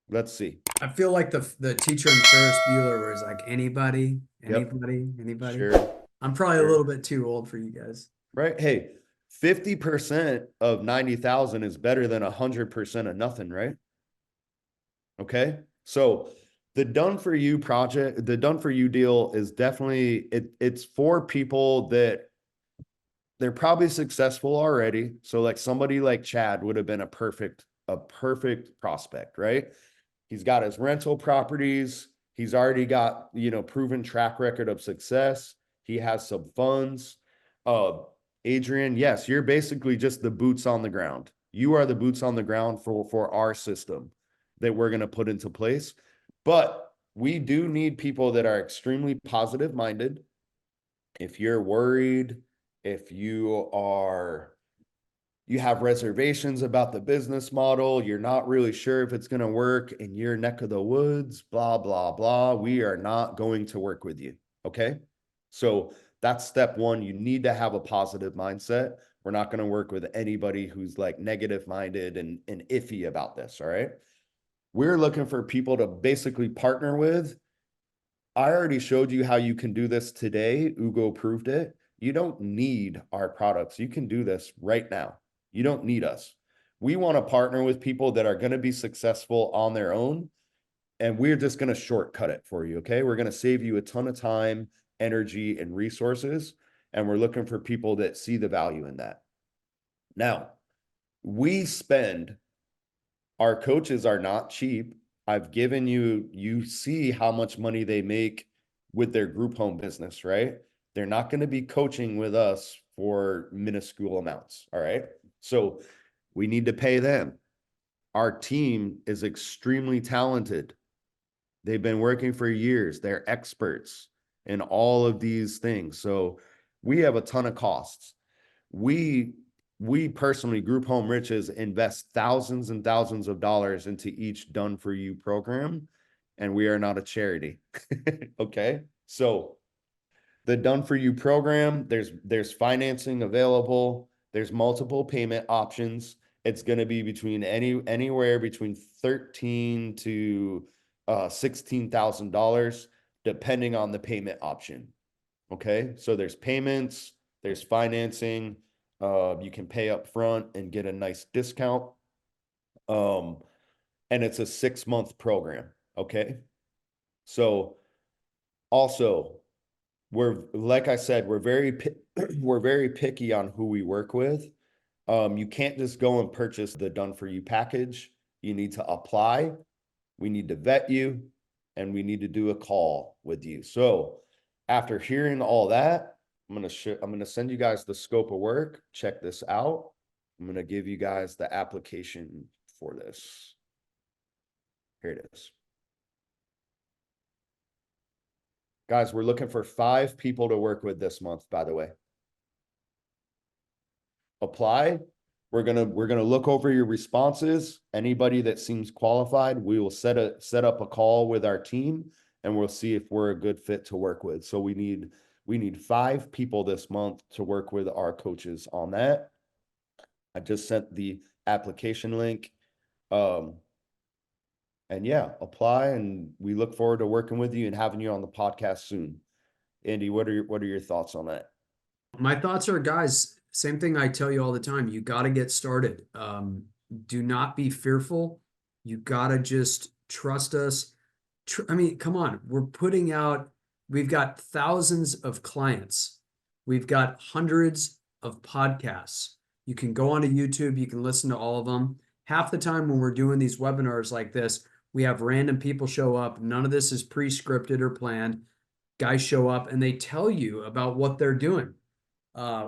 Let's see. I feel like the teacher in Ferris Bueller was like, anybody? Yep. Anybody? Sure. I'm probably Sure. a little bit too old for you guys. Right. Hey, 50% of 90,000 is better than 100% of nothing, right? Okay. So the Done For You project, the Done For You deal is definitely, it's for people that they're probably successful already. So like somebody like Chad would have been a perfect prospect, right? He's got his rental properties. He's already got, you know, proven track record of success. He has some funds. Adrian, yes, you're basically just the boots on the ground. You are the boots on the ground for our system that we're going to put into place. But we do need people that are extremely positive minded. If you're worried, if you have reservations about the business model, you're not really sure if it's going to work in your neck of the woods, blah, blah, blah, we are not going to work with you. Okay. So that's step one. You need to have a positive mindset. We're not going to work with anybody who's like negative minded and iffy about this. All right. We're looking for people to basically partner with. I already showed you how you can do this today. Ugo proved it. You don't need our products. You can do this right now. You don't need us. We want to partner with people that are going to be successful on their own, and we're just going to shortcut it for you, okay? We're going to save you a ton of time, energy, and resources, and we're looking for people that see the value in that. Now, our coaches are not cheap. I've given you see how much money they make with their group home business, right? They're not going to be coaching with us for minuscule amounts, all right? So we need to pay them. Our team is extremely talented. They've been working for years. They're experts in all of these things. So we have a ton of costs. We personally, Group Home Riches, invest thousands and thousands of dollars into each done for you program, and we are not a charity. Okay. So the done for you program, there's financing available. There's multiple payment options. It's going to be between anywhere between $13,000 to $16,000, depending on the payment option. Okay. So there's payments, there's financing. You can pay up front and get a nice discount. And it's a 6-month program. Okay. So also, like I said, we're very picky on who we work with. You can't just go and purchase the done for you package. You need to apply. We need to vet you, and we need to do a call with you. So after hearing all that, I'm going to send you guys the scope of work. Check this out. I'm going to give you guys the application for this. Here it is. Guys, we're looking for 5 people to work with this month, by the way. Apply. We're gonna look over your responses. Anybody that seems qualified, we will set up a call with our team, and we'll see if we're a good fit to work with. So we need 5 people this month to work with our coaches on that. I just sent the application link. And yeah, apply, and we look forward to working with you and having you on the podcast soon. Andy, what are your thoughts on that? My thoughts are, guys, same thing I tell you all the time. You got to get started. Do not be fearful. You got to just trust us. I mean, come on. We've got thousands of clients. We've got hundreds of podcasts. You can go onto YouTube. You can listen to all of them. Half the time when we're doing these webinars like this, we have random people show up. None of this is pre-scripted or planned. Guys show up and they tell you about what they're doing.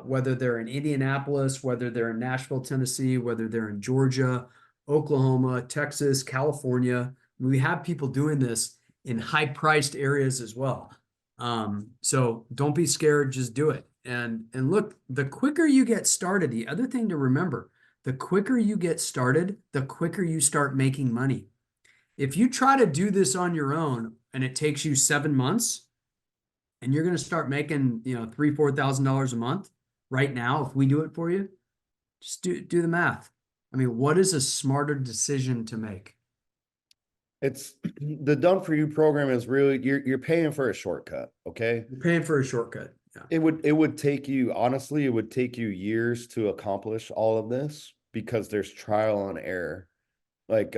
Whether they're in Indianapolis, whether they're in Nashville, Tennessee, whether they're in Georgia, Oklahoma, Texas, California. We have people doing this in high-priced areas as well. So don't be scared, just do it. And look, the quicker you get started, the other thing to remember, the quicker you get started, the quicker you start making money. If you try to do this on your own and it takes you 7 months, and you're going to start making, $3,000-$4,000 a month right now, if we do it for you, just do the math. I mean, what is a smarter decision to make? It's the done for you program is really, you're paying for a shortcut. Okay. You're paying for a shortcut. Yeah. It would take you, honestly, it would take you years to accomplish all of this because there's trial and error. Like,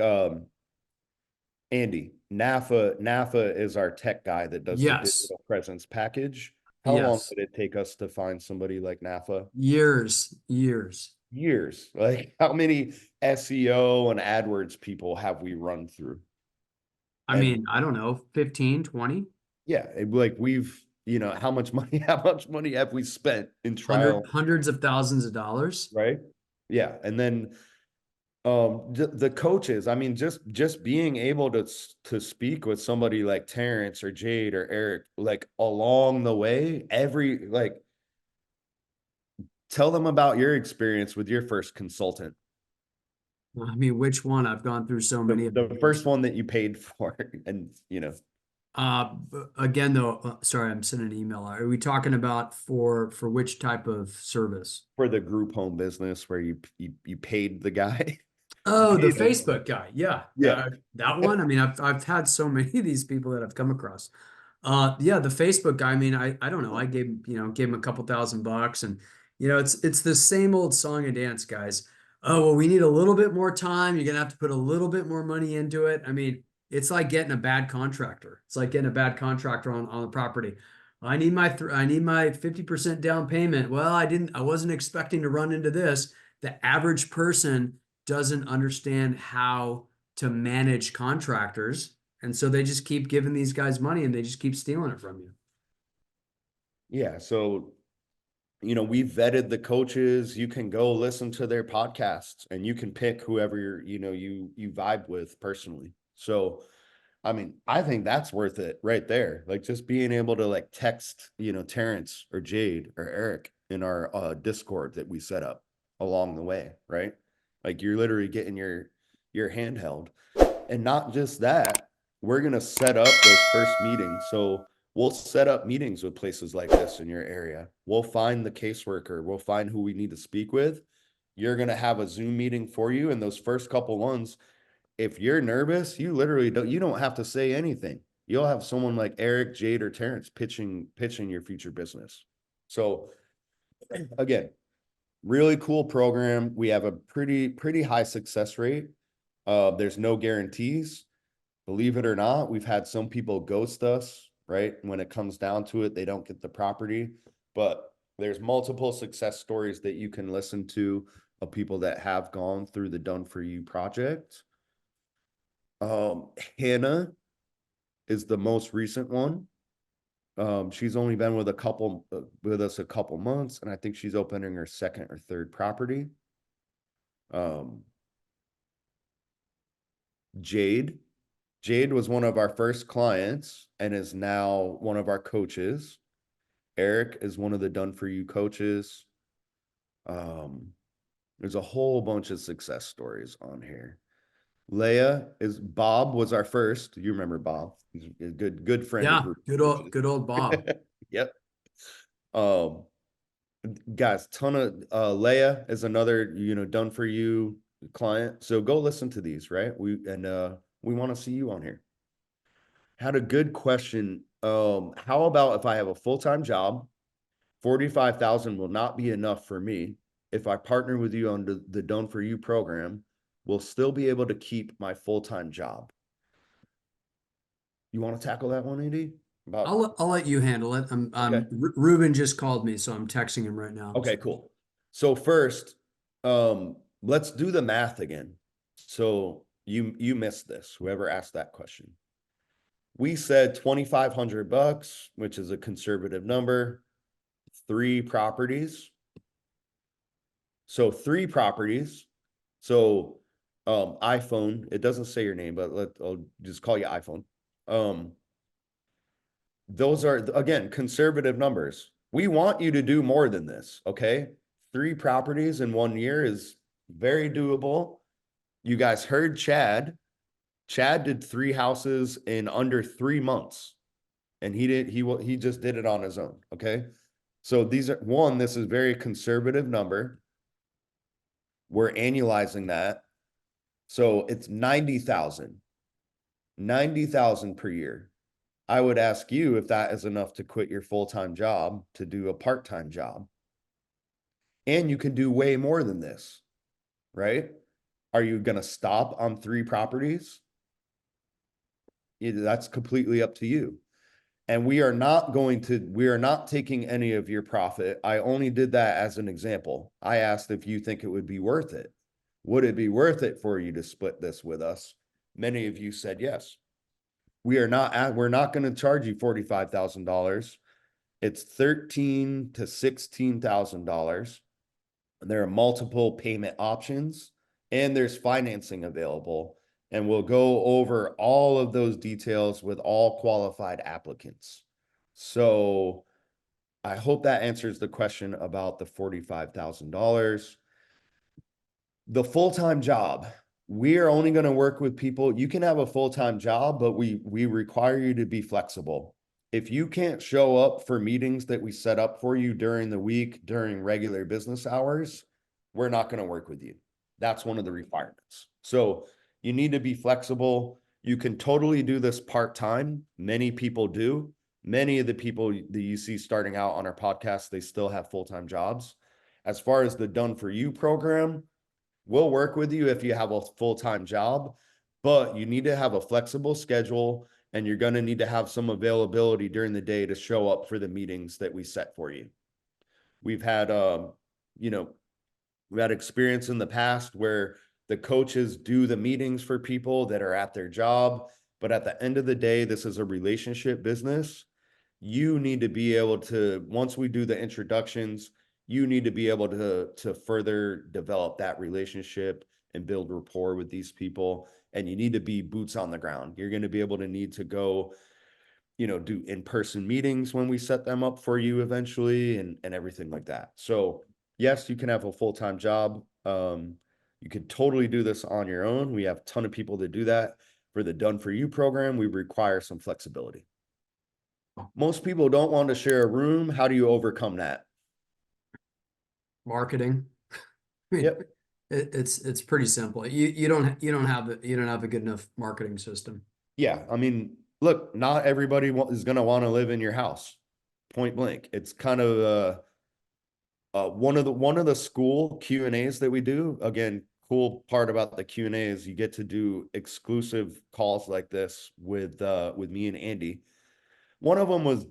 Andy, NAFA is our tech guy that does the digital presence package. How long did it take us to find somebody like NAFA? Years. Like, how many SEO and AdWords people have we run through? I mean, I don't know, 15, 20, Yeah, like we've, how much money, how much money have we spent in trial, hundreds of thousands of dollars. right? Yeah, and then the coaches, I mean, just being able to speak with somebody like Terrence or Jade or Eric, like along the way, tell them about your experience with your first consultant. I mean, which one? I've gone through so many of The them. first one that you paid for, and Again, though, sorry, I'm sending an email. Are we talking about for which type of service? for the group home business where you paid the guy. Oh, the Paid him. Facebook guy. Yeah. Yeah. That one. I mean, I've had so many of these people that I've come across. Yeah, the Facebook guy. I mean, I don't know. I gave him a couple $1,000 and it's the same old song and dance, guys. Oh, well, we need a little bit more time. You're gonna have to put a little bit more money into it. I mean, it's like getting a bad contractor. It's like getting a bad contractor on the property. I need my 50% down payment. Well, I wasn't expecting to run into this. The average person doesn't understand how to manage contractors. And so they just keep giving these guys money and they just keep stealing it from you. Yeah. So, we vetted the coaches. You can go listen to their podcasts and you can pick whoever you vibe with personally. So, I mean, I think that's worth it right there. Like just being able to like text, Terrence or Jade or Eric in our Discord that we set up along the way, right? Like you're literally getting your handheld. And not just that, we're gonna set up those first meetings. So we'll set up meetings with places like this in your area. We'll find the caseworker, we'll find who we need to speak with. You're gonna have a Zoom meeting for you, and those first couple ones, if you're nervous, you don't have to say anything. You'll have someone like Eric, Jade, or Terrence pitching your future business. So again, really cool program. We have a pretty high success rate. There's no guarantees. Believe it or not, we've had some people ghost us, right? When it comes down to it, they don't get the property, but there's multiple success stories that you can listen to of people that have gone through the Done For You project. Hannah is the most recent one. She's only been with us a couple months, and I think she's opening her second or third property. Jade was one of our first clients and is now one of our coaches. Eric is one of the Done For You coaches. There's a whole bunch of success stories on here. Bob was our first. You remember Bob? He's a good friend. Yeah, good old Bob. Yep. Guys, ton of Leia is another, Done For You client. So go listen to these, right? We want to see you on here. Had a good question. How about if I have a full-time job, 45,000 will not be enough for me. If I partner with you on the Done For You program, we'll still be able to keep my full-time job. You want to tackle that one, Andy? I'll let you handle it. Okay. Ruben just called me, so I'm texting him right now. Okay, cool. So first, let's do the math again. So you missed this, whoever asked that question. We said $2,500, which is a conservative number, 3 properties. So 3 properties. So iPhone, it doesn't say your name, but I'll just call you iPhone. Those are, again, conservative numbers. We want you to do more than this, okay? 3 properties in 1 year is very doable. You guys heard Chad. Chad did 3 houses in under 3 months. And he just did it on his own, okay? So this is very conservative number. We're annualizing that. So it's 90,000. 90,000 per year. I would ask you if that is enough to quit your full-time job to do a part-time job. And you can do way more than this, right? Are you going to stop on 3 properties? That's completely up to you. And we are not taking any of your profit. I only did that as an example. I asked if you think it would be worth it. Would it be worth it for you to split this with us? Many of you said yes. we're not going to charge you $45,000. It's $13,000 to $16,000. There are multiple payment options and there's financing available. And we'll go over all of those details with all qualified applicants. So I hope that answers the question about the $45,000. The full-time job, we are only going to work with people. You can have a full-time job, but we require you to be flexible. If you can't show up for meetings that we set up for you during the week, during regular business hours, we're not going to work with you. That's one of the requirements. So you need to be flexible. You can totally do this part-time. Many people do. Many of the people that you see starting out on our podcast, they still have full-time jobs. As far as the Done For You program, we'll work with you if you have a full-time job, but you need to have a flexible schedule and you're going to need to have some availability during the day to show up for the meetings that we set for you. We've had, we had experience in the past where the coaches do the meetings for people that are at their job, but at the end of the day, this is a relationship business. You need to be able to, once we do the introductions, you need to be able to further develop that relationship and build rapport with these people. And you need to be boots on the ground. You're going to be able to need to go, do in-person meetings when we set them up for you eventually and everything like that. So yes, you can have a full-time job. You could totally do this on your own. We have a ton of people that do that. For the Done For You program, we require some flexibility. Most people don't want to share a room. How do you overcome that? Marketing. I mean, Yep. It's pretty simple. You don't have a good enough marketing system. Yeah, I mean, look, not everybody is going to want to live in your house. Point blank. It's kind of one of the school Q&As that we do. Again, cool part about the Q&A is you get to do exclusive calls like this with me and Andy. One of them was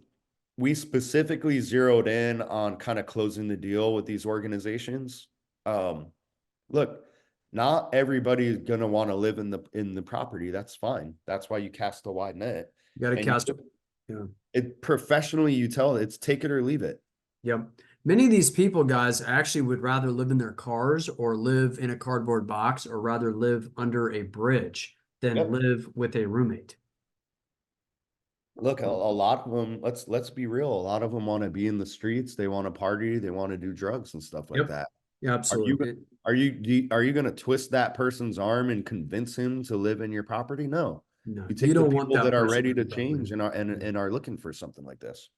we specifically zeroed in on kind of closing the deal with these organizations. Look, not everybody is going to want to live in the property. That's fine. That's why you cast a wide net. You got to And cast it. Yeah. it professionally, you tell it's take it or leave it. Yep. Many of these people, guys, actually would rather live in their cars or live in a cardboard box or rather live under a bridge than Yep. live with a roommate. Look, a lot of them, let's be real. A lot of them want to be in the streets. They want to party. They want to do drugs and stuff like Yep. that. Yeah, absolutely. Are you going to twist that person's arm and convince him to live in your property? No. No, You take you the don't want people that that are person ready in to your property. change and are looking for something like this.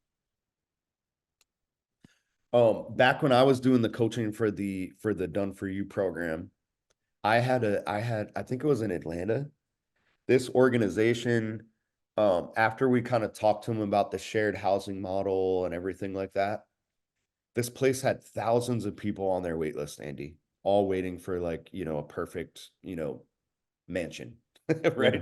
Back when I was doing the coaching for the Done For You program, I think it was in Atlanta. This organization, after we kind of talked to them about the shared housing model and everything like that, this place had thousands of people on their wait list, Andy, all waiting for a perfect, mansion, right? Yeah.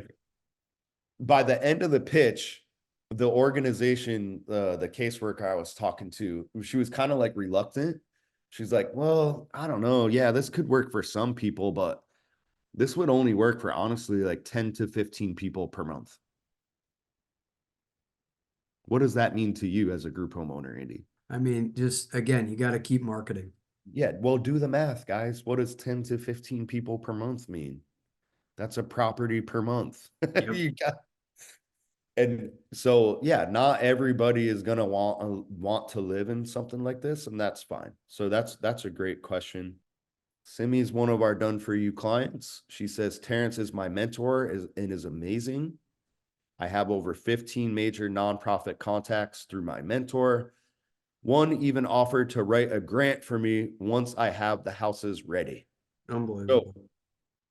By the end of the pitch, the organization, the caseworker I was talking to, she was kind of like reluctant. She's like, well, I don't know. Yeah, this could work for some people, but this would only work for honestly like 10 to 15 people per month. What does that mean to you as a group homeowner, Andy? I mean, just again, you got to keep marketing. Yeah, well, do the math, guys. What does 10 to 15 people per month mean? That's a property per month. Yep. You got, and so yeah, not everybody is gonna want to live in something like this, and that's fine. So that's a great question. Simi is one of our Done For You clients. She says Terrence is my mentor and is amazing. I have over 15 major nonprofit contacts through my mentor. One even offered to write a grant for me once I have the houses ready. Unbelievable. So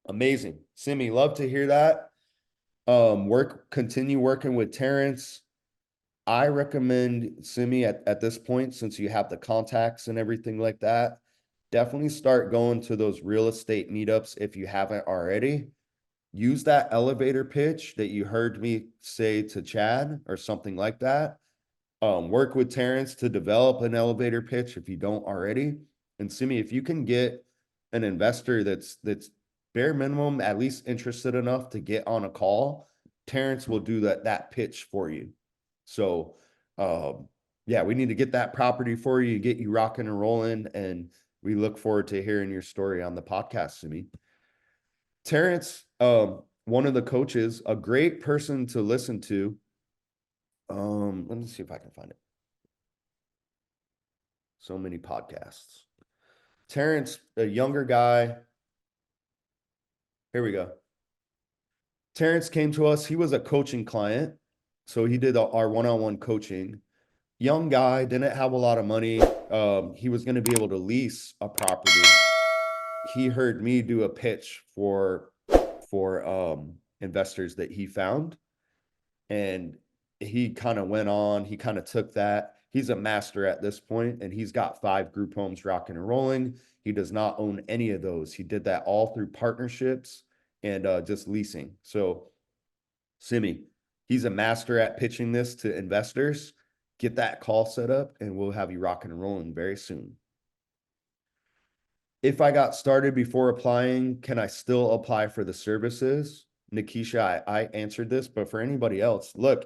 amazing. Simi, love to hear that. Continue working with Terrence. I recommend Simi at this point, since you have the contacts and everything like that, definitely start going to those real estate meetups if you haven't already. Use that elevator pitch that you heard me say to Chad or something like that. Work with Terrence to develop an elevator pitch if you don't already. And Simi, if you can get an investor that's bare minimum at least interested enough to get on a call, Terrence will do that pitch for you. So, yeah, we need to get that property for you, get you rocking and rolling, and we look forward to hearing your story on the podcast, Simi. Terrence, one of the coaches, a great person to listen to. Let me see if I can find it. So many podcasts. Terrence, a younger guy. Here we go. Terrence came to us. He was a coaching client. So he did our one-on-one coaching. Young guy, didn't have a lot of money. He was going to be able to lease a property. He heard me do a pitch for investors that he found. And he kind of went on, he kind of took that. He's a master at this point, and he's got 5 group homes rocking and rolling. He does not own any of those. He did that all through partnerships and just leasing. So, Simi, he's a master at pitching this to investors. Get that call set up, and we'll have you rocking and rolling very soon. If I got started before applying, can I still apply for the services? Nikisha, I answered this, but for anybody else, look,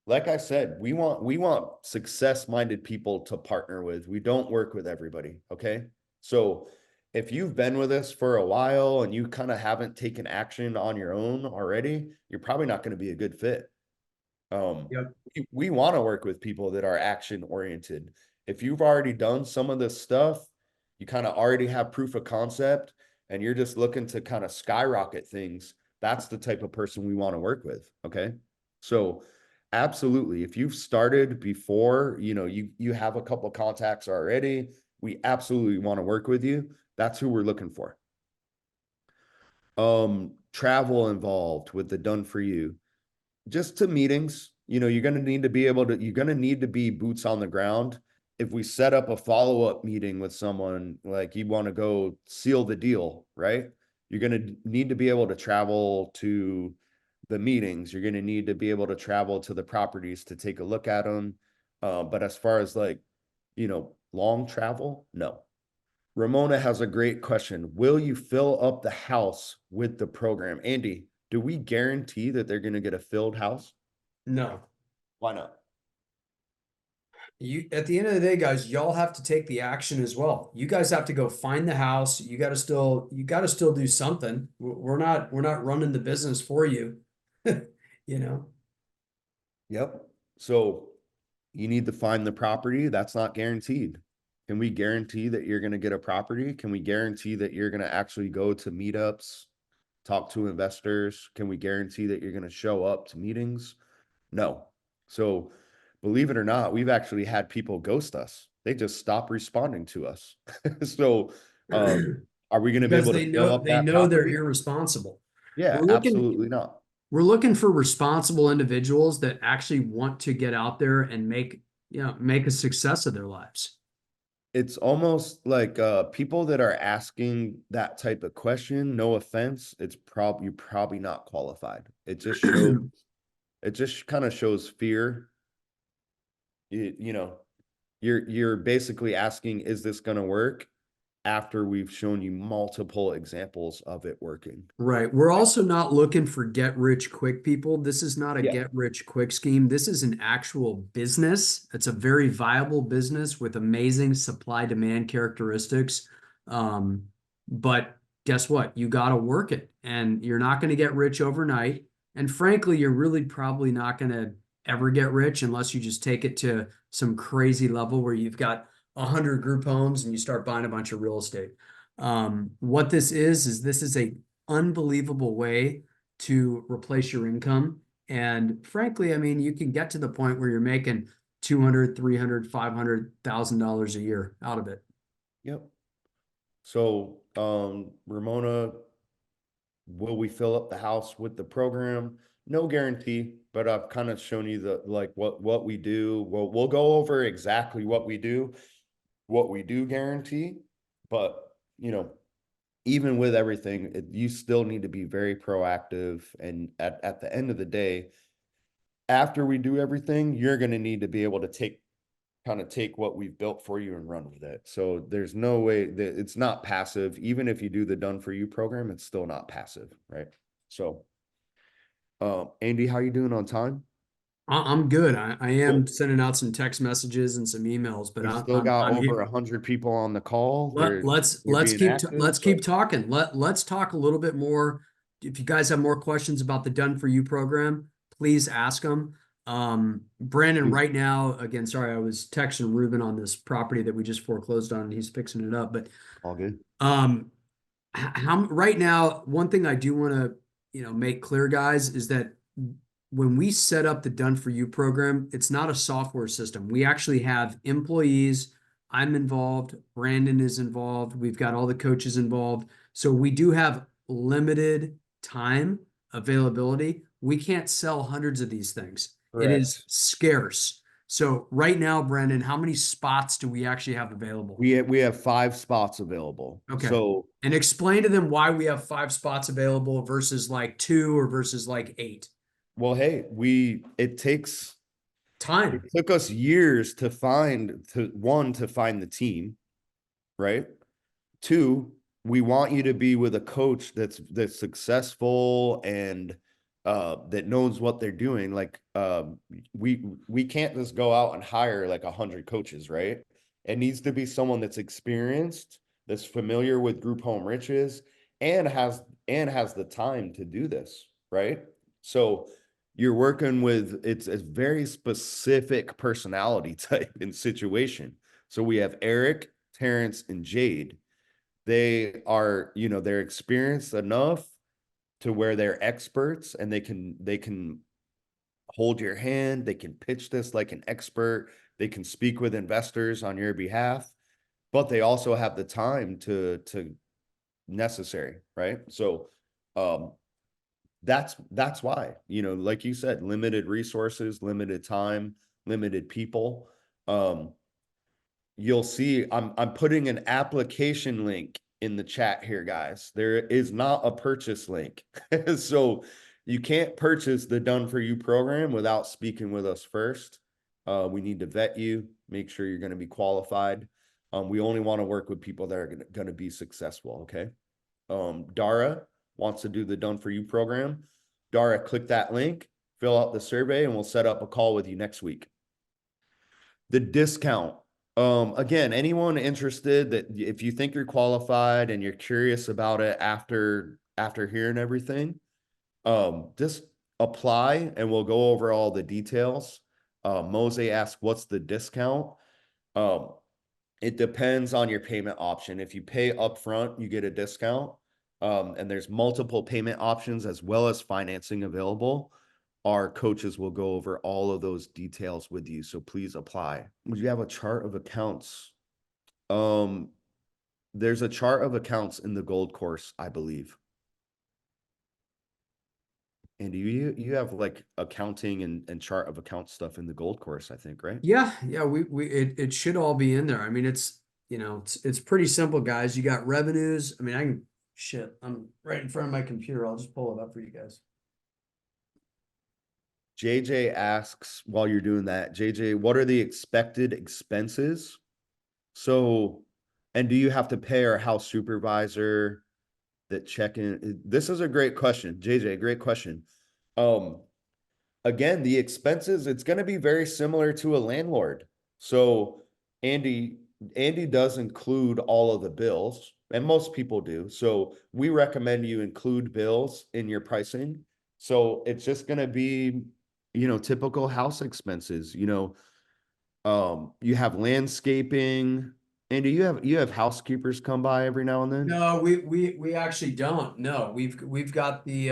like I said, we want success-minded people to partner with. We don't work with everybody, okay? So if you've been with us for a while and you kind of haven't taken action on your own already, you're probably not going to be a good fit. Yep. We want to work with people that are action-oriented. If you've already done some of this stuff, you kind of already have proof of concept, and you're just looking to kind of skyrocket things, that's the type of person we want to work with, okay? So absolutely, if you've started before, you have a couple contacts already, we absolutely want to work with you. That's who we're looking for. Travel involved with the done for you, just to meetings. You're going to need to be boots on the ground. If we set up a follow-up meeting with someone, like you want to go seal the deal, right? You're going to need to be able to travel to the meetings. You're going to need to be able to travel to the properties to take a look at them. But as far as long travel, no. Ramona has a great question. Will you fill up the house with the program? Andy, do we guarantee that they're going to get a filled house? No. Why not? You, at the end of the day, guys, y'all have to take the action as well. You guys have to go find the house. You got to still do something. We're not running the business for you. Yep. So you need to find the property. That's not guaranteed. Can we guarantee that you're going to get a property? Can we guarantee that you're going to actually go to meetups, talk to investors? Can we guarantee that you're going to show up to meetings? No. So believe it or not, we've actually had people ghost us. They just stop responding to us. So are we going to be able to fill up they that know they're property? irresponsible. Yeah, absolutely not. We're looking for responsible individuals that actually want to get out there and make a success of their lives. It's almost like people that are asking that type of question, no offense, you're probably not qualified. It just kind of shows fear. You're basically asking, is this going to work? After we've shown you multiple examples of it working. Right. We're also not looking for get rich quick people. This is not a Yeah. get rich quick scheme. This is an actual business. It's a very viable business with amazing supply demand characteristics. But guess what? You got to work it, and you're not going to get rich overnight. And frankly, you're really probably not going to ever get rich unless you just take it to some crazy level where you've got 100 group homes and you start buying a bunch of real estate. What this is this is a unbelievable way to replace your income. And frankly, I mean, you can get to the point where you're making 200, 300, $500,000 a year out of it. Yep. So, Ramona, will we fill up the house with the program? No guarantee, but I've kind of shown you what we do. We'll go over exactly what we do guarantee, but even with everything, you still need to be very proactive. And at the end of the day, after we do everything, you're going to need to be able to take what we've built for you and run with it. So there's no way that it's not passive. Even if you do the done for you program, it's still not passive, right? So Andy, how you doing on time? I'm good. I am Cool. sending out some text messages and some emails, but We still got I'm over here. 100 people on the call. They're Let's being active. let's keep talking. Let's talk a little bit more. If you guys have more questions about the Done for You program, please ask them. Brandon, right now, again, sorry, I was texting Ruben on this property that we just foreclosed on, and he's fixing it up. But All good. how right now, one thing I do want to make clear, guys, is that when we set up the Done for You program, it's not a software system. We actually have employees. I'm involved. Brandon is involved. We've got all the coaches involved. So we do have limited time availability. We can't sell hundreds of these things. It is Correct. scarce. So right now, Brandon, how many spots do we actually have available? We have 5 spots available. Okay. So And explain to them why we have 5 spots available versus like 2 or versus like 8. well, hey, it Time. took us years to find the team, right? 2, we want you to be with a coach that's successful and that knows what they're doing. Like we can't just go out and hire like 100 coaches, right? It needs to be someone that's experienced, that's familiar with group home riches, and has the time to do this, right? So you're working with it's a very specific personality type and situation. So we have Eric, Terrence, and Jade. They are, they're experienced enough to where they're experts, and they can hold your hand, they can pitch this like an expert, they can speak with investors on your behalf, but they also have the time to necessary, right? So that's why, like you said, limited resources, limited time, limited people. You'll see I'm putting an application link in the chat here, guys. There is not a purchase link. So you can't purchase the Done for You program without speaking with us first. We need to vet you, make sure you're going to be qualified. We only want to work with people that are going to be successful. Okay. Dara wants to do the Done for You program. Dara, click that link, fill out the survey, and we'll set up a call with you next week. The discount. Again, anyone interested, that if you think you're qualified and you're curious about it after hearing everything, just apply and we'll go over all the details. Mose asked, what's the discount? It depends on your payment option. If you pay upfront, you get a discount. And there's multiple payment options as well as financing available. Our coaches will go over all of those details with you. So please apply. Would you have a chart of accounts? There's a chart of accounts in the gold course, I believe. And you have like accounting and chart of account stuff in the gold course, I think, right? Yeah, it should all be in there. I mean, it's pretty simple, guys. You got revenues. I mean, I'm right in front of my computer. I'll just pull it up for you guys. JJ asks, while you're doing that, JJ, what are the expected expenses? So, and do you have to pay our house supervisor that check in? This is a great question, JJ, great question. Again, the expenses, it's going to be very similar to a landlord. So Andy does include all of the bills, and most people do. So we recommend you include bills in your pricing. So it's just going to be, typical house expenses. You have landscaping. Andy, you have housekeepers come by every now and then? No, we actually don't. No, we've got the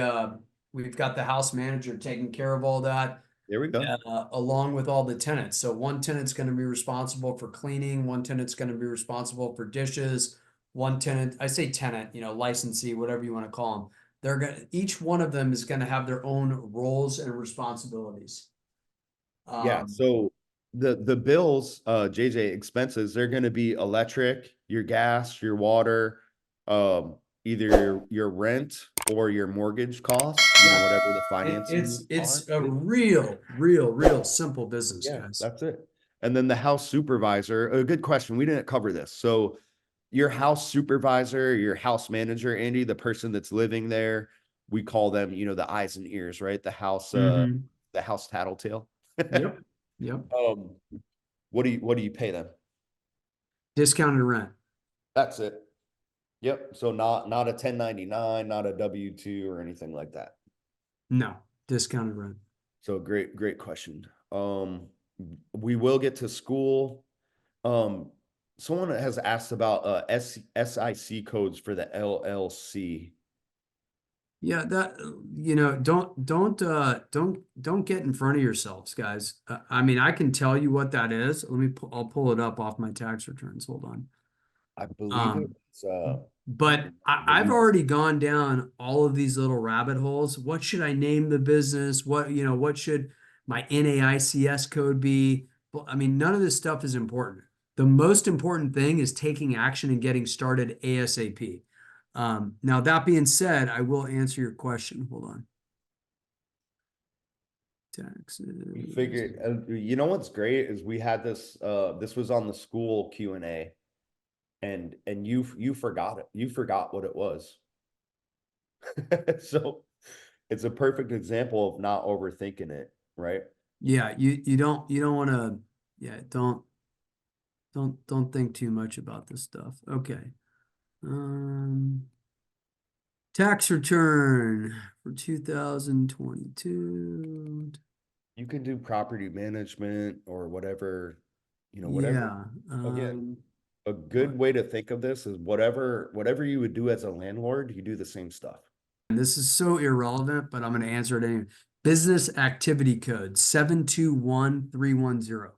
house manager taking care of all that, There we go. along with all the tenants. So one tenant's going to be responsible for cleaning, one tenant's going to be responsible for dishes, one tenant, I say tenant, licensee, whatever you want to call them. Each one of them is going to have their own roles and responsibilities. Yeah, so the bills, JJ, expenses, they're going to be electric, your gas, your water, either your rent or your mortgage costs, whatever the financing It's are. a real simple business, Yeah, guys. that's it. And then the house supervisor, a good question. We didn't cover this. So your house supervisor, your house manager, Andy, the person that's living there, we call them, you know, the eyes and ears, right? Mhm. The house tattletale. Yep. Yep. What do you pay them? Discounted rent. That's it. Yep. So not a 1099, not a W-2 or anything like that. No, discounted rent. So great question. We will get to school. Someone has asked about SIC codes for the LLC. Yeah, that don't get in front of yourselves, guys. I mean, I can tell you what that is. I'll pull it up off my tax returns. Hold on. I believe Um, it's but I've already gone down all of these little rabbit holes. What should I name the business? What should my NAICS code be? Well, I mean, none of this stuff is important. The most important thing is taking action and getting started ASAP. Now, that being said, I will answer your question. Hold on. we Taxes. figured, you know what's great is we had this was on the school Q&A, and you forgot it. You forgot what it was. So it's a perfect example of not overthinking it, right? Yeah, you don't want to. Yeah, don't think too much about this stuff. Okay. Tax return for 2022. You can do property management or whatever, you know, whatever. Yeah. Again, a good way to think of this is whatever you would do as a landlord, you do the same stuff. And this is so irrelevant, but I'm going to answer it anyway. Business activity code 721310.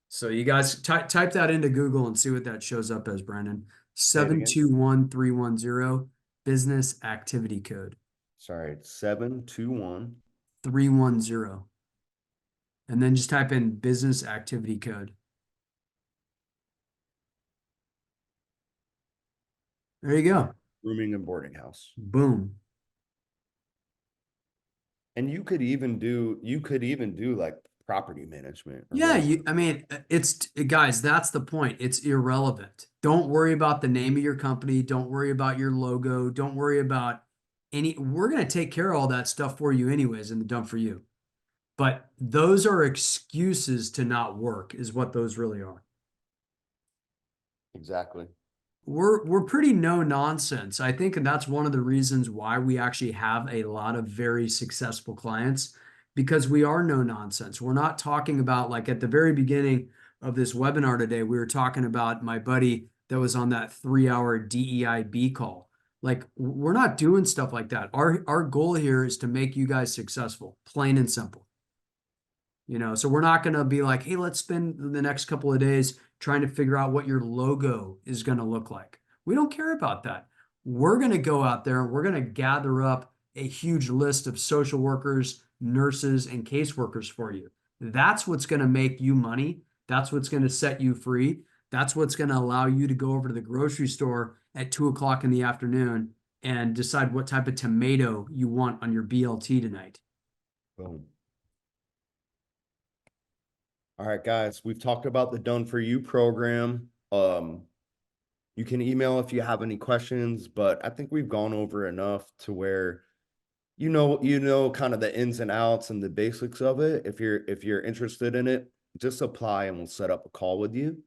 So you guys type that into Google and see what that shows up as, Brandon. Say it again. 721310 business activity code Sorry, 721. 310. And then just type in business activity code. There you go. Rooming and boarding house. Boom. And you could even do like property management or Yeah, whatever. I mean, it's guys, that's the point. It's irrelevant. Don't worry about the name of your company. Don't worry about your logo. Don't worry about we're going to take care of all that stuff for you anyways in the dump for you. But those are excuses to not work, is what those really are. Exactly. We're pretty no nonsense. I think that's one of the reasons why we actually have a lot of very successful clients, because we are no nonsense. We're not talking about, like at the very beginning of this webinar today, we were talking about my buddy that was on that 3-hour DEIB call. Like, we're not doing stuff like that. Our goal here is to make you guys successful, plain and simple. So we're not going to be like, hey, let's spend the next couple of days trying to figure out what your logo is going to look like. We don't care about that. We're going to go out there and we're going to gather up a huge list of social workers, nurses, and caseworkers for you. That's what's going to make you money. That's what's going to set you free. That's what's going to allow you to go over to the grocery store at 2 o'clock in the afternoon and decide what type of tomato you want on your BLT tonight. Boom. All right, guys, we've talked about the Done For You program. You can email if you have any questions, but I think we've gone over enough to where you know kind of the ins and outs and the basics of it. If you're interested in it, just apply and we'll set up a call with you.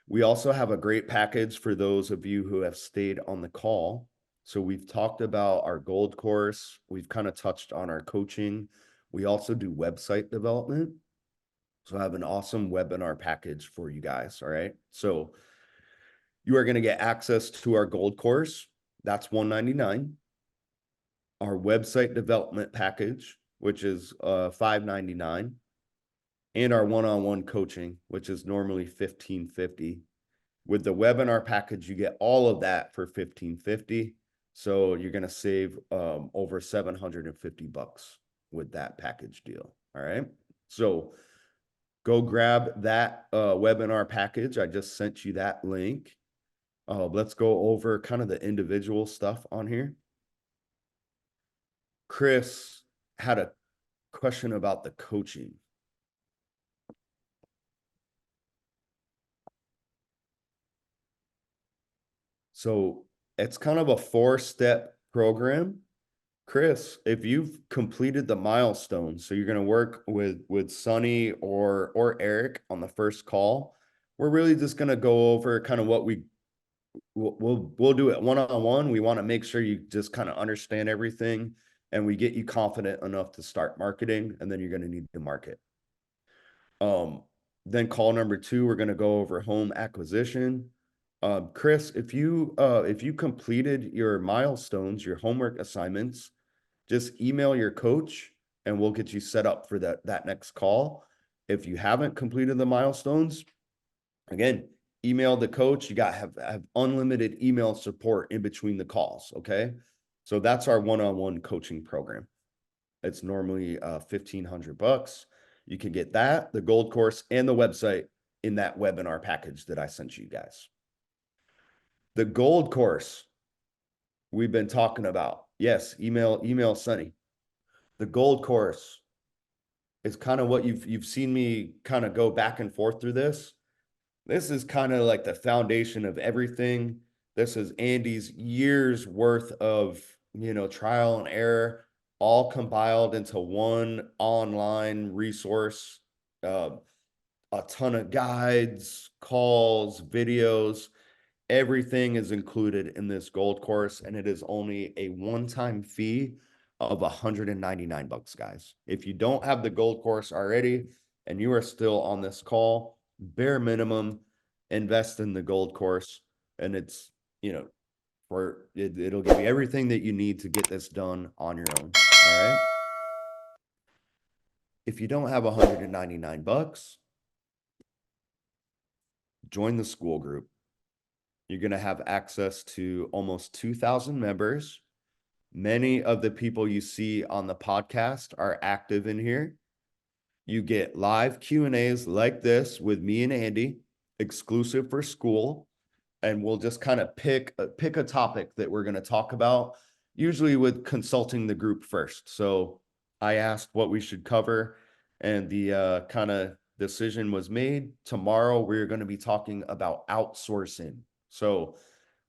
We also have a great package for those of you who have stayed on the call. So we've talked about our gold course. We've kind of touched on our coaching. We also do website development. So I have an awesome webinar package for you guys. All right. So you are going to get access to our gold course. That's $199. Our website development package, which is $599, and our one-on-one coaching, which is normally $1,550. With the webinar package, you get all of that for $1,550. So you're going to save over $750 with that package deal. All right. So go grab that webinar package. I just sent you that link. Let's go over kind of the individual stuff on here. Chris had a question about the coaching. So it's kind of a 4-step program. Chris, if you've completed the milestones, so you're going to work with Sonny or Eric on the first call, we're really just going to go over kind of what we'll do it one-on-one. We want to make sure you just kind of understand everything, and we get you confident enough to start marketing, and then you're going to need to market. Then call number 2, we're going to go over home acquisition. Chris, if you completed your milestones, your homework assignments, just email your coach and we'll get you set up for that next call. If you haven't completed the milestones, again, email the coach. You got have unlimited email support in between the calls. Okay. So that's our one-on-one coaching program. It's normally $1,500. You can get that, the gold course, and the website in that webinar package that I sent you guys. The gold course we've been talking about. Yes, email Sonny. The gold course is kind of what you've seen me kind of go back and forth through this. This is kind of like the foundation of everything. This is Andy's years worth of, trial and error, all compiled into one online resource. A ton of guides, calls, videos. Everything is included in this gold course, and it is only a one-time fee of $199, guys. If you don't have the gold course already and you are still on this call, bare minimum, invest in the gold course, and it's, it'll give you everything that you need to get this done on your own. All right. If you don't have $199, join the school group. You're going to have access to almost 2,000 members. Many of the people you see on the podcast are active in here. You get live Q&As like this with me and Andy, exclusive for school. And we'll just kind of pick a topic that we're going to talk about, usually with consulting the group first. So I asked what we should cover, and the kind of decision was made. Tomorrow, we're going to be talking about outsourcing. So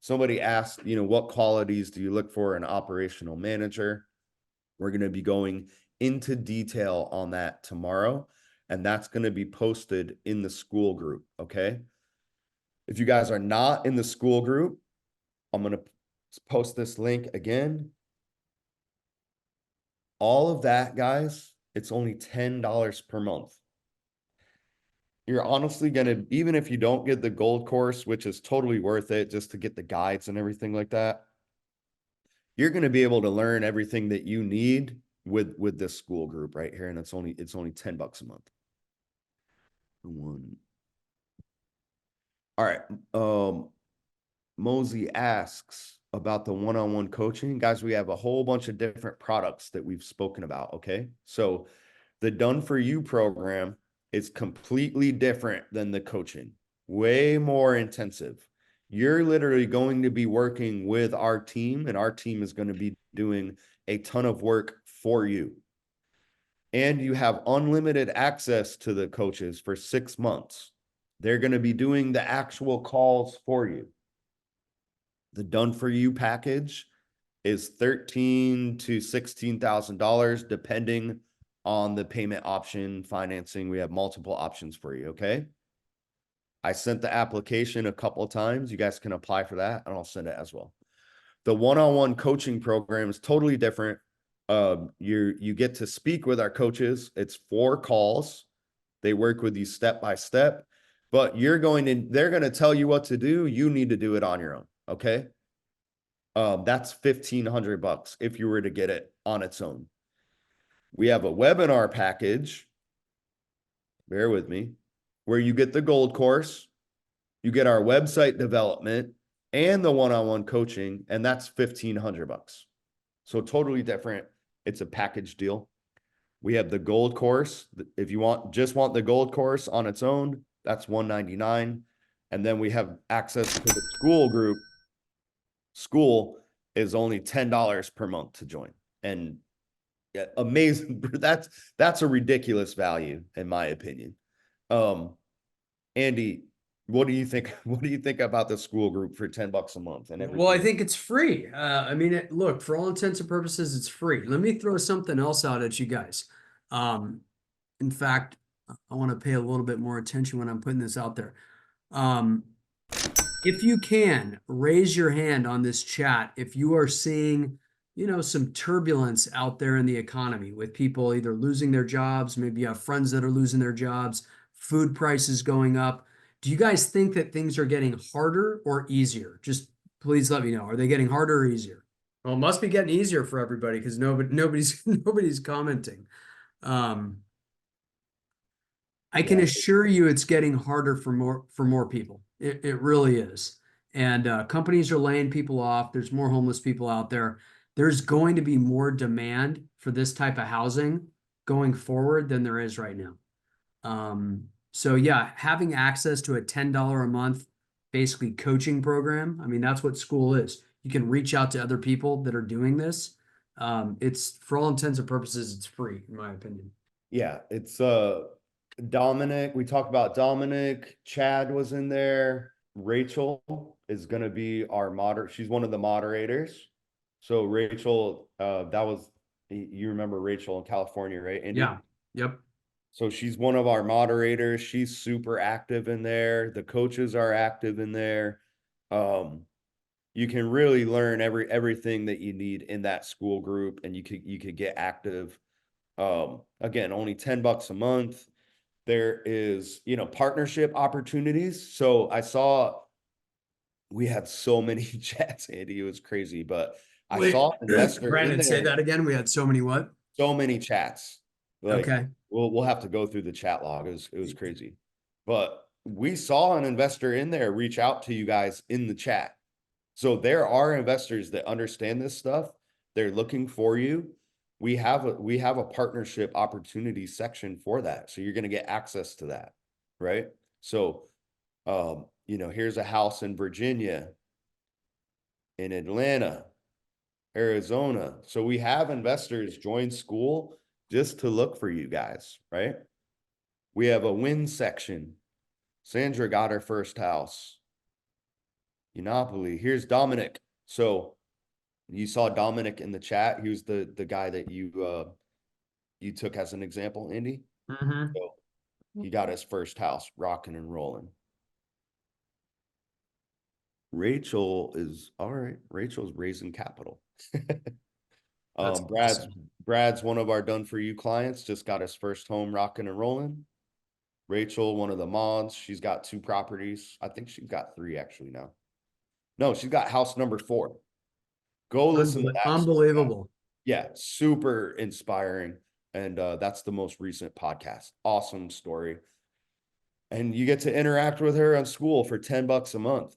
somebody asked, what qualities do you look for in an operational manager? We're going to be going into detail on that tomorrow, and that's going to be posted in the school group. Okay. If you guys are not in the school group, I'm going to post this link again. All of that, guys, it's only $10 per month. You're honestly going to, even if you don't get the gold course, which is totally worth it just to get the guides and everything like that, you're going to be able to learn everything that you need with this school group right here. And it's only $10 a month. All right. Mosey asks about the one-on-one coaching. Guys, we have a whole bunch of different products that we've spoken about. Okay. So the Done For You program is completely different than the coaching, way more intensive. You're literally going to be working with our team, and our team is going to be doing a ton of work for you. And you have unlimited access to the coaches for 6 months. They're going to be doing the actual calls for you. The Done For You package is $13,000 to $16,000, depending on the payment option, financing. We have multiple options for you. Okay. I sent the application a couple of times. You guys can apply for that, and I'll send it as well. The one-on-one coaching program is totally different. You get to speak with our coaches. It's 4 calls. They work with you step by step, but they're going to tell you what to do. You need to do it on your own. Okay. That's $1,500 if you were to get it on its own. We have a webinar package, bear with me, where you get the gold course, you get our website development and the one-on-one coaching, and that's $1,500. So totally different. It's a package deal. We have the gold course. If you want the gold course on its own, that's $199. And then we have access to the school group. School is only $10 per month to join. And yeah, amazing. That's a ridiculous value in my opinion. Andy, What do you think? What do you think about the school group for $10 a month and everything? Well, I think it's free. I mean, look, for all intents and purposes, it's free. Let me throw something else out at you guys. Um, in fact, I want to pay a little bit more attention when I'm putting this out there. Um, if you can, raise your hand on this chat if you are seeing, some turbulence out there in the economy with people either losing their jobs, maybe you have friends that are losing their jobs, food prices going up. Do you guys think that things are getting harder or easier? Just please let me know. Are they getting harder or easier? Well, it must be getting easier for everybody because nobody's commenting. Um, I can Yeah, assure you it's getting harder for more people. It really is. And companies are laying people off. There's more homeless people out there. There's going to be more demand for this type of housing going forward than there is right now. So yeah, having access to a $10 a month basically coaching program. I mean, that's what school is. You can reach out to other people that are doing this. It's for all intents and purposes, it's free, in my opinion. yeah, it's Dominic. We talked about Dominic. Chad was in there. Rachel is gonna be our she's one of the moderators. So Rachel, that was, you remember Rachel in California, right, Andy? Yeah. Yep. So she's one of our moderators. She's super active in there. The coaches are active in there. You can really learn everything that you need in that school group, and you could get active. Again, only $10 a month. There is, partnership opportunities. So I saw we had so many chats, Andy. It was crazy, but I Wait, saw an investor in Brandon, say there. that again. We had so many what? So many chats. Like, Okay. we'll have to go through the chat log. It was crazy. But we saw an investor in there reach out to you guys in the chat. So there are investors that understand this stuff. They're looking for you. We have a partnership opportunity section for that. So you're going to get access to that, right? So here's a house in Virginia, in Atlanta, Arizona. So we have investors join school just to look for you guys, right? We have a win section. Sandra got her first house. Unopoli. Here's Dominic. So you saw Dominic in the chat. He was the guy that you took as an example, Andy. Mm-hmm. So he got his first house, rocking and rolling. Rachel is all right. Rachel's raising capital. That's awesome. Brad's one of our done for you clients, just got his first home rocking and rolling. Rachel, one of the mods, she's got 2 properties. I think she's got 3 actually now. No, she's got house number 4. Go listen to that. Unbelievable. Yeah, super inspiring. And that's the most recent podcast. Awesome story. And you get to interact with her on school for $10 a month.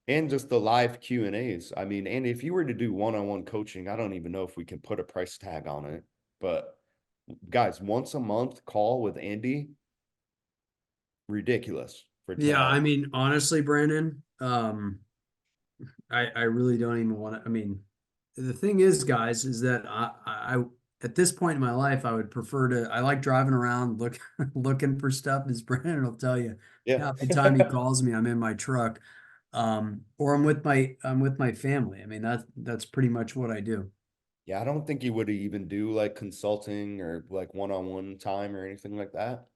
And just the live Q&As. I mean, Andy, if you were to do one-on-one coaching, I don't even know if we can put a price tag on it. But guys, once a month call with Andy, ridiculous for $10. Yeah, I mean, honestly, Brandon, I really don't even want to. I mean, the thing is, guys, is that I at this point in my life, I would prefer to. I like driving around, looking for stuff. As Brandon will tell you, Yeah. half the time he calls me, I'm in my truck, or I'm with my family. I mean, that's pretty much what I do. Yeah, I don't think you would even do like consulting or like one-on-one time or anything like that.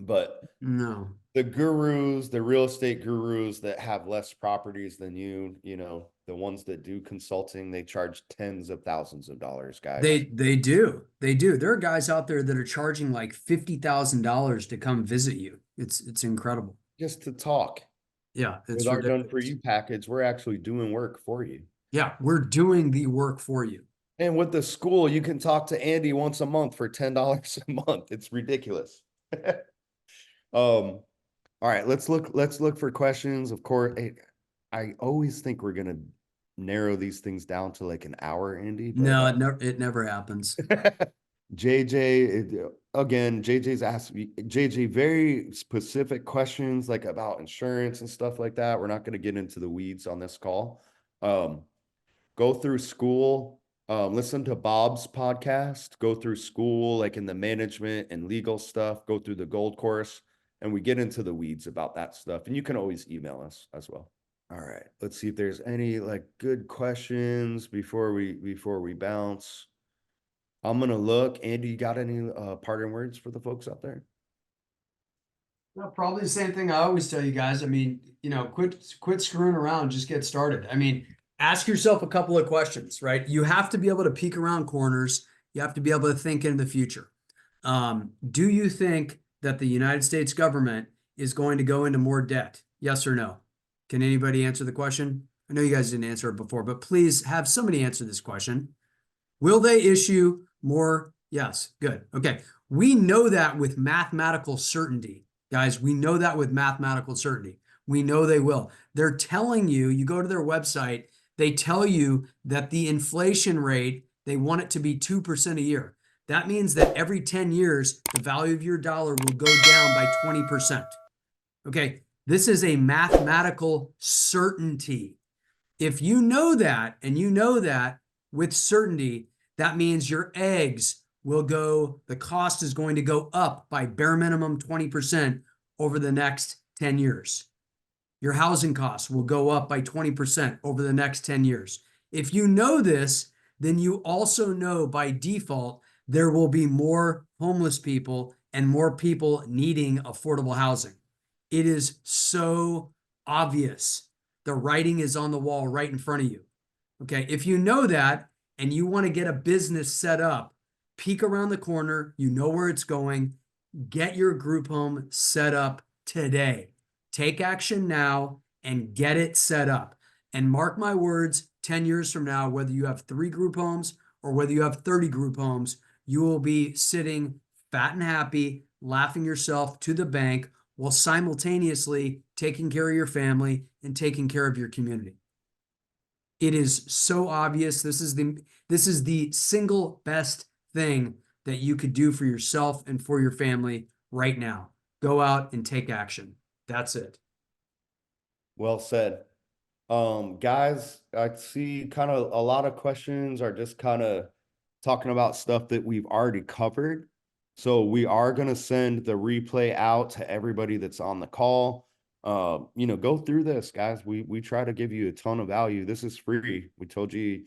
But No. the gurus, the real estate gurus that have less properties than you, the ones that do consulting, they charge tens of thousands of dollars, guys. They do. They do. There are guys out there that are charging like $50,000 to come visit you. It's incredible. Just to talk. Yeah, it's With our done ridiculous. for you package, we're actually doing work for you. Yeah, we're doing the work for you. And with the school, you can talk to Andy once a month for $10 a month. It's ridiculous. All right, let's look for questions. Of course, I always think we're gonna narrow these things down to like an hour, Andy. But No, it never happens. again, JJ's asked me, JJ, very specific questions like about insurance and stuff like that. We're not going to get into the weeds on this call. Go through school, listen to Bob's podcast, go through school, like in the management and legal stuff, go through the gold course. and we get into the weeds about that stuff. And you can always email us as well. All right, let's see if there's any like good questions before we bounce. I'm gonna look. Andy, you got any parting words for the folks out there? Well, probably the same thing I always tell you guys. I mean, quit screwing around, just get started. I mean, ask yourself a couple of questions, right? You have to be able to peek around corners. You have to be able to think in the future. Do you think that the United States government is going to go into more debt? Yes or no? Can anybody answer the question? I know you guys didn't answer it before, but please have somebody answer this question. Will they issue more? Yes, good. Okay. We know that with mathematical certainty, guys. We know that with mathematical certainty. We know they will. They're telling you, you go to their website, they tell you that the inflation rate, they want it to be 2% a year. That means that every 10 years, the value of your dollar will go down by 20%. Okay. This is a mathematical certainty. If you know that, and you know that with certainty, that means your eggs will go, the cost is going to go up by bare minimum 20% over the next 10 years. Your housing costs will go up by 20% over the next 10 years. If you know this, then you also know by default there will be more homeless people and more people needing affordable housing. It is so obvious. The writing is on the wall right in front of you. Okay. If you know that and you want to get a business set up, peek around the corner, you know where it's going, get your group home set up today. Take action now and get it set up. And mark my words, 10 years from now, whether you have 3 group homes or whether you have 30 group homes, you will be sitting fat and happy, laughing yourself to the bank while simultaneously taking care of your family and taking care of your community. It is so obvious. This is the single best thing that you could do for yourself and for your family right now. Go out and take action. That's it. Well said. Guys, I see kind of a lot of questions are just kind of talking about stuff that we've already covered. So we are going to send the replay out to everybody that's on the call. Go through this, guys. We try to give you a ton of value. This is free. We told you,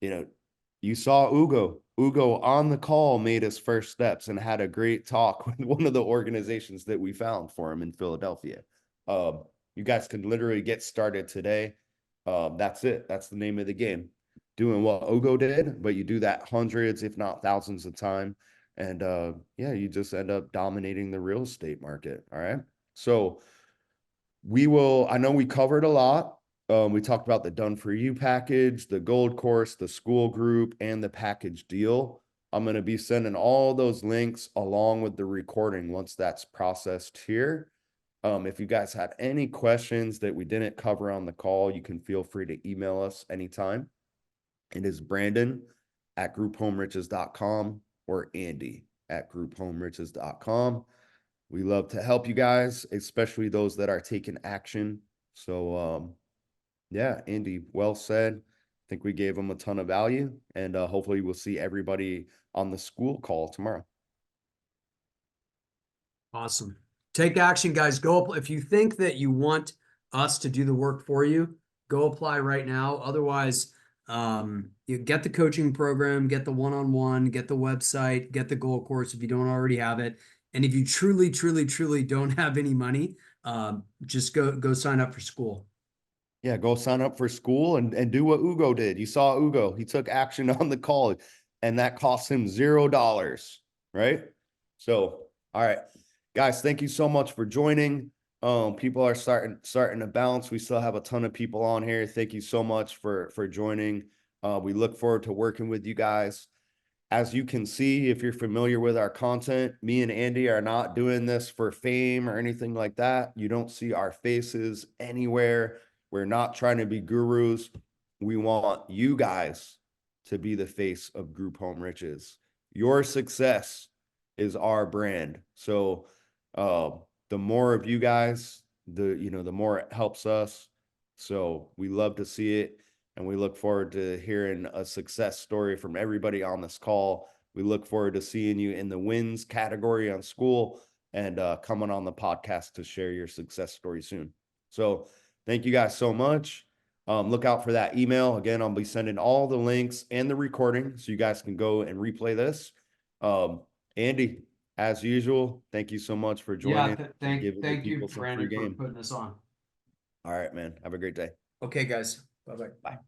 you saw Ugo. Ugo on the call made his first steps and had a great talk with one of the organizations that we found for him in Philadelphia. You guys can literally get started today. That's it. That's the name of the game. Doing what Ugo did, but you do that hundreds, if not thousands of time. And you just end up dominating the real estate market. All right. So I know we covered a lot. We talked about the Done For You package, the gold course, the school group, and the package deal. I'm going to be sending all those links along with the recording once that's processed here. If you guys had any questions that we didn't cover on the call, you can feel free to email us anytime. It is Brandon@grouphomeriches.com or Andy@grouphomeriches.com. We love to help you guys, especially those that are taking action. So, Andy, well said. I think we gave them a ton of value, and hopefully we'll see everybody on the school call tomorrow. Awesome. Take action, guys. Go if you think that you want us to do the work for you, go apply right now. Otherwise, you get the coaching program, get the one-on-one, get the website, get the gold course if you don't already have it. And if you truly, truly, truly don't have any money, just go sign up for school. Yeah, go sign up for school and do what Ugo did. You saw Ugo. He took action on the call, and that cost him $0, right? So, all right. Guys, thank you so much for joining. People are starting to bounce. We still have a ton of people on here. Thank you so much for joining. We look forward to working with you guys. As you can see, if you're familiar with our content, me and Andy are not doing this for fame or anything like that. You don't see our faces anywhere. We're not trying to be gurus. We want you guys to be the face of Group Home Riches. Your success is our brand. So, the more of you guys, the more it helps us. So we love to see it. And we look forward to hearing a success story from everybody on this call. We look forward to seeing you in the wins category on school and coming on the podcast to share your success story soon. So thank you guys so much. Look out for that email. Again, I'll be sending all the links and the recording so you guys can go and replay this. Andy, as usual, thank you so much for joining. Thank giving the you, people some Brandon, free for game. putting this on. All right, man. Have a great day. Okay, guys. Bye-bye. Bye.